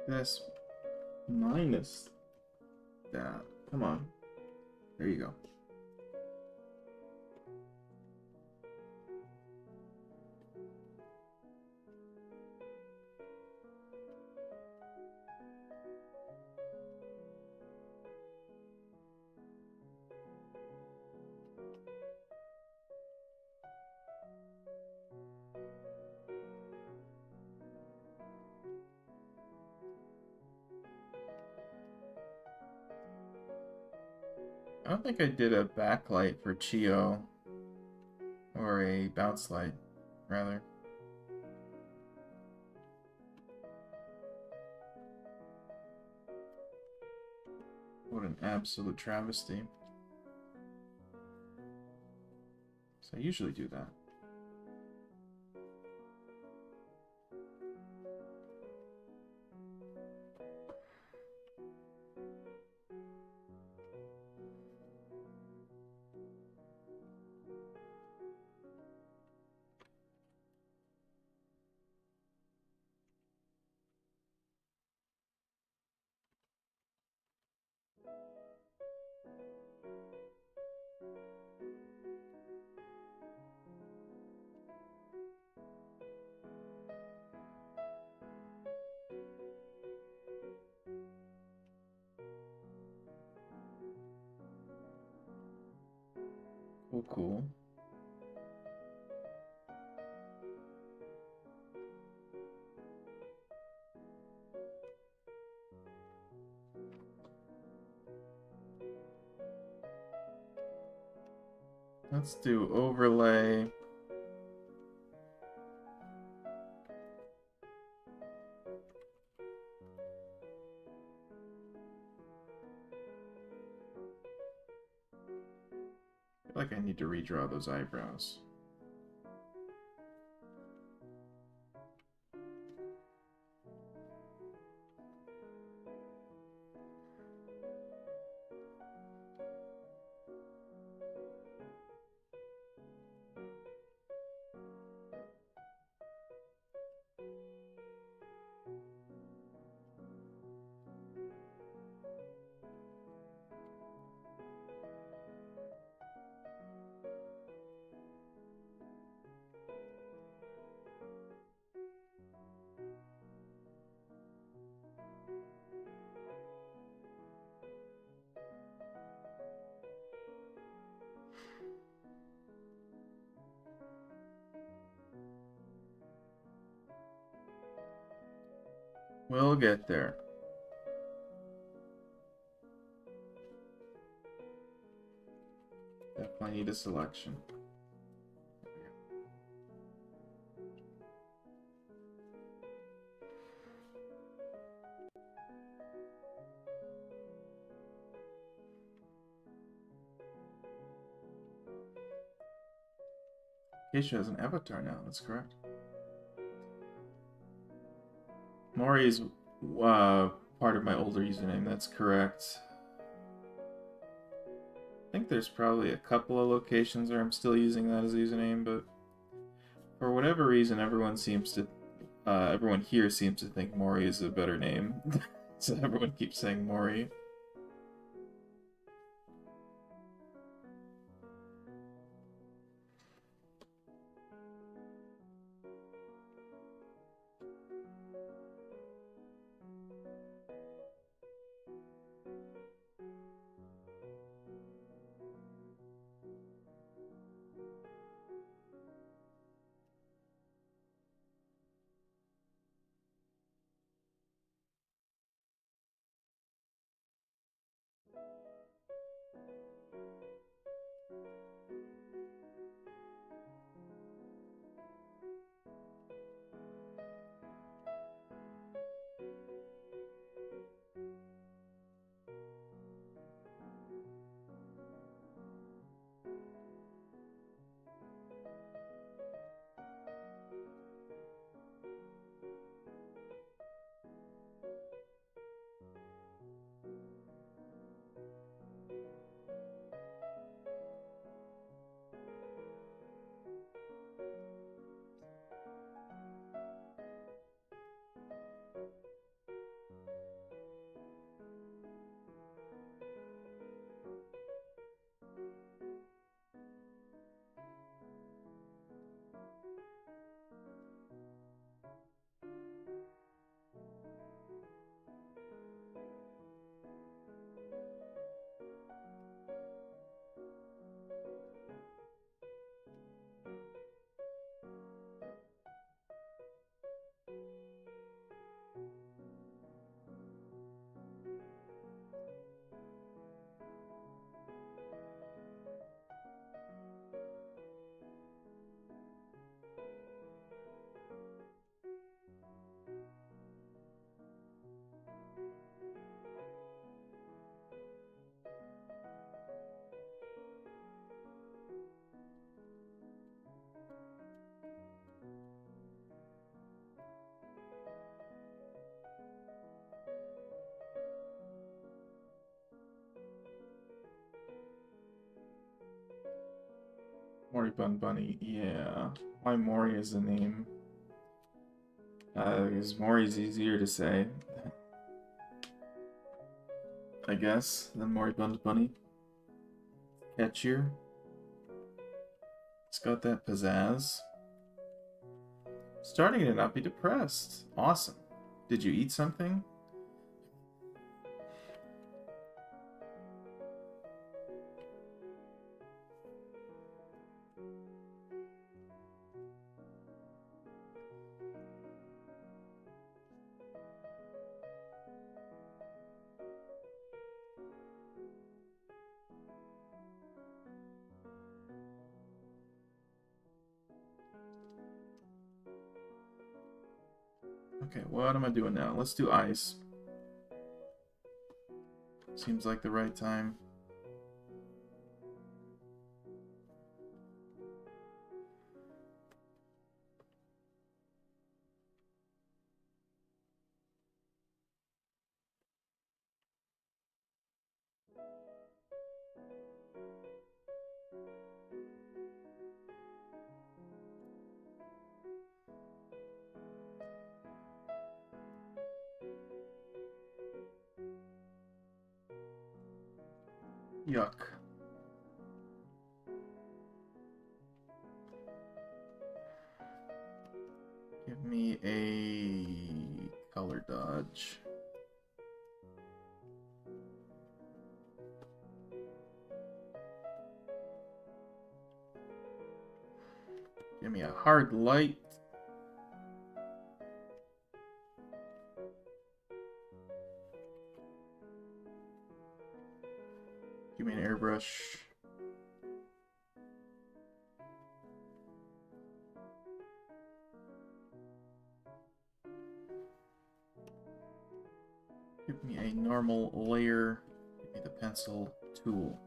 That's minus that. Come on. There you go. I don't think I did a backlight for Chio, or a bounce light, rather. What an absolute travesty. So I usually do that. Cool, cool. Let's do overlay. I feel like I need to redraw those eyebrows. We'll get there. Definitely need a selection. Keisha has an avatar now, that's correct. Mori is part of my older username, that's correct. I think there's probably a couple of locations where I'm still using that as a username, but for whatever reason, everyone here seems to think Mori is a better name. So everyone keeps saying Mori. Mori Bun Bunny. Yeah. Why Mori is the name? Because Mori's easier to say, I guess, than Mori Bun Bunny. Catchier. It's got that pizzazz. Starting to not be depressed. Awesome. Did you eat something? Okay, what am I doing now? Let's do ice. Seems like the right time. Yuck. Give me a color dodge. Give me a hard light. Give me an airbrush. Give me a normal layer. Give me the pencil tool.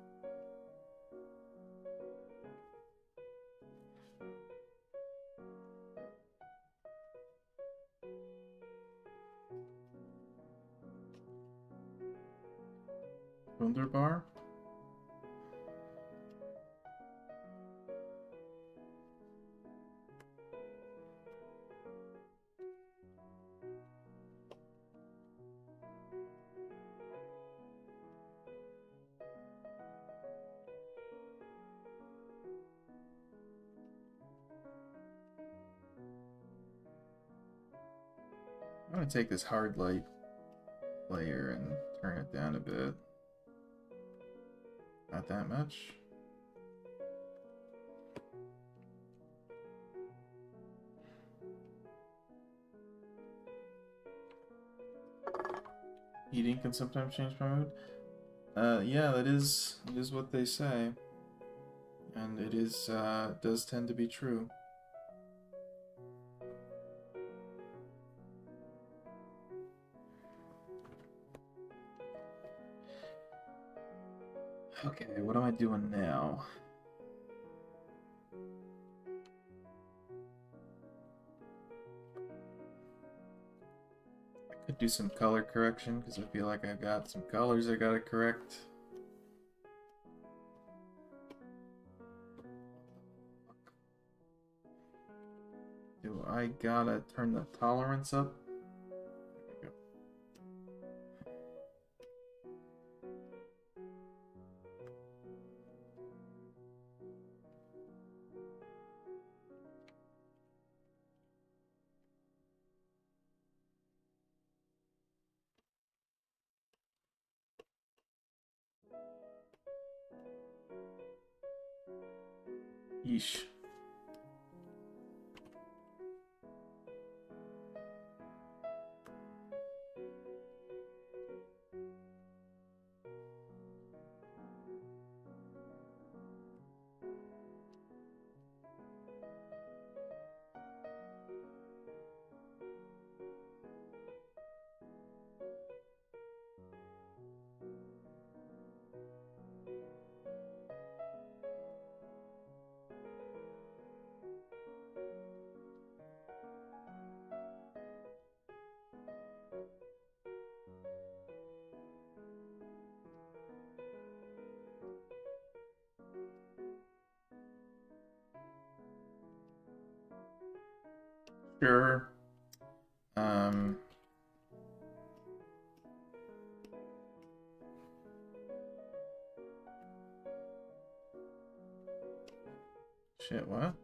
Wunderbar. I'm gonna take this hard light layer and turn it down a bit. Not that much. Eating can sometimes change my mood. Yeah, that is what they say, and it is does tend to be true. Okay, what am I doing now? I could do some color correction because I feel like I've got some colors I gotta correct. Do I gotta turn the tolerance up? There we go. Yeesh. character. Shit, what?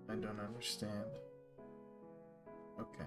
I don't understand. Okay.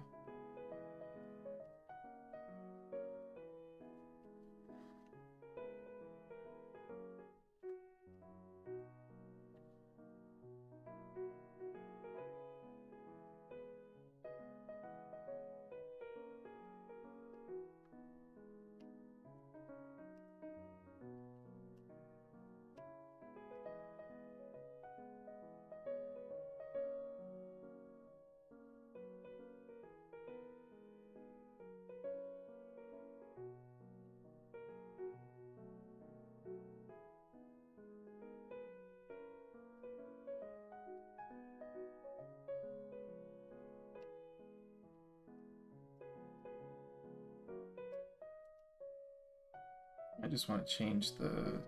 I just want to change the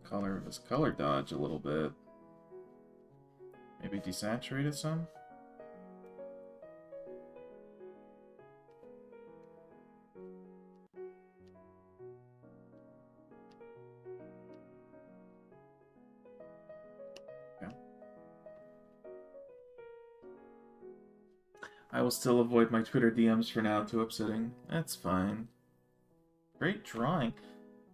color of his color dodge a little bit. Maybe desaturate it some? Yeah. I will still avoid my Twitter DMs for now, too upsetting. That's fine. Great drawing.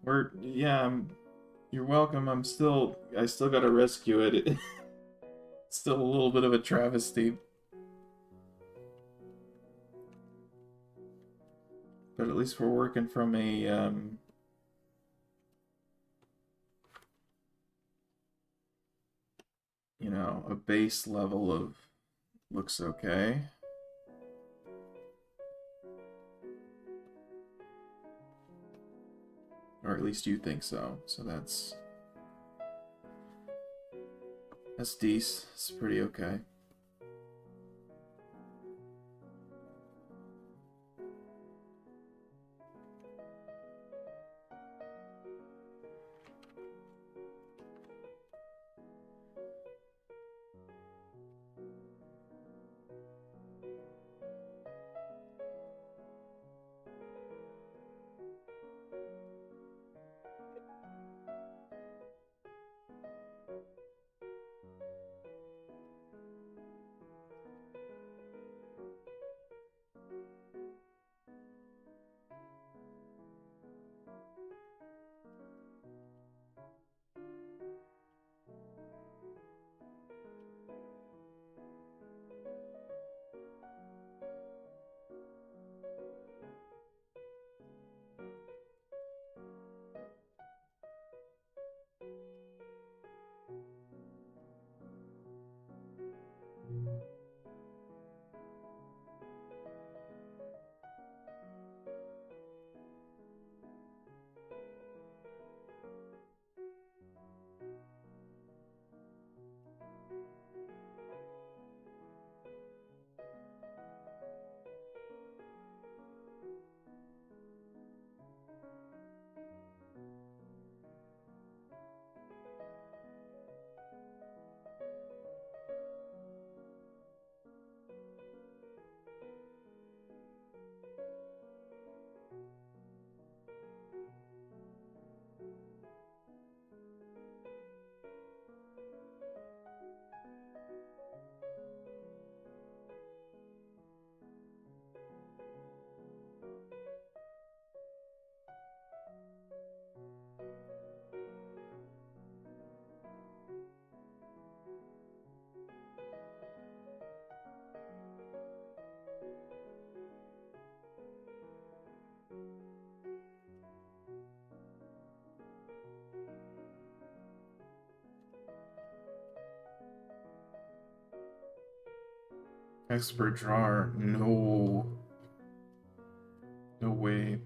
You're welcome. I still gotta rescue it. It's still a little bit of a travesty. But at least we're working from a, you know, a base level of looks okay. Or at least you think so. So that's decent. It's pretty okay. Expert drawer. No. No way.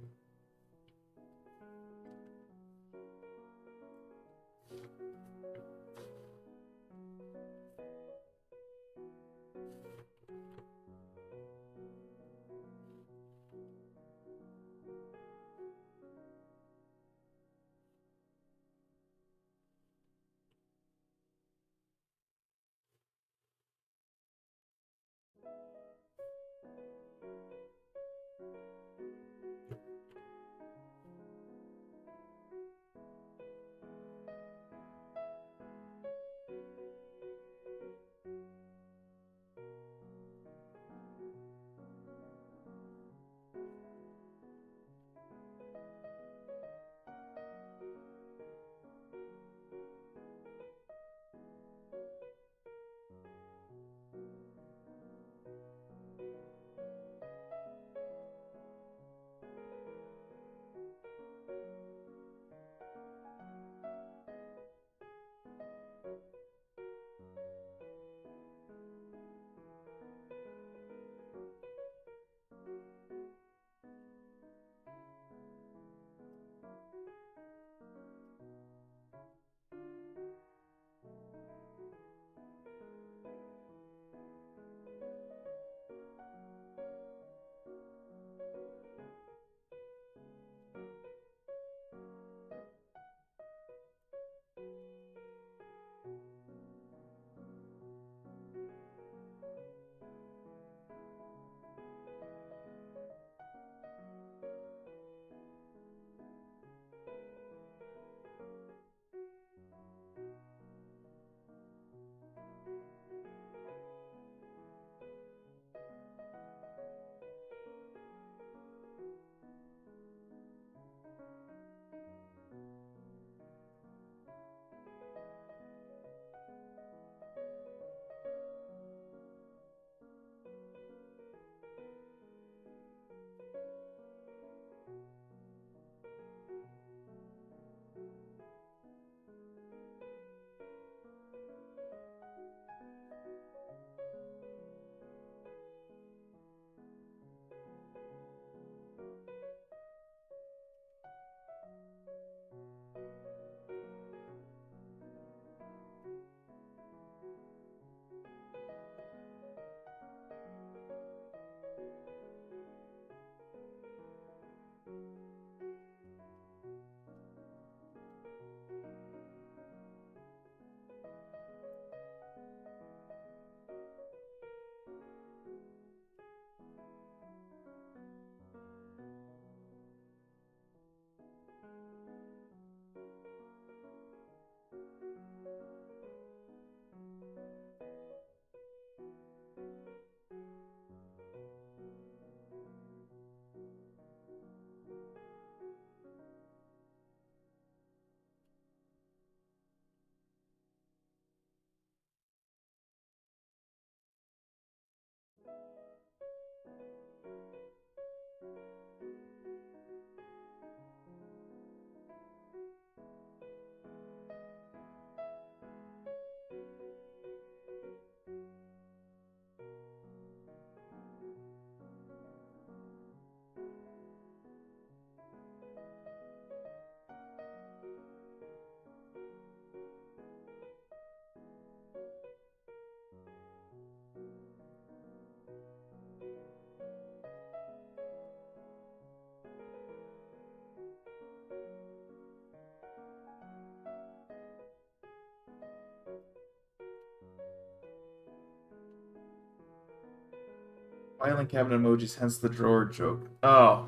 Filing cabinet emojis, hence the drawer joke. Oh,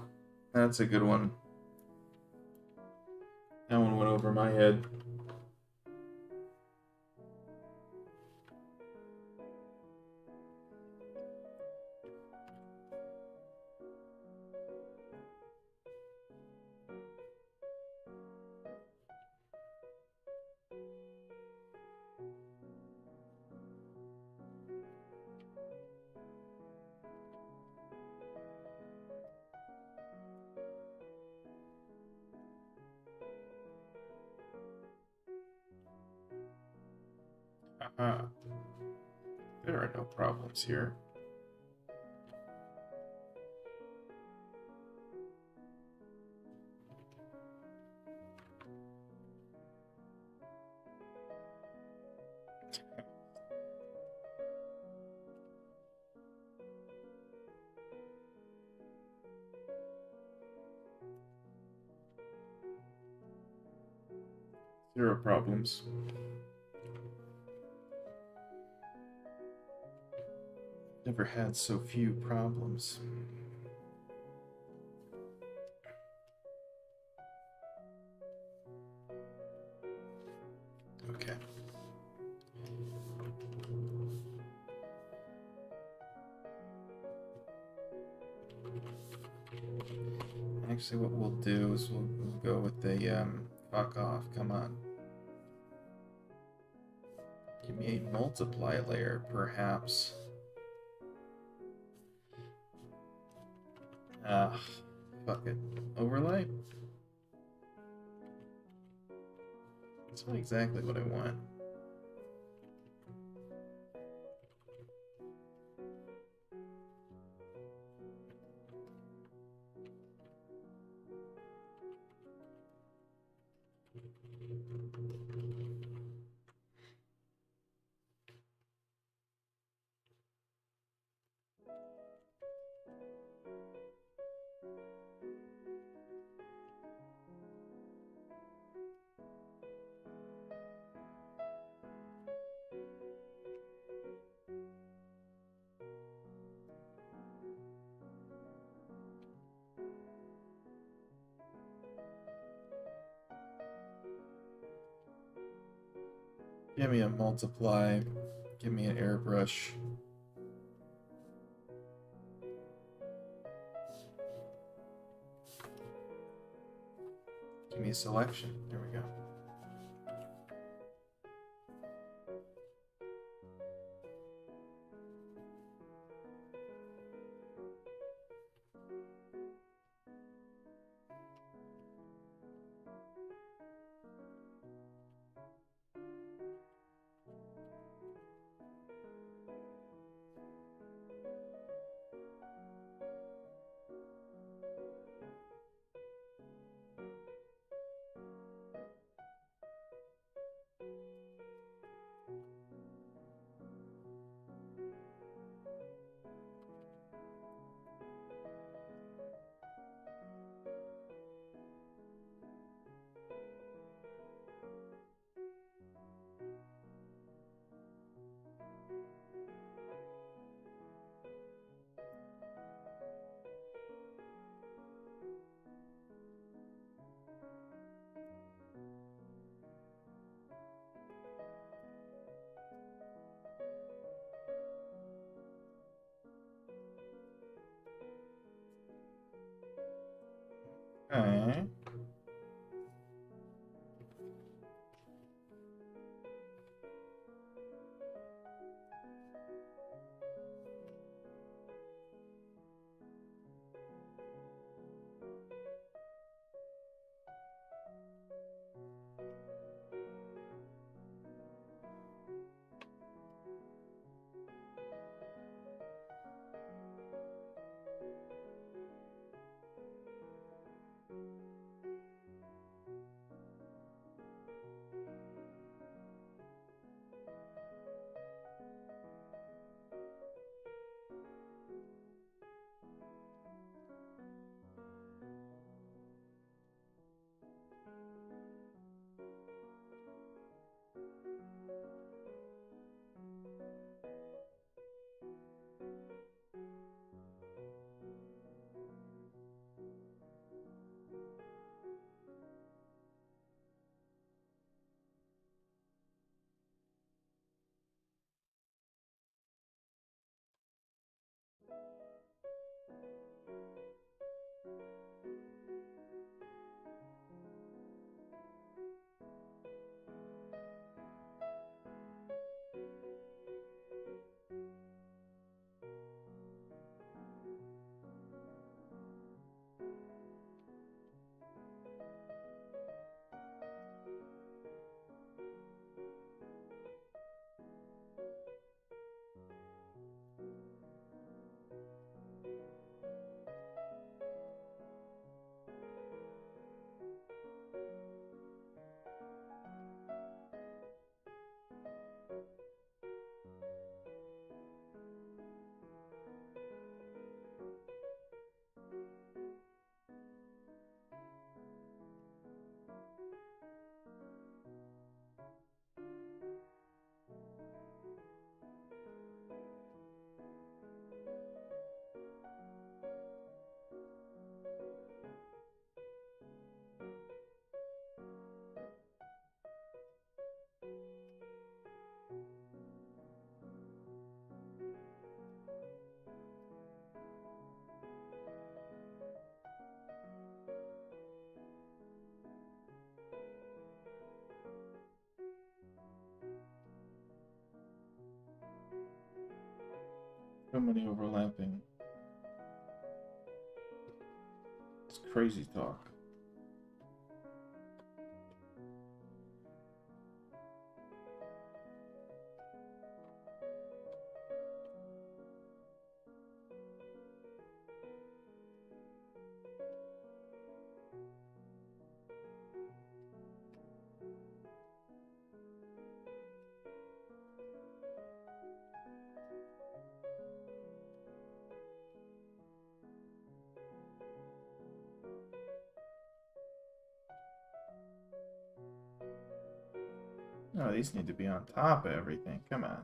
that's a good one. That one went over my head. There are no problems here. Zero problems. Never had so few problems. Okay. Actually, what we'll do is we'll go with the fuck off. Come on. Give me a multiply layer, perhaps. Fuck it. Overlay? That's not exactly what I want. Give me a multiply. Give me an airbrush. Give me a selection. There we go. Okay. So many overlapping. It's crazy talk. No, these need to be on top of everything. Come on.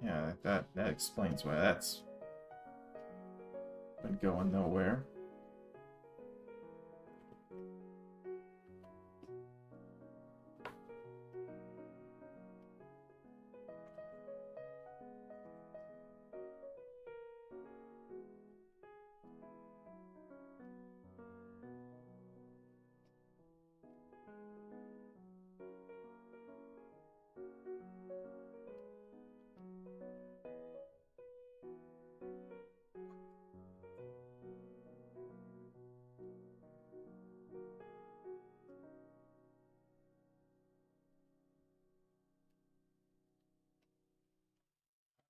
Yeah, that explains why that's been going nowhere.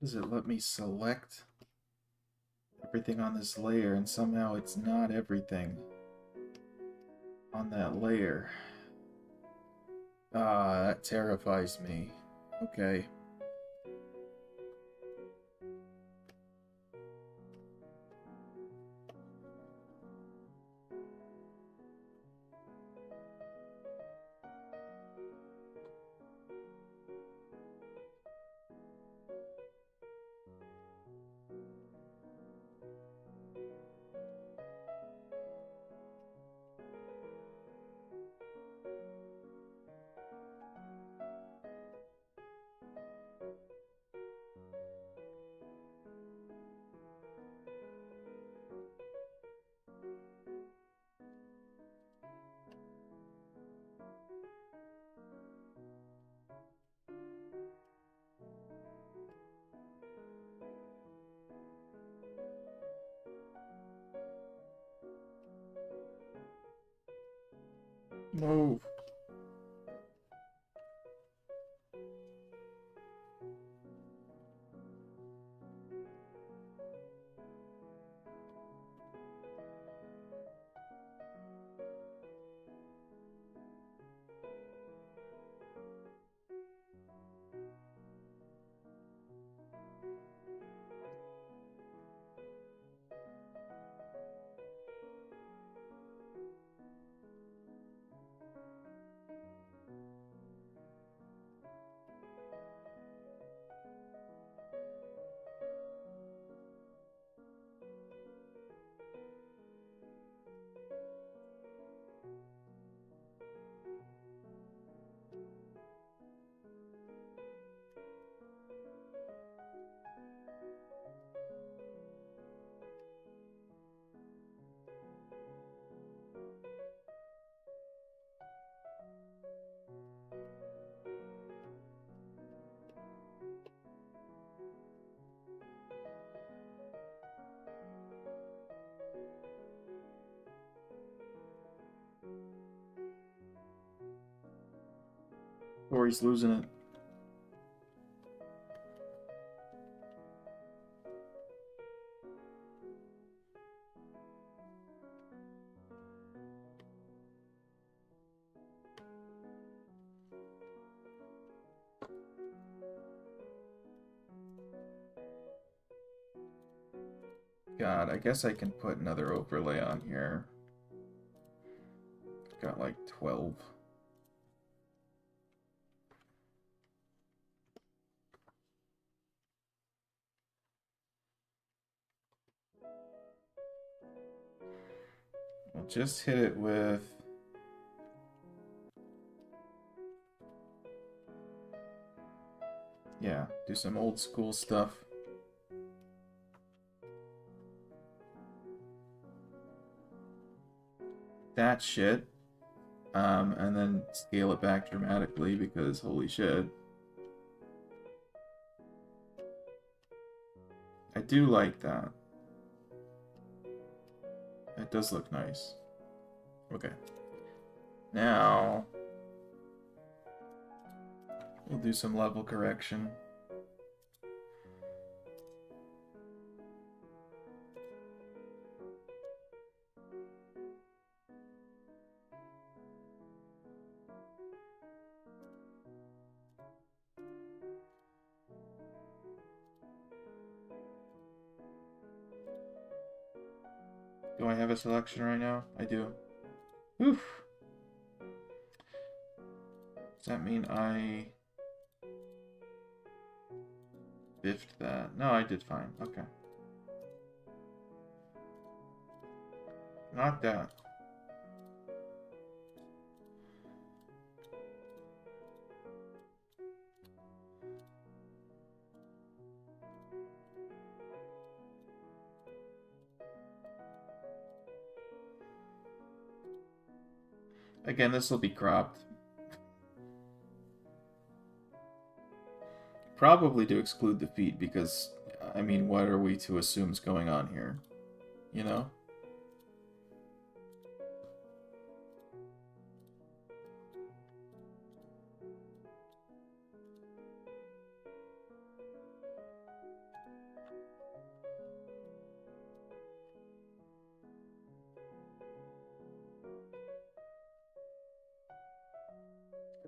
Does it let me select everything on this layer, and somehow it's not everything on that layer? Ah, that terrifies me. Okay. Move. Or he's losing it. God, I guess I can put another overlay on here. Got like 12. I'll just hit it with... Yeah, do some old school stuff. That shit. And then scale it back dramatically because holy shit. I do like that. That does look nice. Okay. Now, we'll do some level correction. Do I have a selection right now? I do. Oof. Does that mean I biffed that? No, I did fine. Okay. Not that. Again, this will be cropped. Probably to exclude the feet because, I mean, what are we to assume is going on here? You know?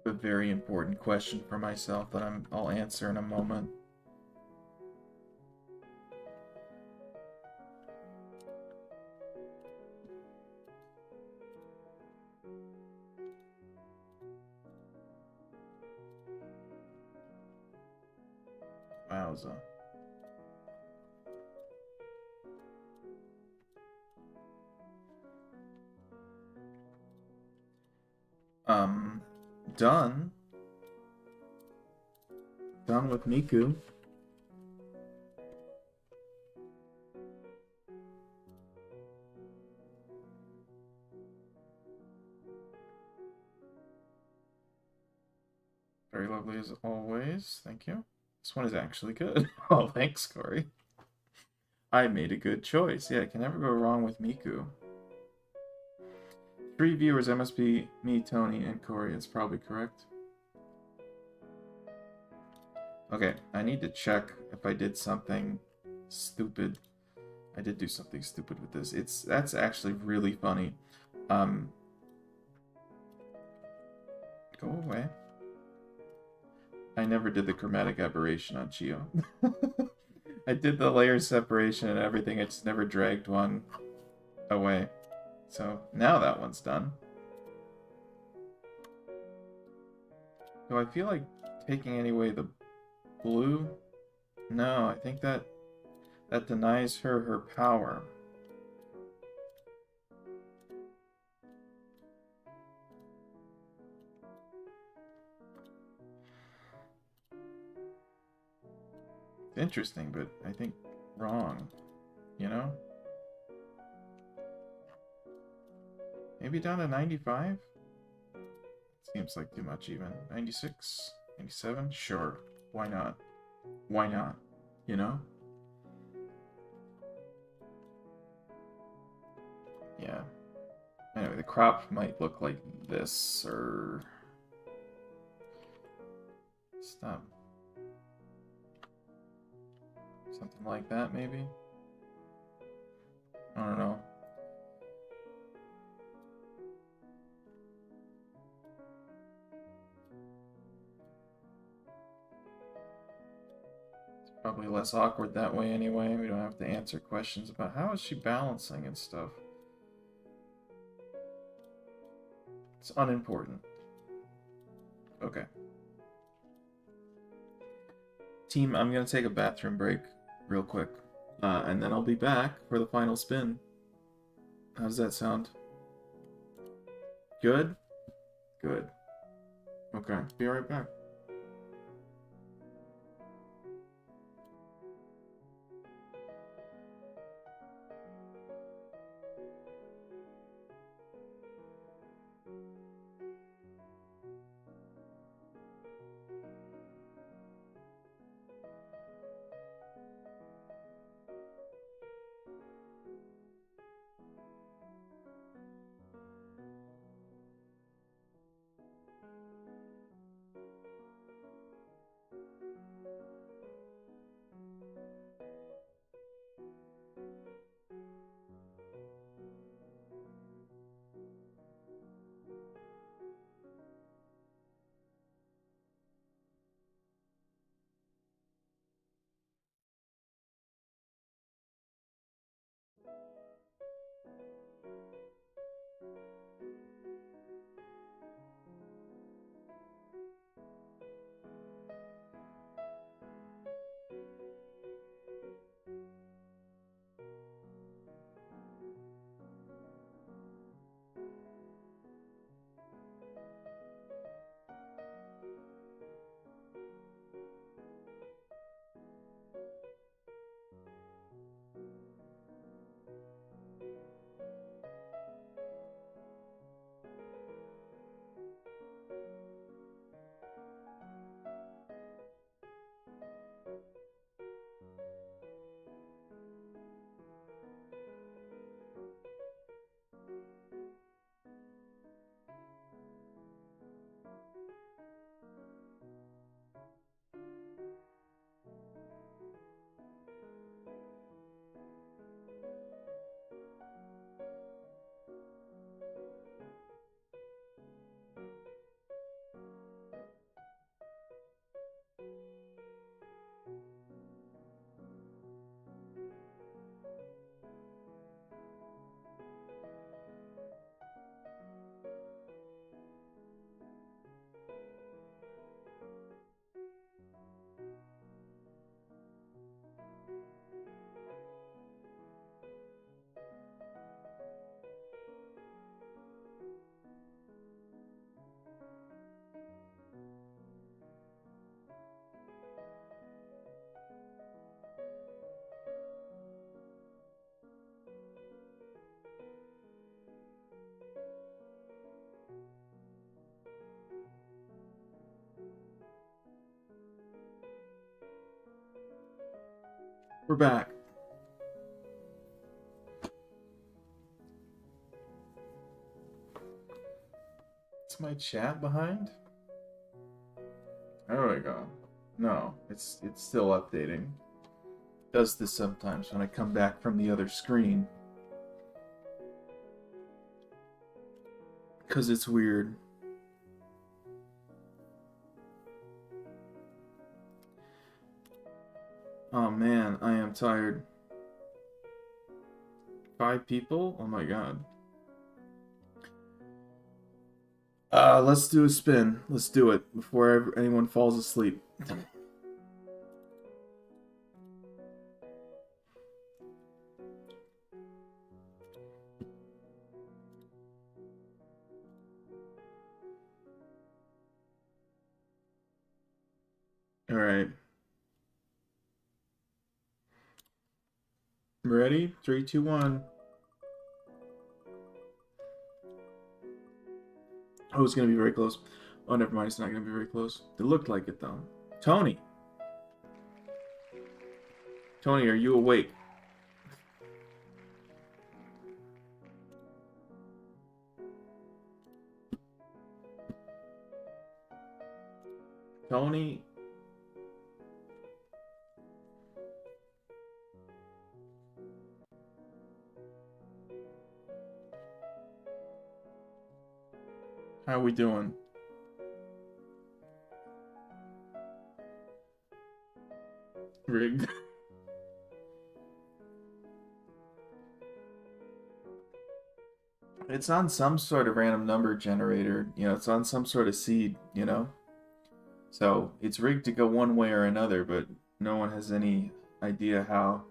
A very important question for myself that I'll answer in a moment. Wowza. Done. Done with Miku. Very lovely as always. Thank you. This one is actually good. Oh, thanks, Corey. I made a good choice. Yeah, I can never go wrong with Miku. 3 viewers, that must be me, Tony, and Corey. It's probably correct. Okay, I need to check if I did something stupid. I did do something stupid with this. That's actually really funny. Go away. I never did the chromatic aberration on Chio. I did the layer separation and everything. I just never dragged one away. So now that one's done. Do I feel like taking away the blue? No, I think that denies her power. It's interesting, but I think wrong, you know? Maybe down to 95? Seems like too much even. 96? 97? Sure. Why not? Why not? You know? Yeah. Anyway, the crop might look like this, or... Stop. Something like that, maybe? I don't know. Probably less awkward that way anyway. We don't have to answer questions about how is she balancing and stuff. It's unimportant. Okay. Team, I'm gonna take a bathroom break real quick. And then I'll be back for the final spin. How does that sound? Good? Good. Okay, be right back. We're back. Is my chat behind? There we go. No, it's still updating. It does this sometimes when I come back from the other screen. Because it's weird. Oh man, I am tired. 5 people? Oh my god. Let's do a spin. Let's do it before anyone falls asleep. All right. Ready? 3, 2, 1. Oh, it's gonna be very close. Oh, never mind. It's not gonna be very close. It looked like it though. Tony. Tony, are you awake? Tony. How we doing? Rigged. It's on some sort of random number generator. You know, it's on some sort of seed, you know? So it's rigged to go one way or another, but no one has any idea how.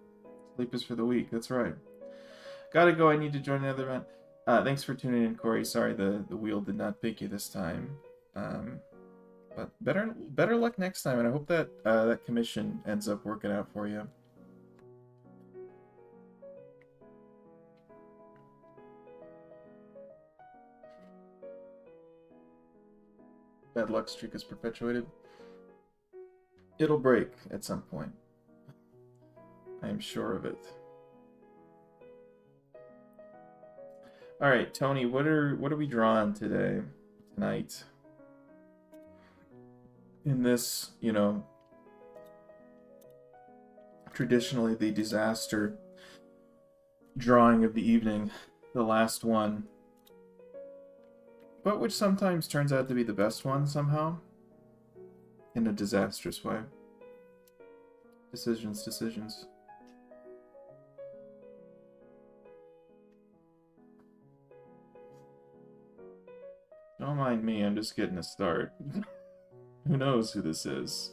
Sleep is for the weak. That's right. Gotta go. I need to join another event. Thanks for tuning in, Corey. Sorry the wheel did not pick you this time. But better luck next time, and I hope that that commission ends up working out for you. Bad luck streak is perpetuated. It'll break at some point. I am sure of it. All right, Tony, what are we drawing tonight? In this, you know, traditionally the disaster drawing of the evening, the last one, but which sometimes turns out to be the best one somehow, in a disastrous way. Decisions. Don't mind me, I'm just getting a start. Who knows who this is?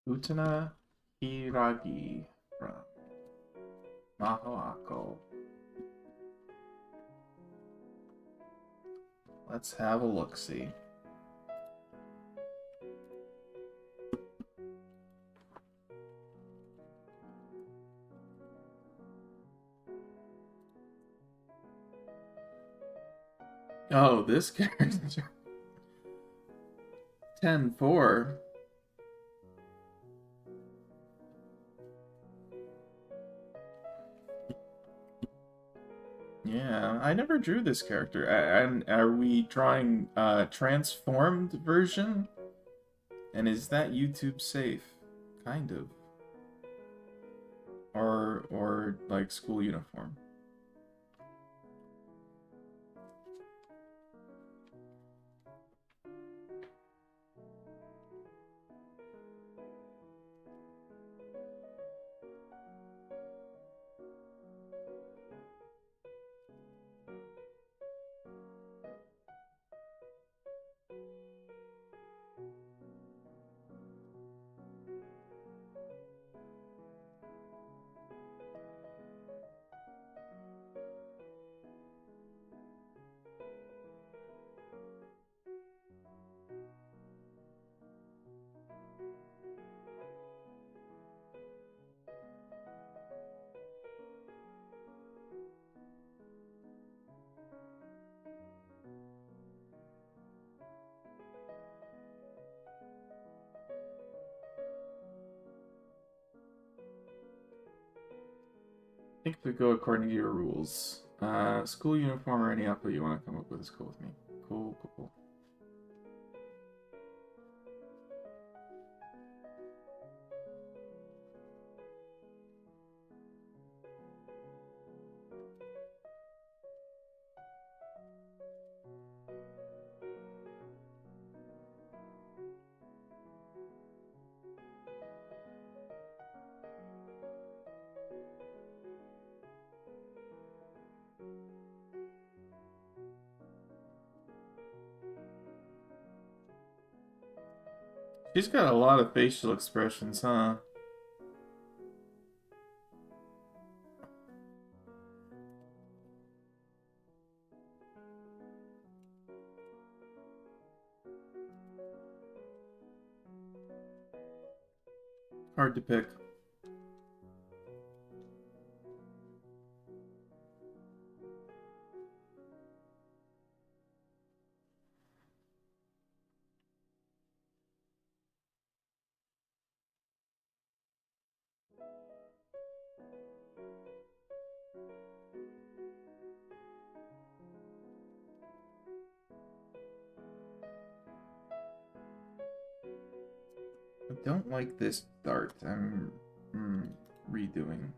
Utana Hiragi from Mahoako. Let's have a look-see. Oh, this character. 10-4. Yeah, I never drew this character. And are we drawing a transformed version? And is that YouTube safe? Kind of. Or like school uniform. think if we go according to your rules, school uniform or any outfit you want to come up with is cool with me. Cool, cool, cool. She's got a lot of facial expressions, huh? Hard to pick. I don't like this dart. I'm redoing.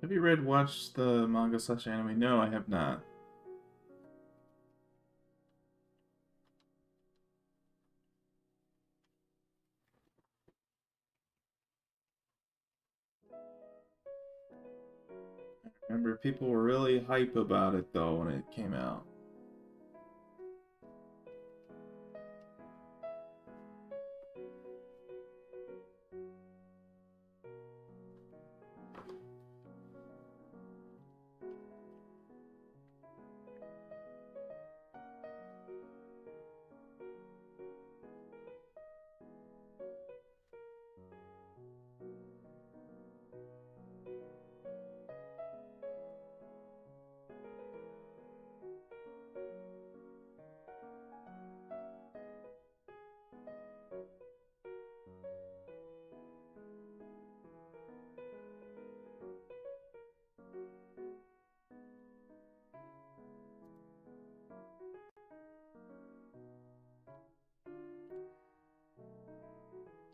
Have you watched the manga slash anime? No, I have not. Remember, people were really hype about it though when it came out.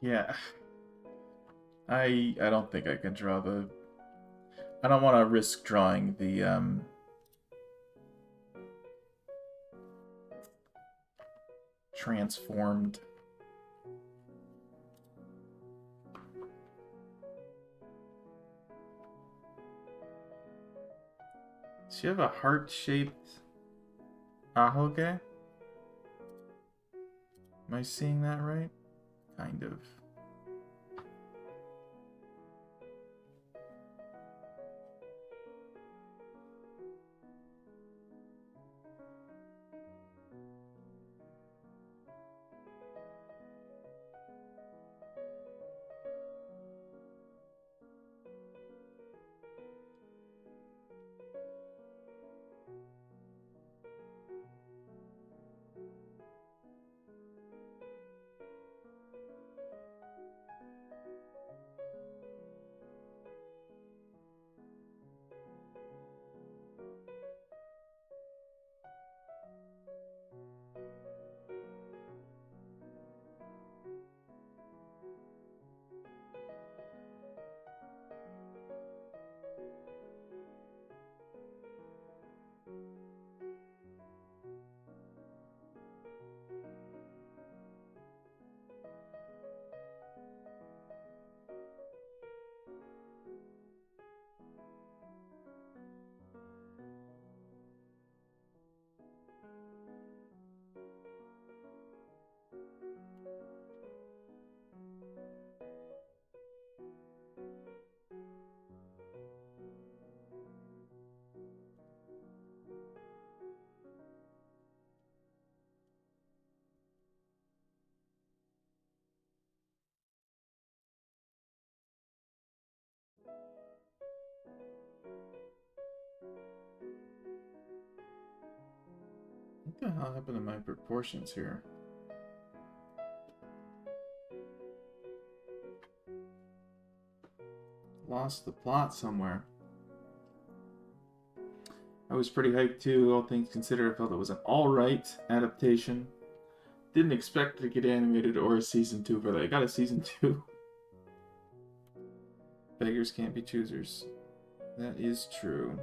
Yeah, I don't think I can draw the. I don't want to risk drawing the transformed. Does she have a heart-shaped ahoge? Am I seeing that right? Kind of. What the hell happened to my proportions here? Lost the plot somewhere. I was pretty hyped too, all things considered. I felt it was an alright adaptation. Didn't expect to get animated or a season 2 for that. I got a season 2. Beggars can't be choosers. That is true.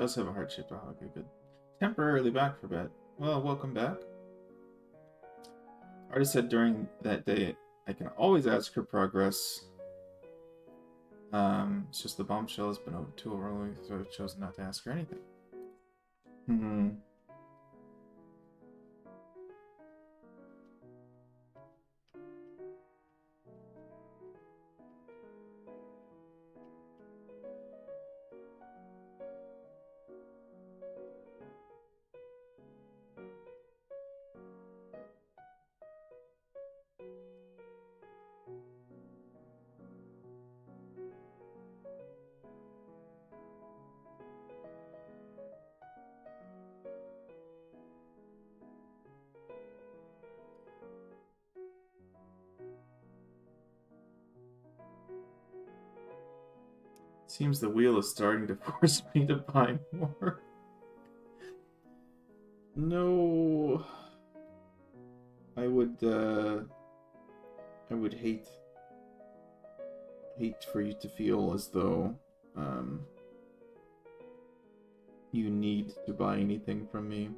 Does have a heart-shaped eye. Okay, good. Temporarily back for bed. Well, welcome back. Artist said during that day, I can always ask her progress. It's just the bombshell has been over too early, so I've chosen not to ask her anything. Seems the wheel is starting to force me to buy more. No. I would hate for you to feel as though you need to buy anything from me.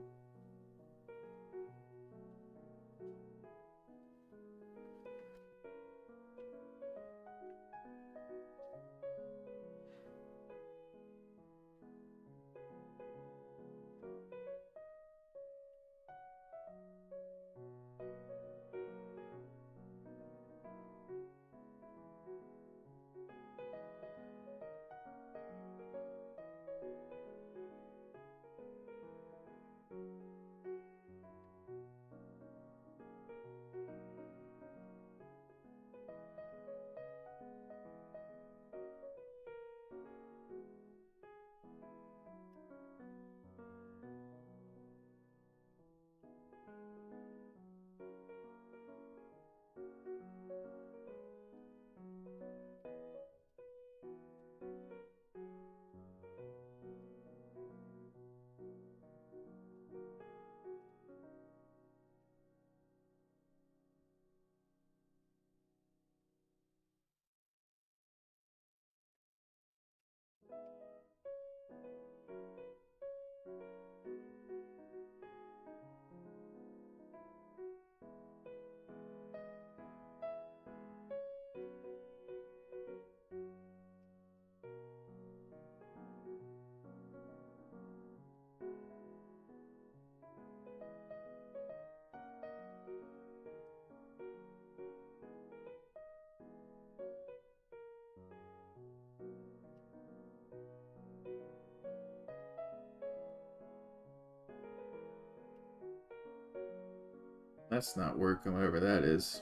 That's not working, whatever that is.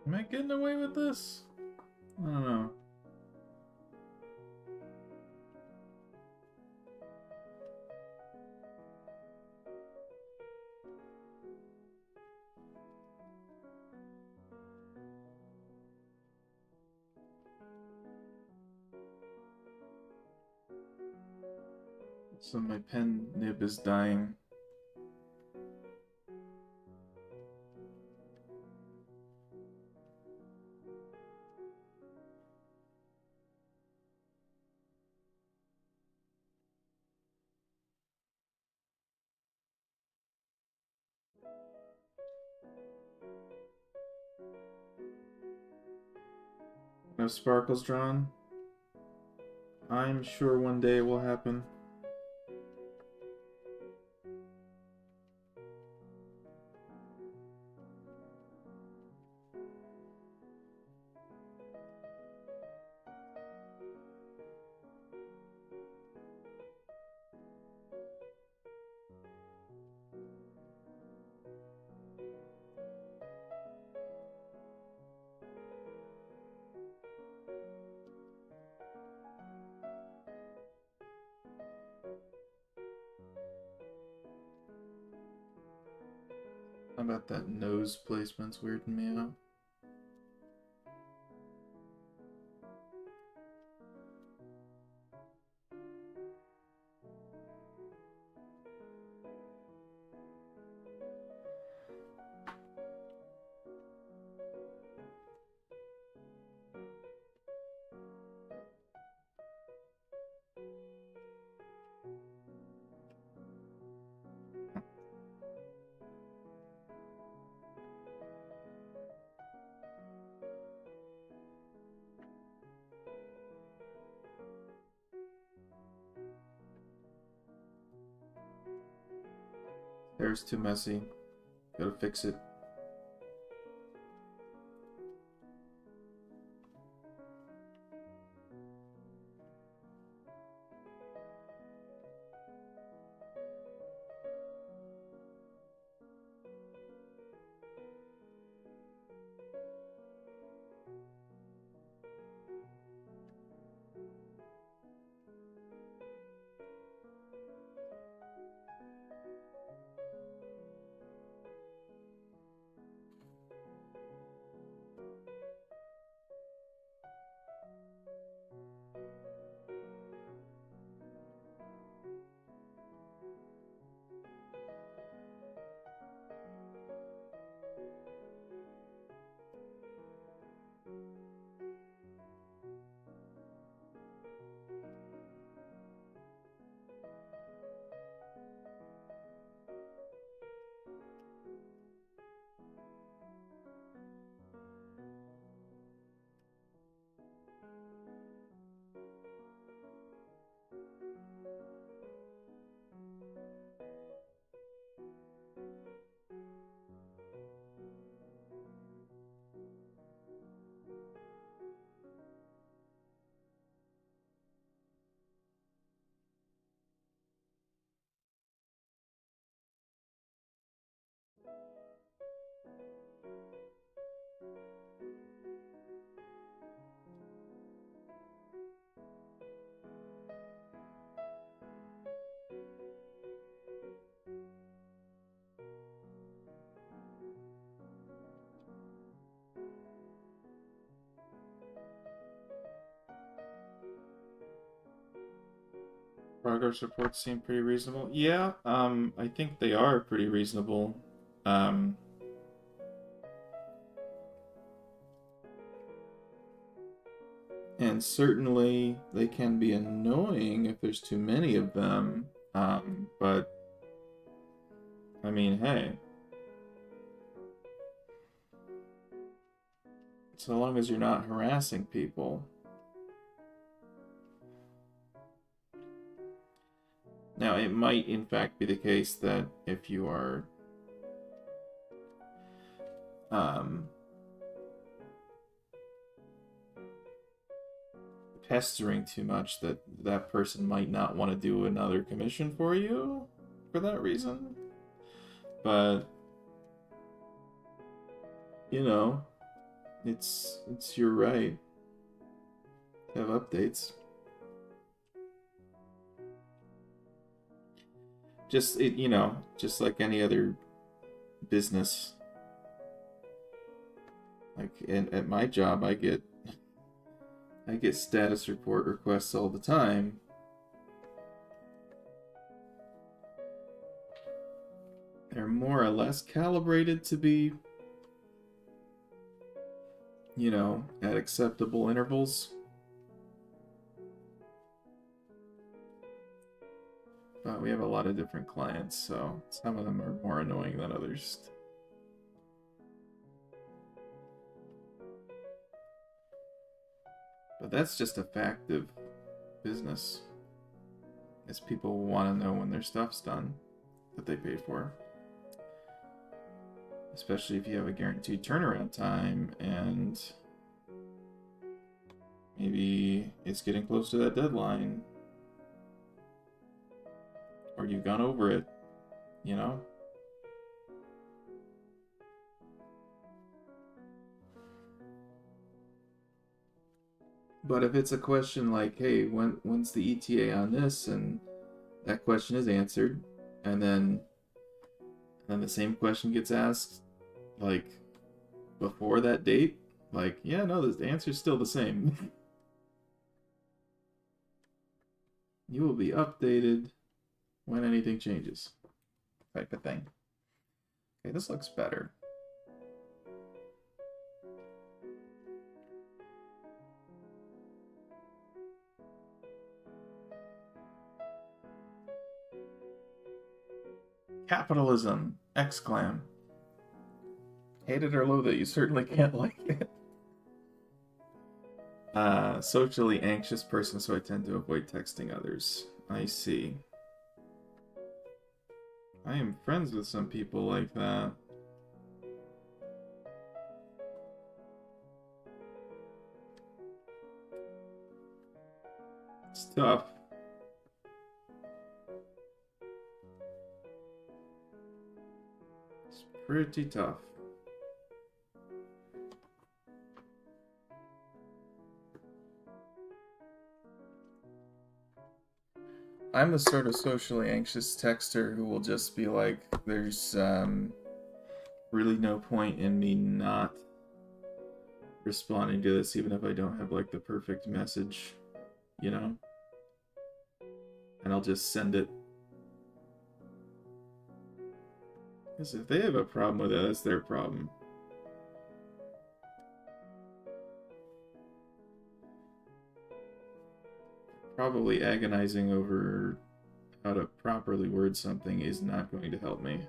Am I getting away with this? I don't know. So my pen nib is dying. No sparkles drawn. I'm sure one day it will happen. How about that nose placement's weirding me out? Hair's too messy. Gotta fix it. Progress reports seem pretty reasonable. Yeah, I think they are pretty reasonable. Um, and certainly they can be annoying if there's too many of them. But I mean, hey, so long as you're not harassing people. Now, it might in fact be the case that if you are pestering too much, that that person might not want to do another commission for you for that reason. But you know, it's your right to have updates. Just just like any other business. Like at my job, I get status report requests all the time. They're more or less calibrated to be, you know, at acceptable intervals. But we have a lot of different clients, so some of them are more annoying than others. But that's just a fact of business. Is people want to know when their stuff's done that they pay for. Especially if you have a guaranteed turnaround time and maybe it's getting close to that deadline. Or you've gone over it, you know? But if it's a question like, hey, when's the ETA on this? And that question is answered, and then the same question gets asked, like, before that date, like, yeah, no, the answer's still the same. You will be updated when anything changes, type of thing. Okay, this looks better. Capitalism! Exclam. Hate it or loathe it, you certainly can't like it. Socially anxious person, so I tend to avoid texting others. I see. I am friends with some people like that. It's tough. It's pretty tough. I'm the sort of socially anxious texter who will just be like, there's really no point in me not responding to this, even if I don't have like the perfect message, you know? And I'll just send it. Because if they have a problem with it, that's their problem. Probably agonizing over how to properly word something is not going to help me.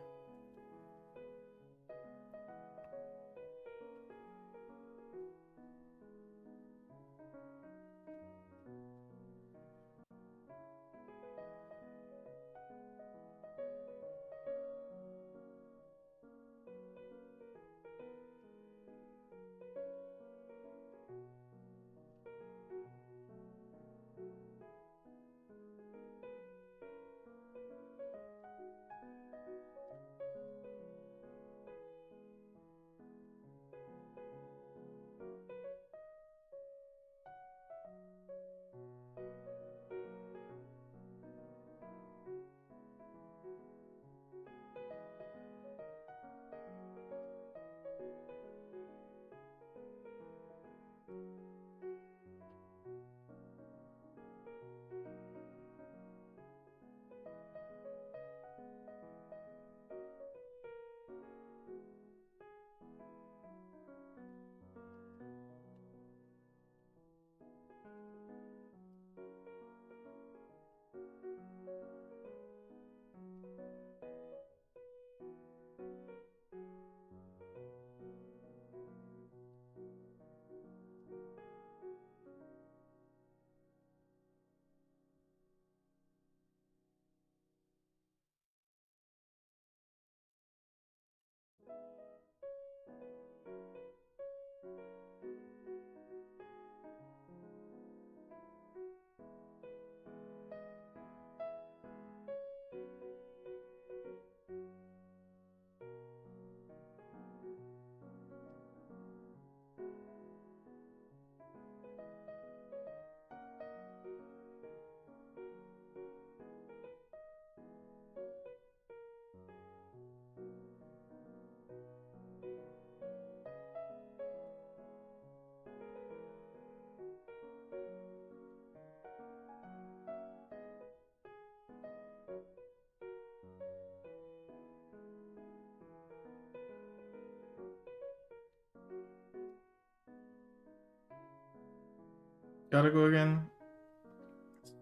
Gotta go again.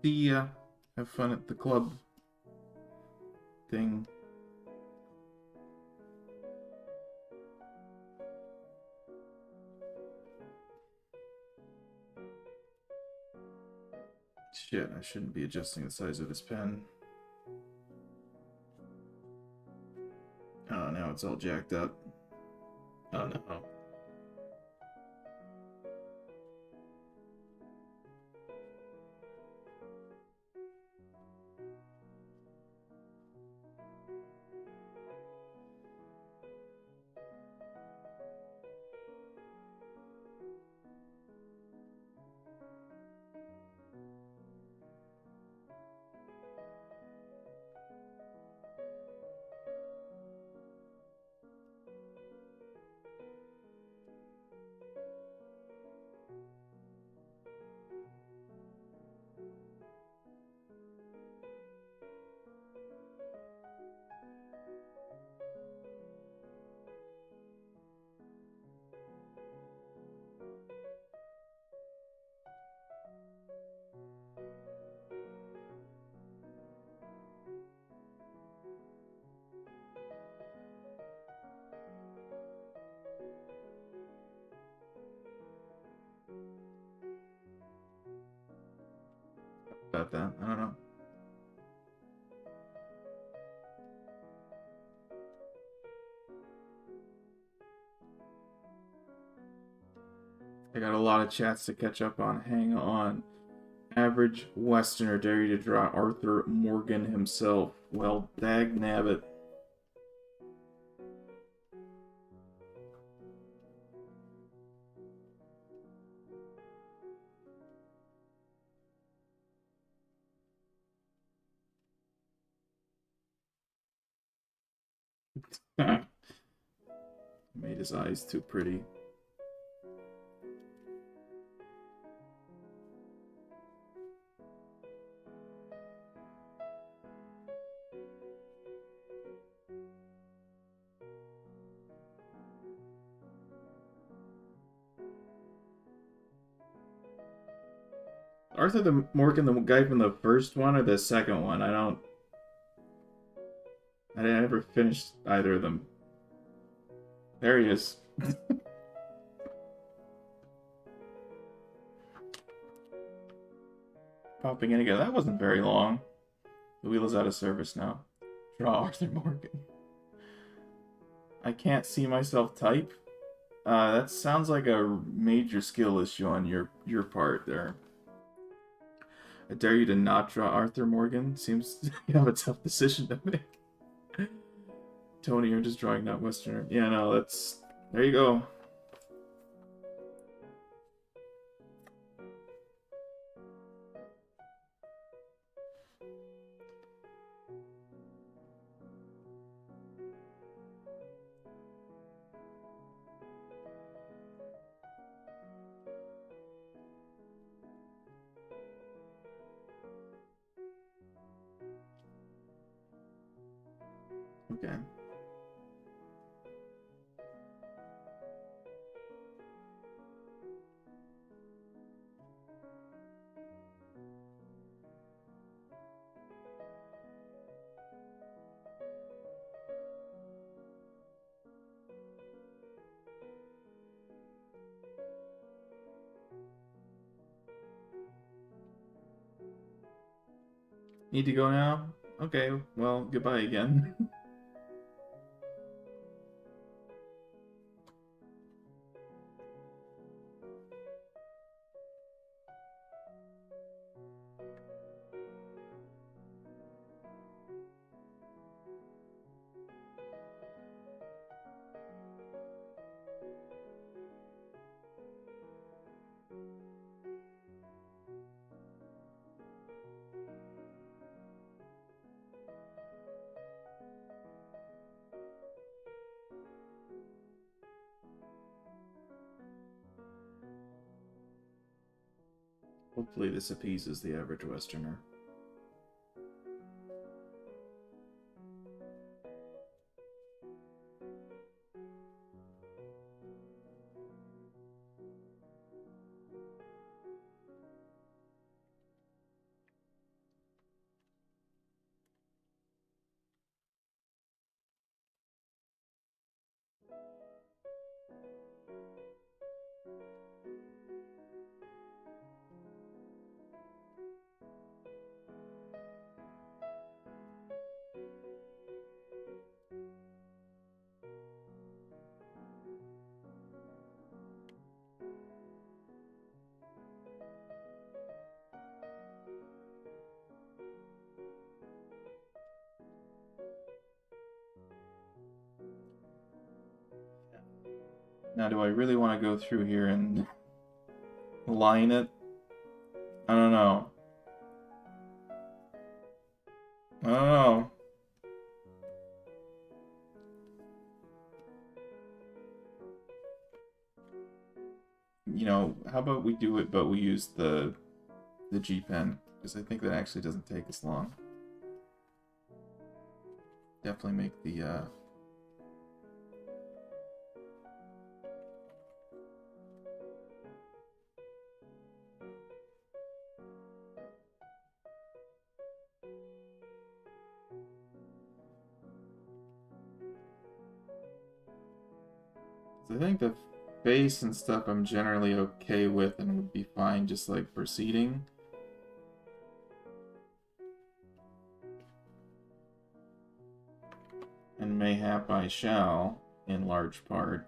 See ya. Have fun at the club thing. Shit, I shouldn't be adjusting the size of this pen. Oh, now it's all jacked up. Oh no. About that, I don't know. I got a lot of chats to catch up on. Hang on. Average Westerner dare you to draw Arthur Morgan himself. Well, dag nabbit. Made his eyes too pretty. Arthur the Morgan, the guy from the first one or the second one? I never finished either of them. There he is. Popping in again. That wasn't very long. The wheel is out of service now. Draw Arthur Morgan. I can't see myself type. That sounds like a major skill issue on your part there. I dare you to not draw Arthur Morgan. Seems you have a tough decision to make. Tony, you're just drawing not Westerner. Yeah, no, that's... There you go. Okay. Need to go now? Okay, well, goodbye again. Hopefully this appeases the average Westerner. Now, do I really want to go through here and line it? I don't know. I don't know. You know, how about we do it, but we use the G pen, because I think that actually doesn't take as long. Definitely make the I think the face and stuff I'm generally okay with and would be fine just like proceeding. And mayhap I shall, in large part.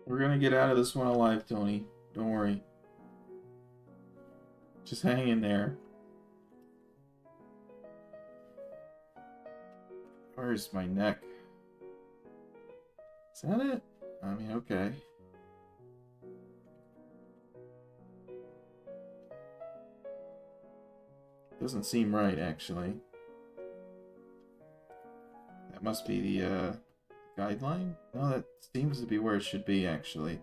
We're gonna get out of this one alive, Tony. Don't worry. Just hang in there. Where's my neck? Is that it? I mean, okay. Doesn't seem right, actually. That must be the guideline? No, that seems to be where it should be, actually.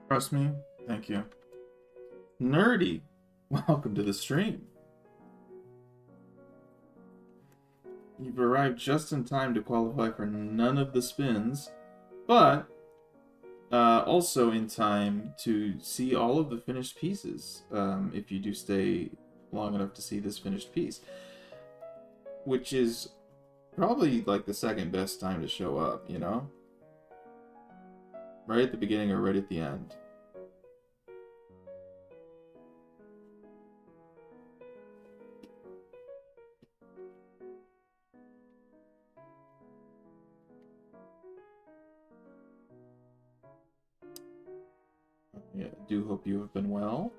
Trust me. Thank you. Nerdy, welcome to the stream. You've arrived just in time to qualify for none of the spins, but also in time to see all of the finished pieces, if you do stay long enough to see this finished piece, which is probably like the second best time to show up, you know? Right at the beginning or right at the end. Yeah, I do hope you have been well.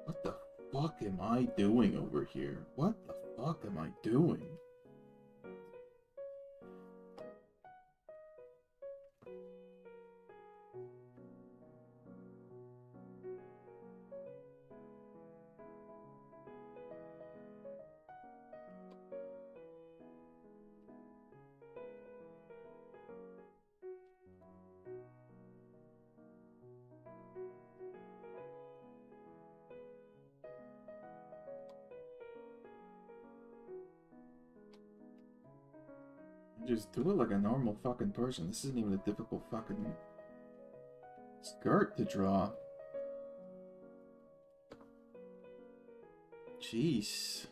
What the fuck am I doing over here? What the fuck am I doing? Just do it like a normal fucking person. This isn't even a difficult fucking skirt to draw. Jeez.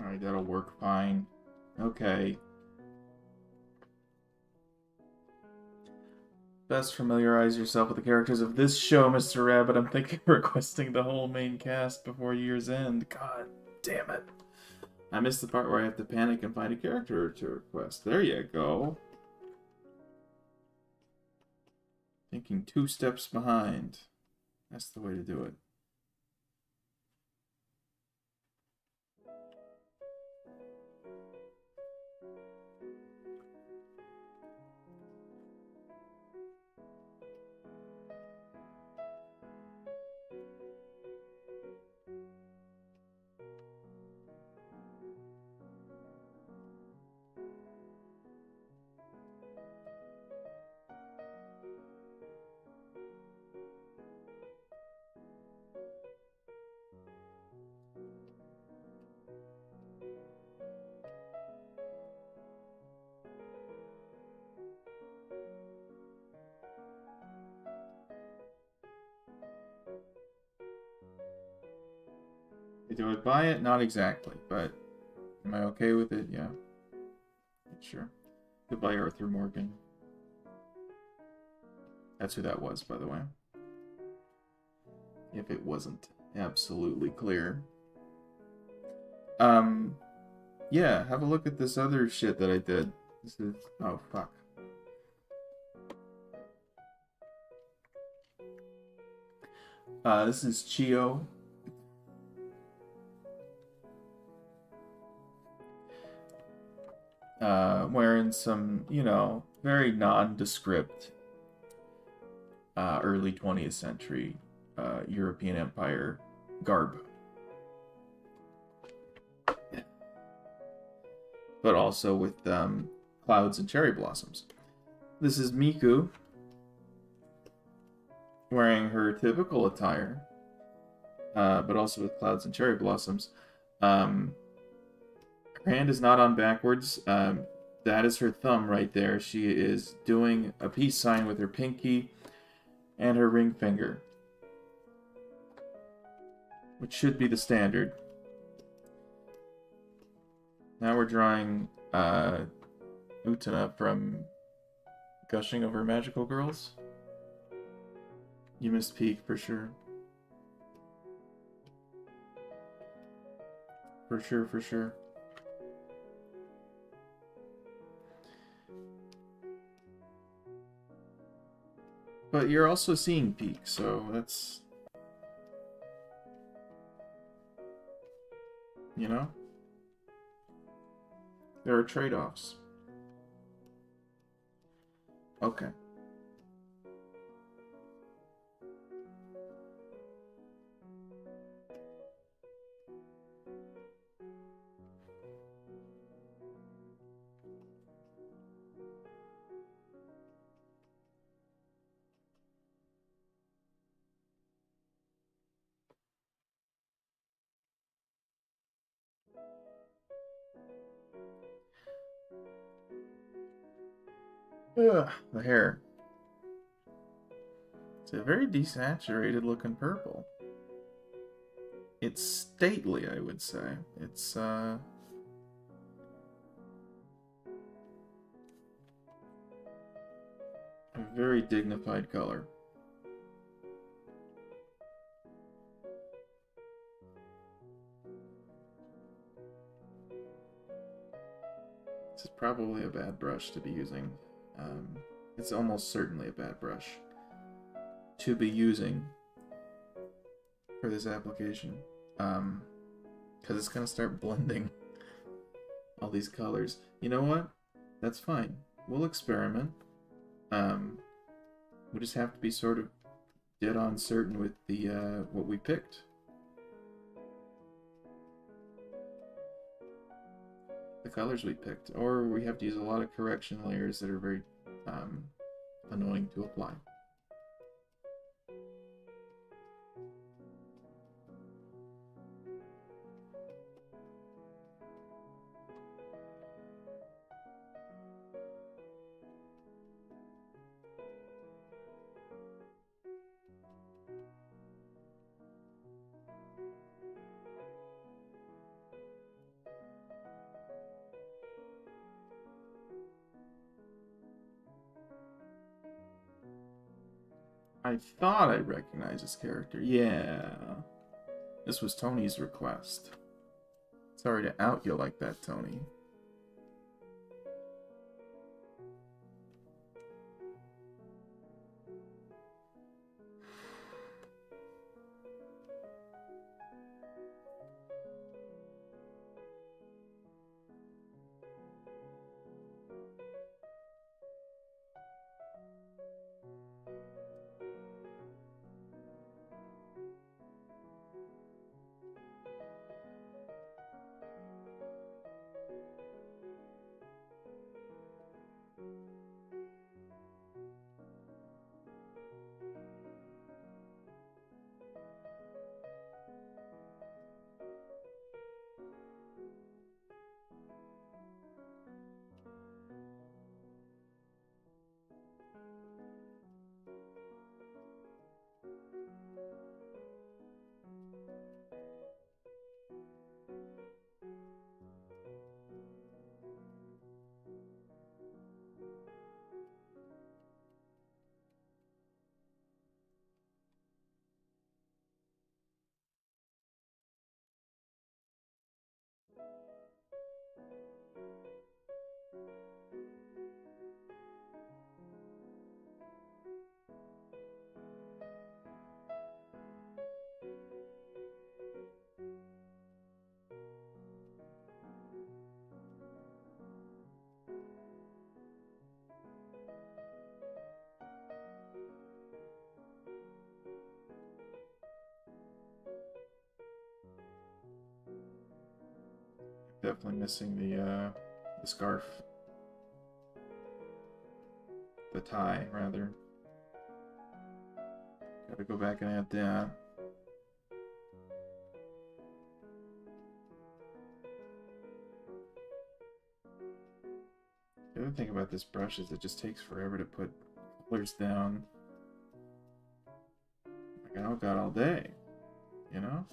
Alright, that'll work fine. Okay. Best familiarize yourself with the characters of this show, Mr. Rabbit. I'm thinking of requesting the whole main cast before year's end. God damn it. I missed the part where I have to panic and find a character to request. There you go. Thinking 2 steps behind. That's the way to do it. Do I buy it? Not exactly, but am I okay with it? Yeah. Sure. Goodbye, Arthur Morgan. That's who that was, by the way. If it wasn't absolutely clear. Yeah, have a look at this other shit that I did. This is... oh, fuck. This is Chio. Wearing some, you know, very nondescript early 20th century European Empire garb. But also with clouds and cherry blossoms. This is Miku wearing her typical attire, but also with clouds and cherry blossoms. Her hand is not on backwards. That is her thumb right there. She is doing a peace sign with her pinky and her ring finger, which should be the standard. Now we're drawing Utena from Gushing Over Magical Girls. You missed peak for sure. For sure, for sure. But you're also seeing peak, so that's... You know? There are trade-offs. Okay. Ugh, the hair. It's a very desaturated looking purple. It's stately, I would say. It's, a very dignified color. This is probably a bad brush to be using. It's almost certainly a bad brush to be using for this application. Because it's going to start blending all these colors. You know what? That's fine. We'll experiment. We just have to be sort of dead on certain with the what we picked. The colors we picked, or we have to use a lot of correction layers that are very annoying to apply. I thought I recognized this character. Yeah. This was Tony's request. Sorry to out you like that, Tony. Definitely missing the scarf. The tie, rather. Gotta go back and add that. The other thing about this brush is it just takes forever to put colors down. Like, I got all day, you know?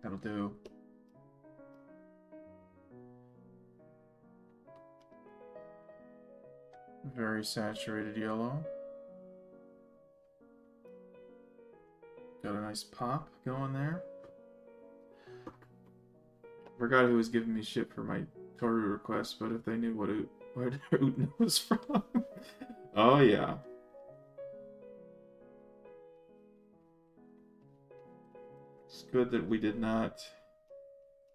That'll do. Very saturated yellow. Got a nice pop going there. Forgot who was giving me shit for my Toru request, but if they knew where Uten was from. Oh yeah. It's good that we did not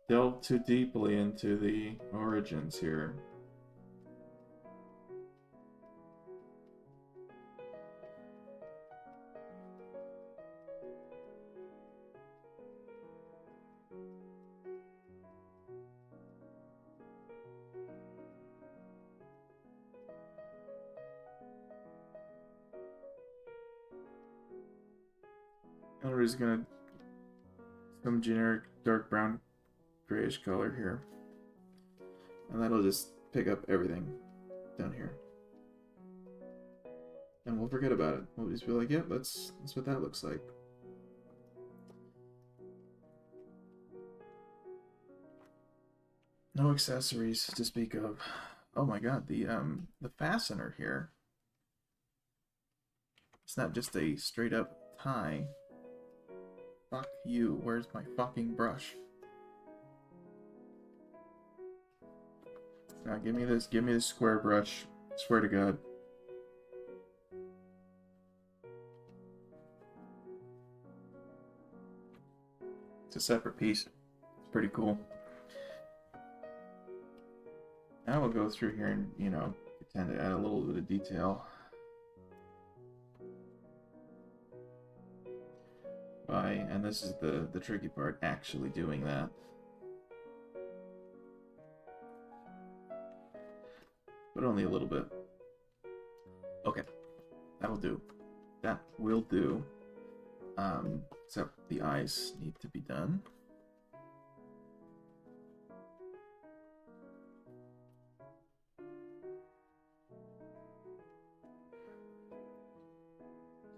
delve too deeply into the origins here. We're just gonna some generic dark brown grayish color here, and that'll just pick up everything down here, and we'll forget about it. We'll just be like, yep, that's what that looks like. No accessories to speak of. Oh my god, the fastener here. It's not just a straight up tie. Fuck you. Where's my fucking brush? Now give me this. Give me this square brush. Swear to God. It's a separate piece. It's pretty cool. Now we'll go through here and, you know, pretend to add a little bit of detail. And this is the tricky part, actually doing that. But only a little bit. Okay, that'll do. That will do. Except the eyes need to be done.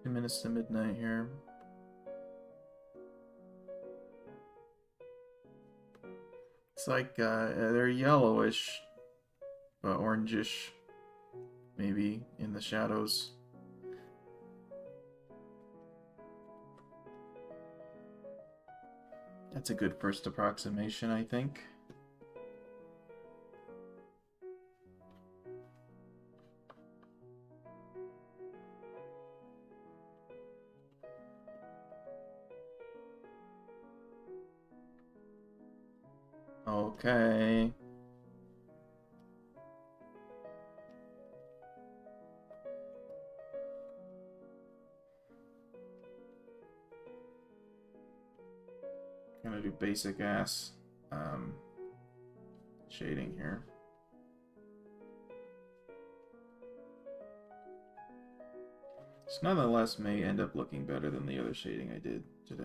Two minutes to midnight here. It's like they're yellowish, but orangish, maybe in the shadows. That's a good first approximation, I think. Okay. Gonna do basic ass shading here. This nonetheless may end up looking better than the other shading I did today.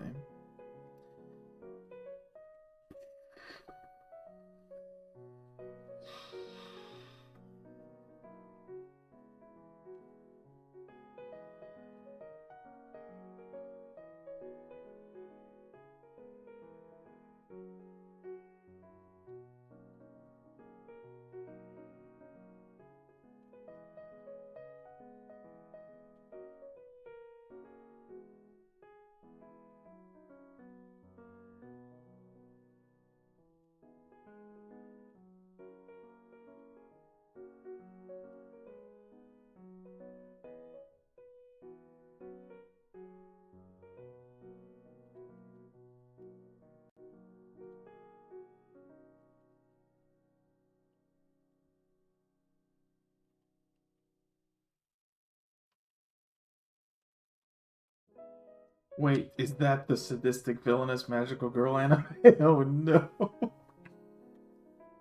Wait, is that the sadistic villainous magical girl anime? Oh no.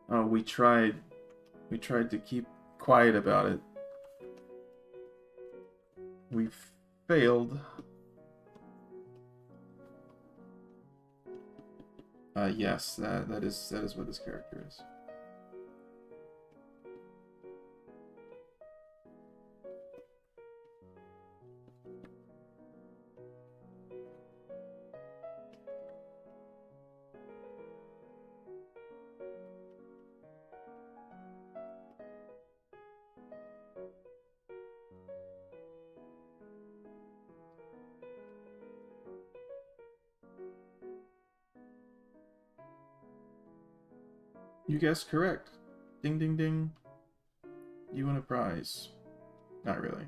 Oh, we tried to keep quiet about it. We failed. Yes, that is what this character is. You guessed correct. Ding, ding, ding. You win a prize. Not really.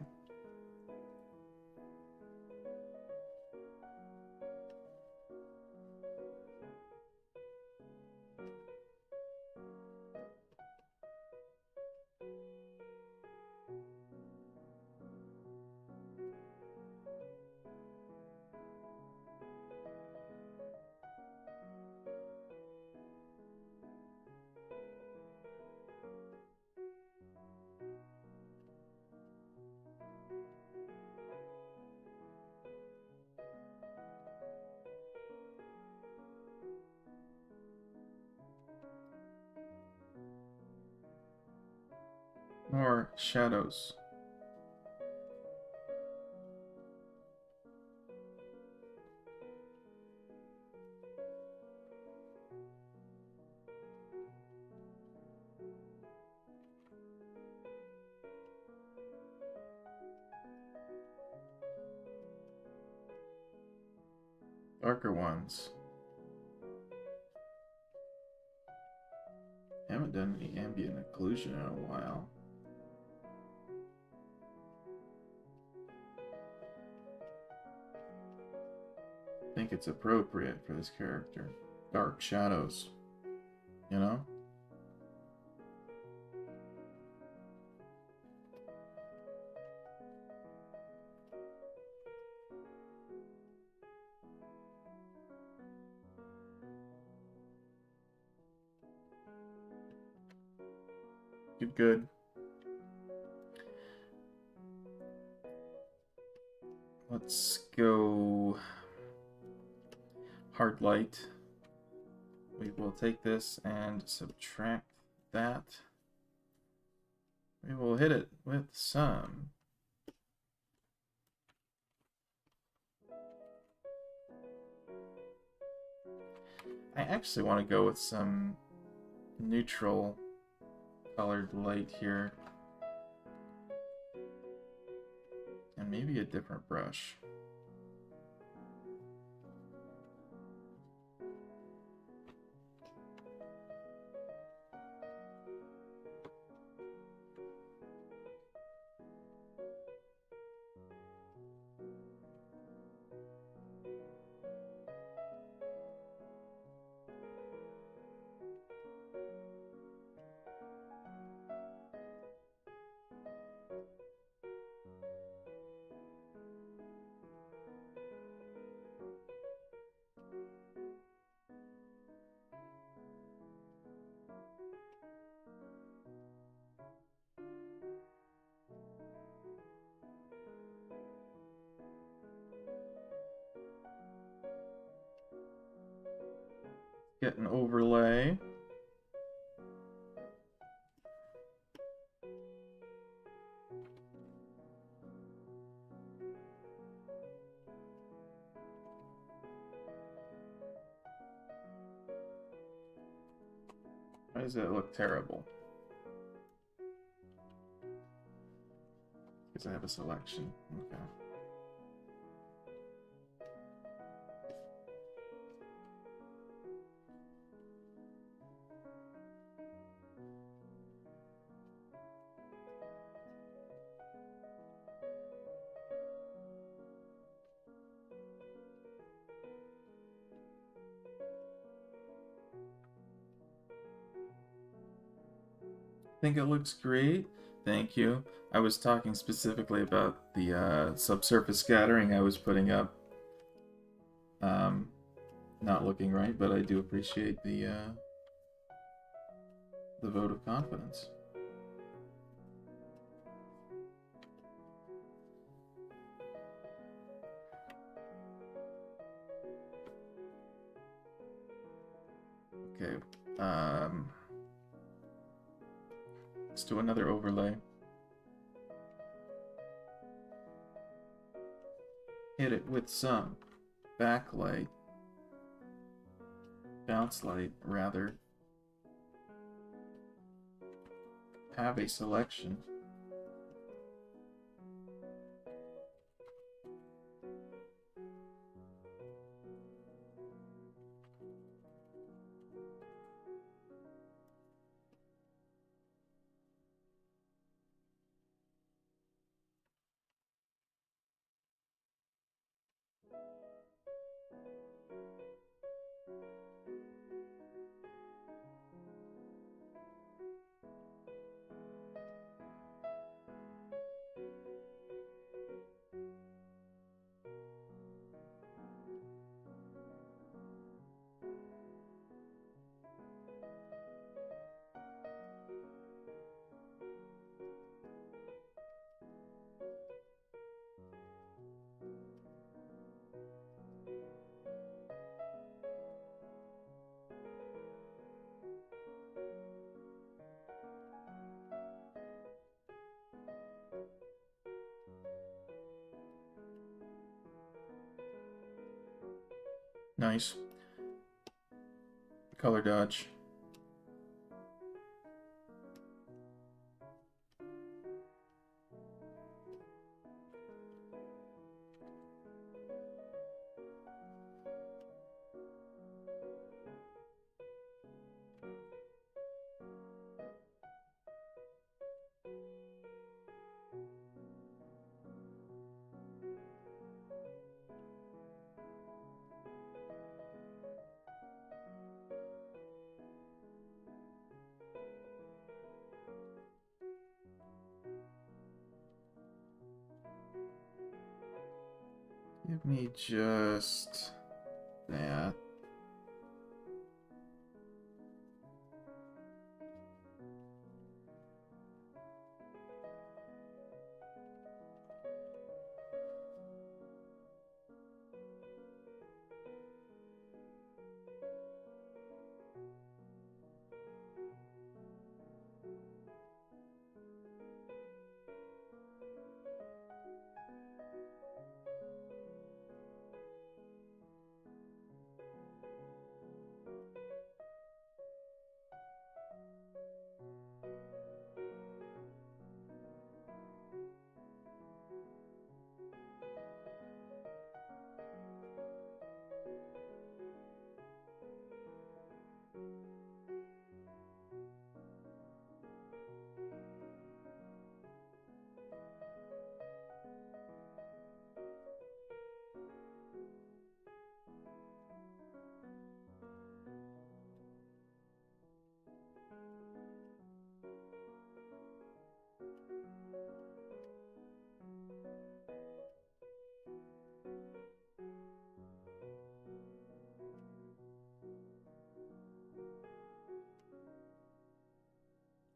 More shadows. Darker ones. Haven't done any ambient occlusion in a while. I think it's appropriate for this character. Dark shadows. You know? Good, good. Let's go hard light. We will take this and subtract that. We will hit it with some I actually want to go with some neutral colored light here. And maybe a different brush. Get an overlay. Why does it look terrible? Because I have a selection. Okay. I think it looks great. Thank you. I was talking specifically about the subsurface scattering I was putting up. Not looking right, but I do appreciate the vote of confidence. Okay. Let's do another overlay. Hit it with some backlight. Bounce light, rather. Have a selection. Nice. Color dodge. Give me just that.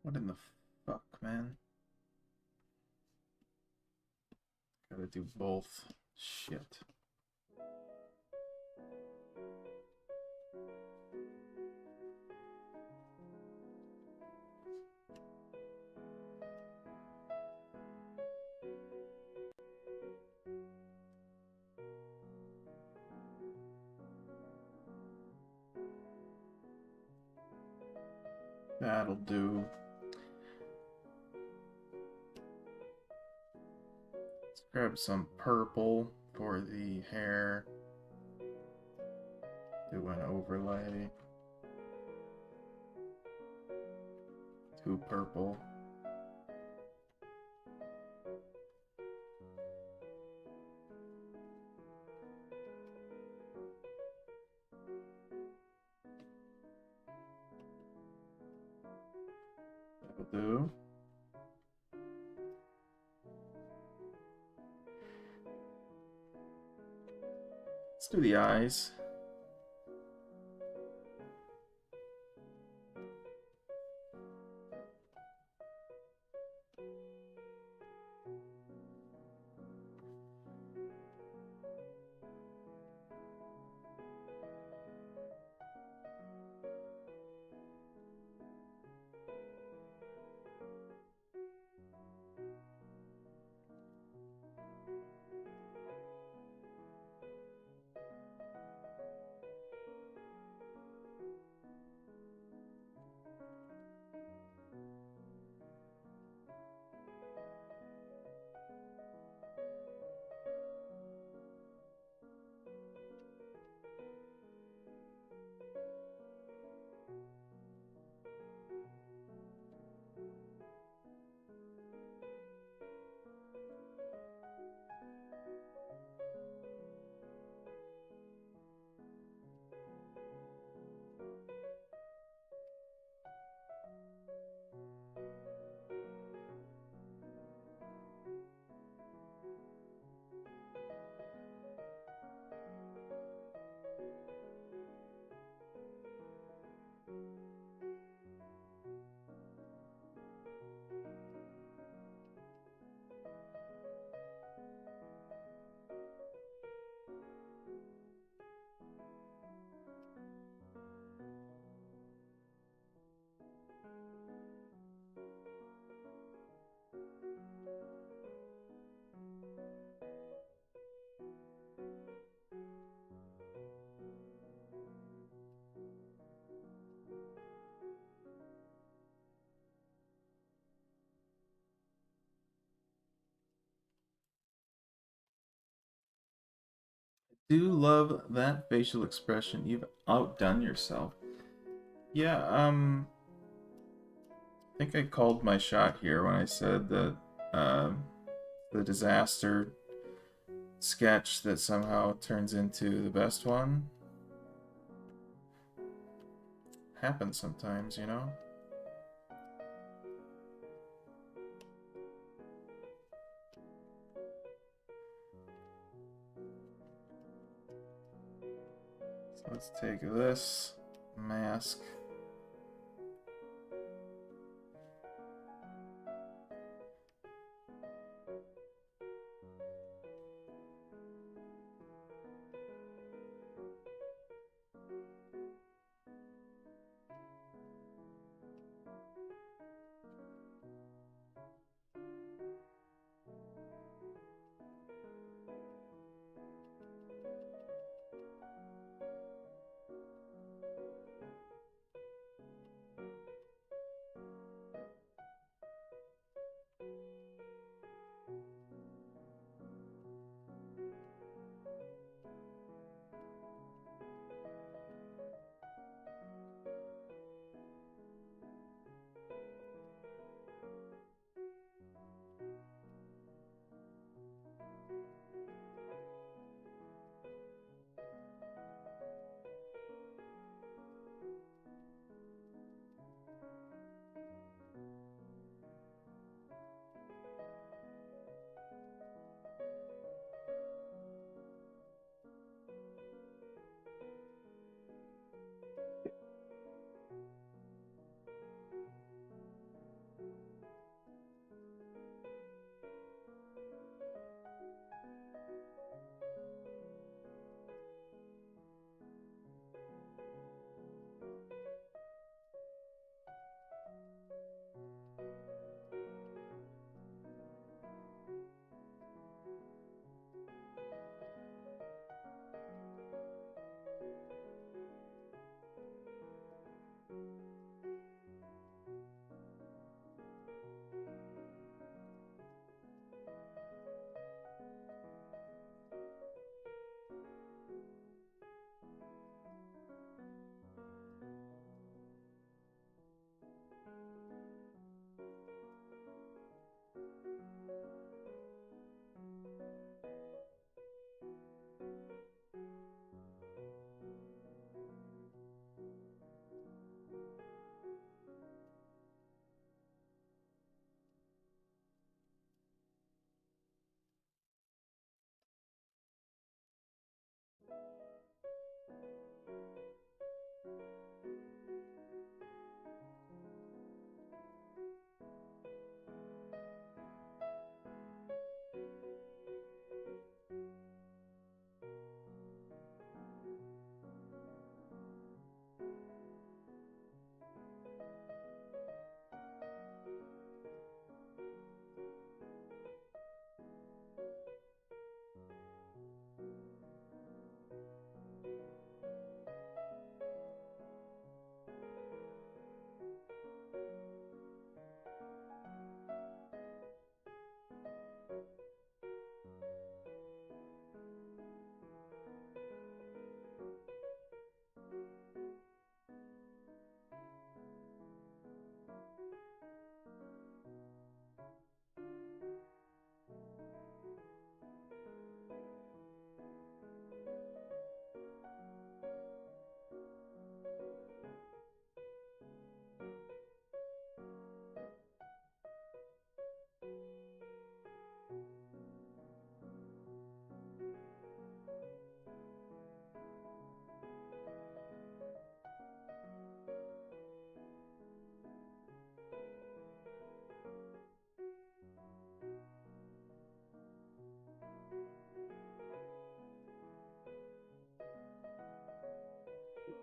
What in the fuck, man? Gotta do both. Shit. That'll do. Let's grab some purple for the hair. Do an overlay. 2 purple. That'll do. Let's do the eyes. do love that facial expression. You've outdone yourself. Yeah, I think I called my shot here when I said that the disaster sketch that somehow turns into the best one happens sometimes, you know? So let's take this mask.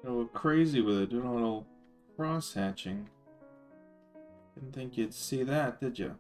A little crazy with it, doing a little cross hatching. Didn't think you'd see that, did you?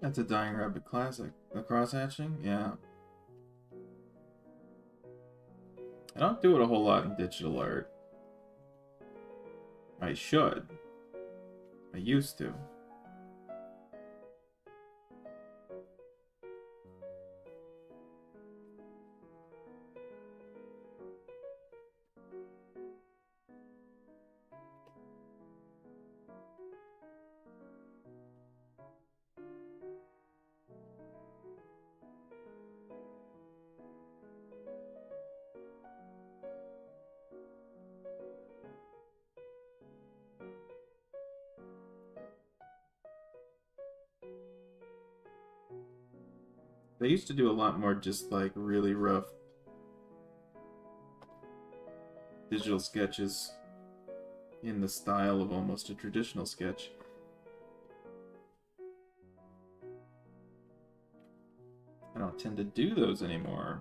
That's a Dying Rabbit classic. The cross-hatching? Yeah. I don't do it a whole lot in digital art. I should. I used to. They used to do a lot more just like really rough digital sketches in the style of almost a traditional sketch. I don't tend to do those anymore.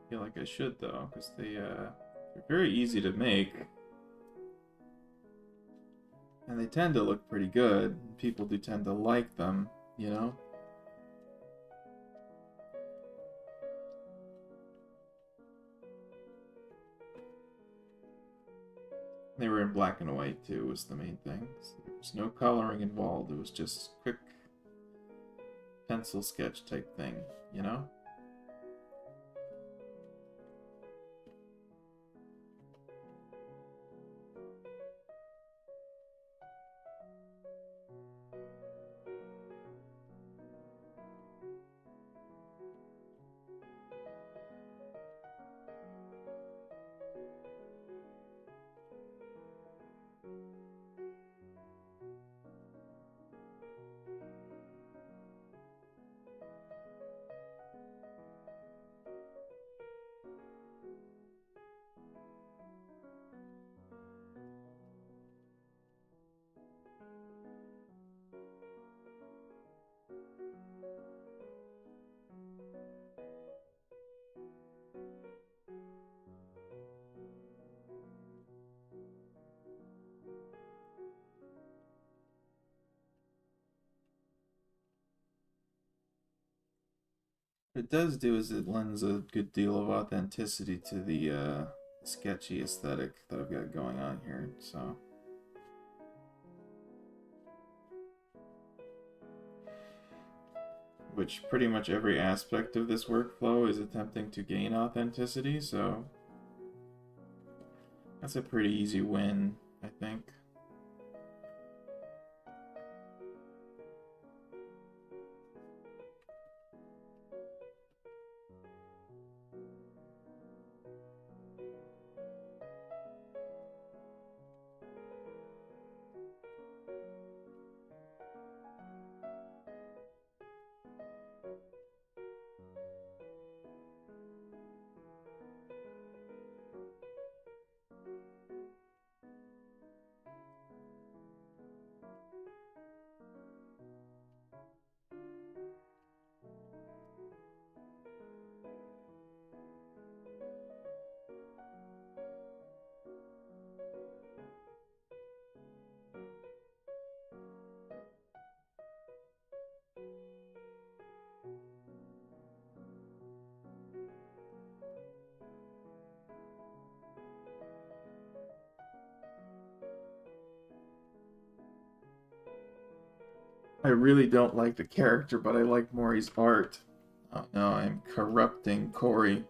I feel like I should though, because they're very easy to make. And they tend to look pretty good. People do tend to like them, you know? They were in black and white too, was the main thing. So there was no coloring involved, it was just quick pencil sketch type thing, you know? What it does do is it lends a good deal of authenticity to the sketchy aesthetic that I've got going on here, so. Which pretty much every aspect of this workflow is attempting to gain authenticity, so that's a pretty easy win, I think. I really don't like the character, but I like Mori's art. Oh no, I'm corrupting Corey.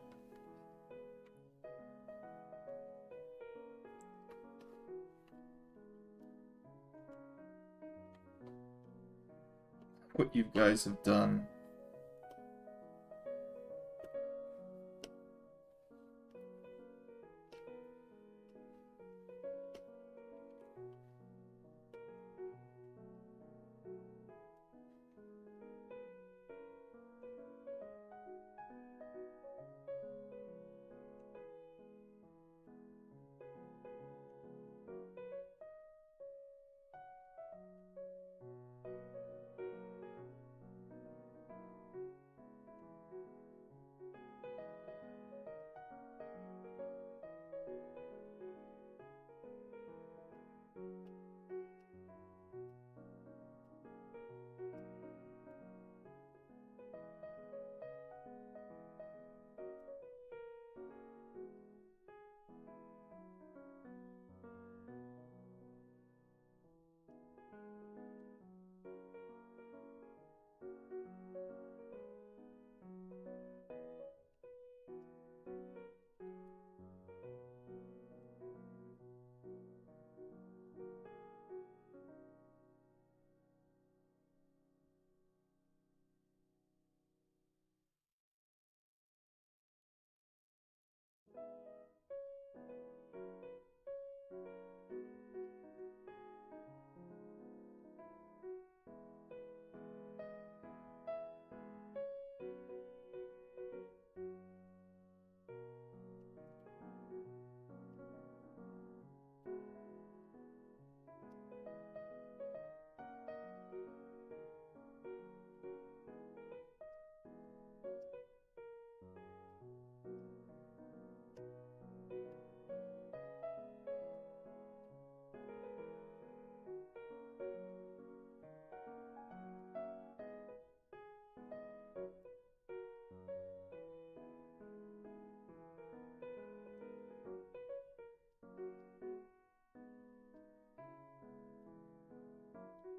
What you guys have done.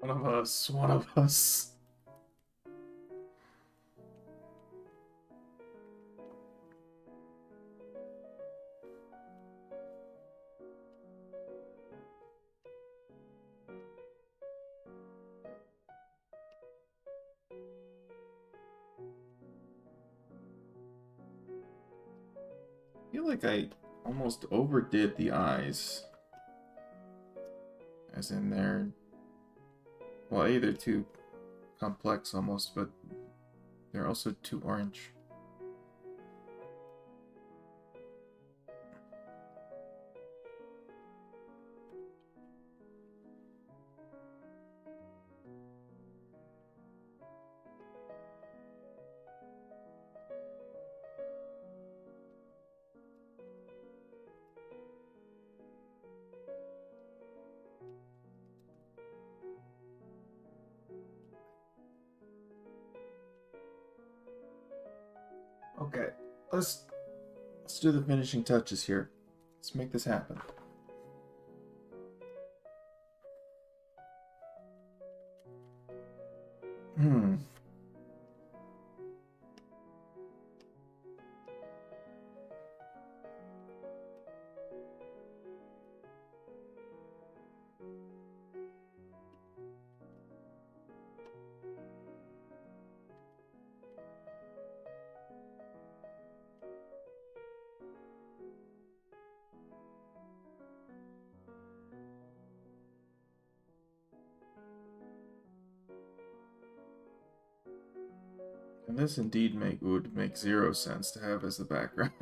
One of us. One of us. I feel like I almost overdid the eyes. As in they're... Well, A, they're too complex almost, but they're also too orange. Okay, let's do the finishing touches here. Let's make this happen. Hmm. And this indeed would make 0 sense to have as the background.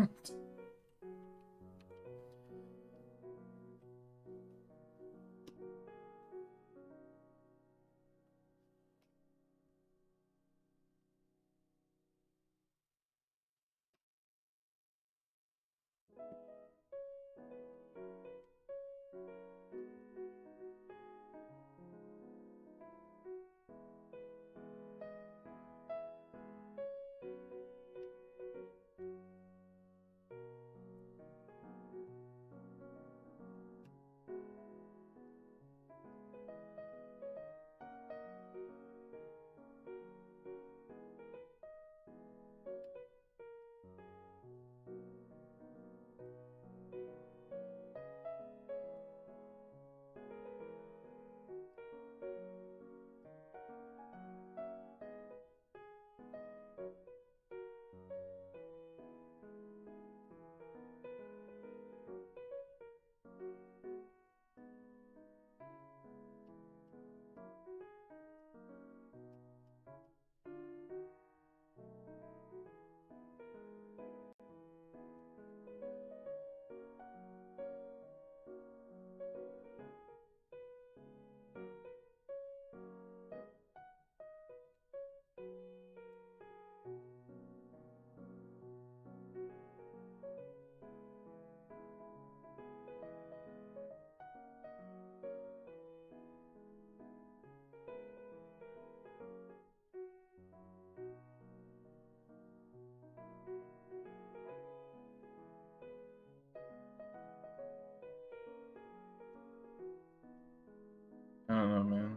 I don't know, man.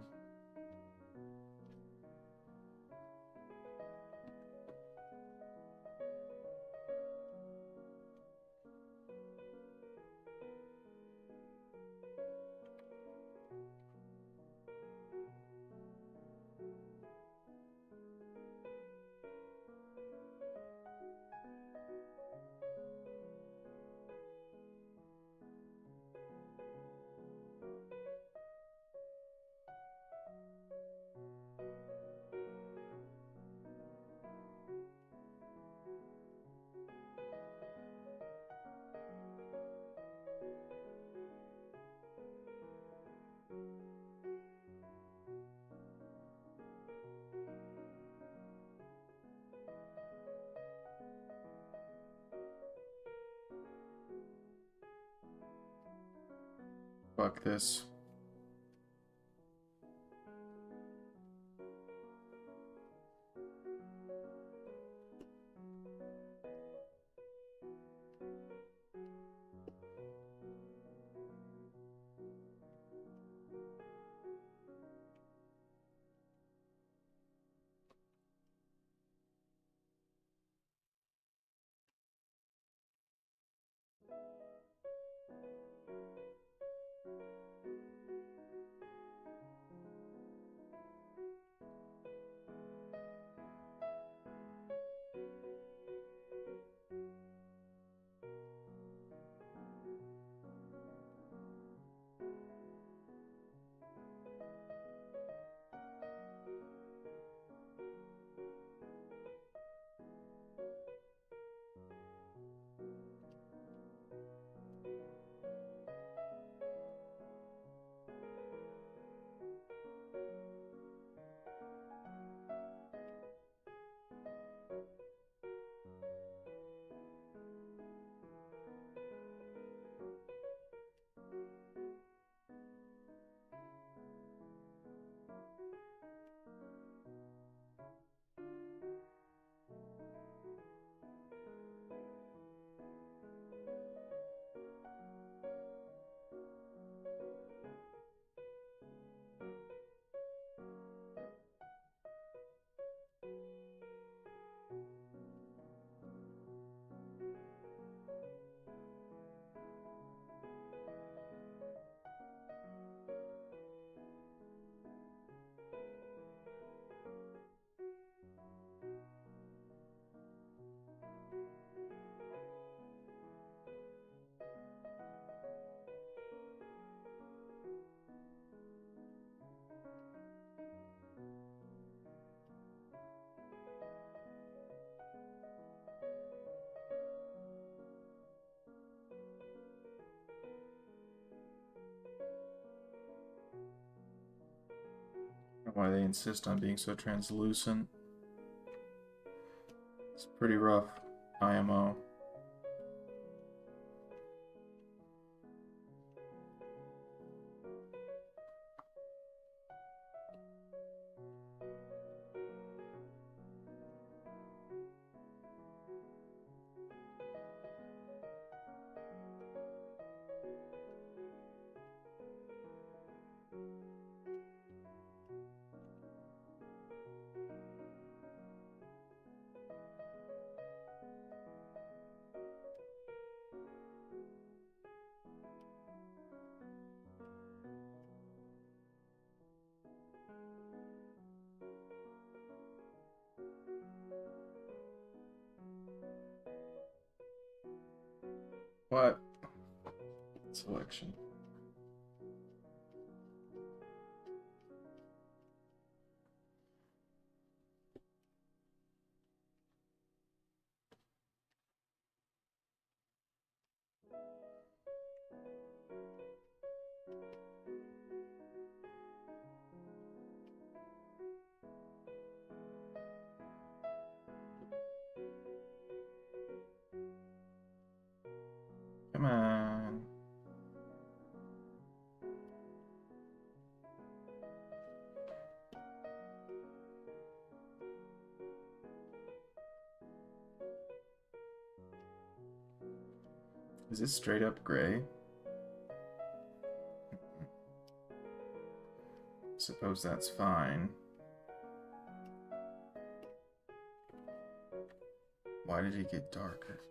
Fuck this. why they insist on being so translucent. It's pretty rough, IMO. What? Selection. Come on. Is this straight up gray? Suppose that's fine. Why did it get darker?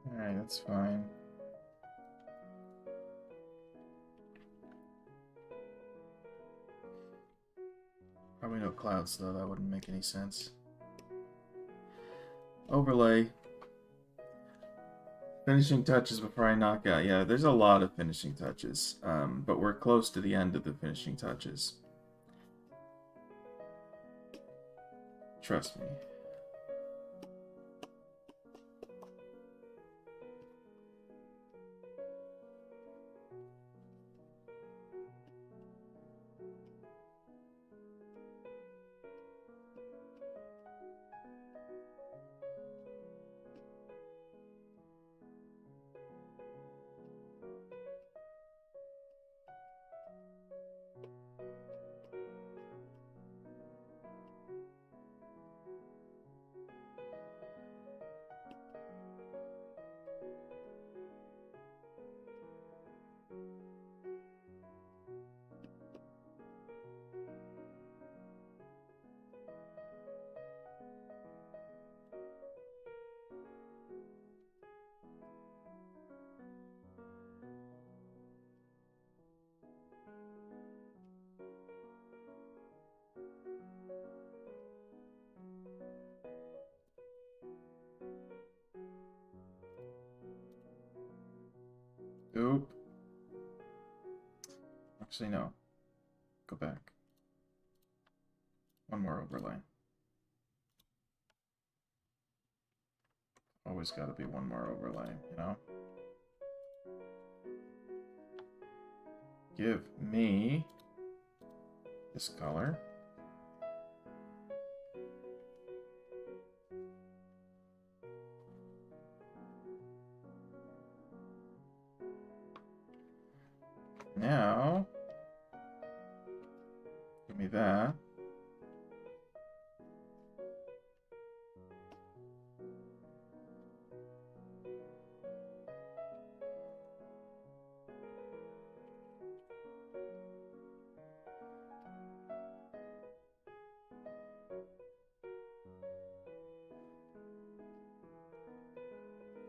Alright, that's fine. Probably no clouds though, that wouldn't make any sense. Overlay. Finishing touches before I knock out. Yeah, there's a lot of finishing touches, but we're close to the end of the finishing touches. Trust me. Oop. Actually, no. Go back. One more overlay. Always got to be one more overlay, you know? Give me this color. Now, give me that.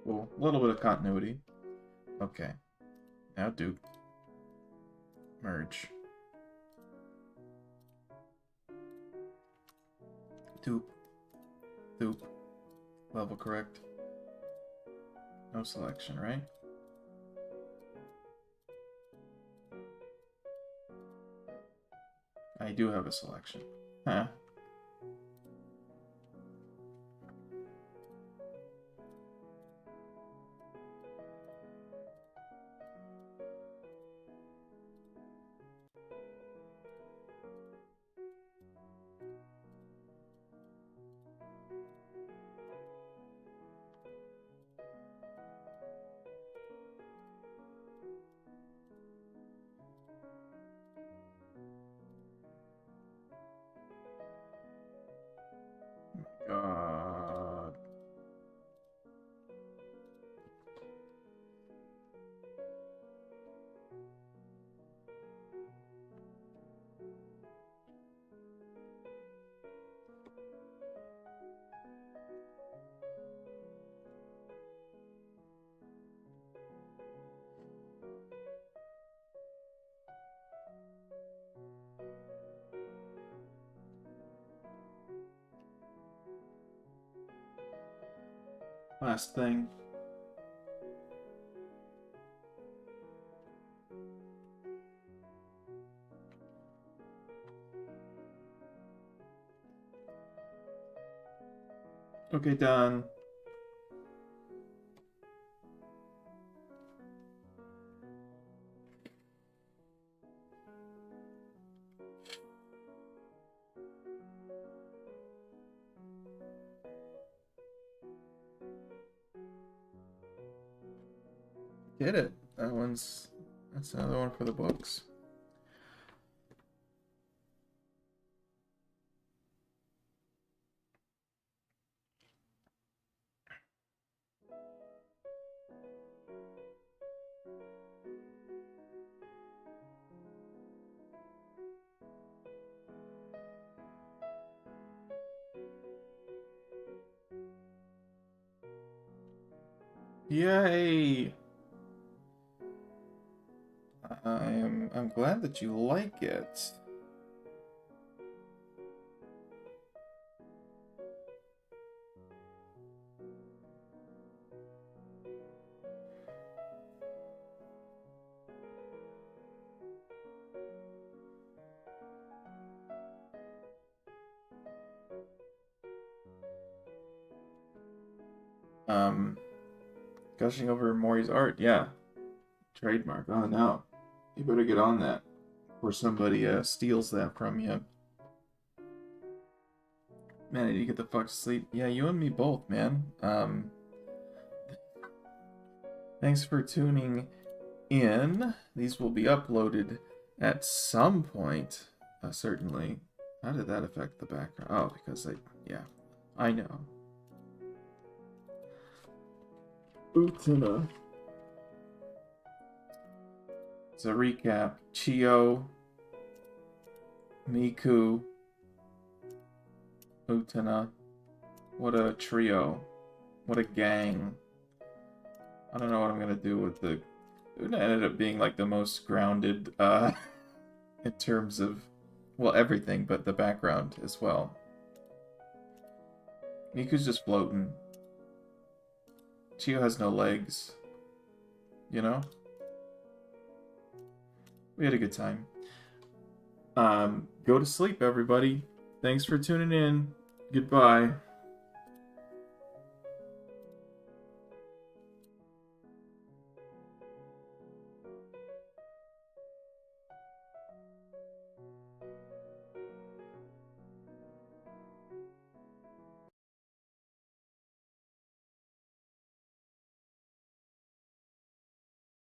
Well, a little bit of continuity. Okay. Now dupe. Merge. Doop. Doop. Level correct. No selection, right? I do have a selection. Huh? God. Last thing. Okay, done. Did it. That's another one for the books. Yay! I'm glad that you like it. Gushing over Maury's art, yeah. Trademark. Oh no. You better get on that. Or somebody steals that from you. Man, I need to get the fuck to sleep. Yeah, you and me both, man. Thanks for tuning in. These will be uploaded at some point, certainly. How did that affect the background? Oh, because yeah, I know. Utana. It's a recap. Chio, Miku, Utana. What a trio. What a gang. I don't know what I'm gonna do with the... Utana ended up being like the most grounded in terms of, well, everything, but the background as well. Miku's just floating. Chio has no legs. You know? We had a good time. Go to sleep, everybody. Thanks for tuning in. Goodbye.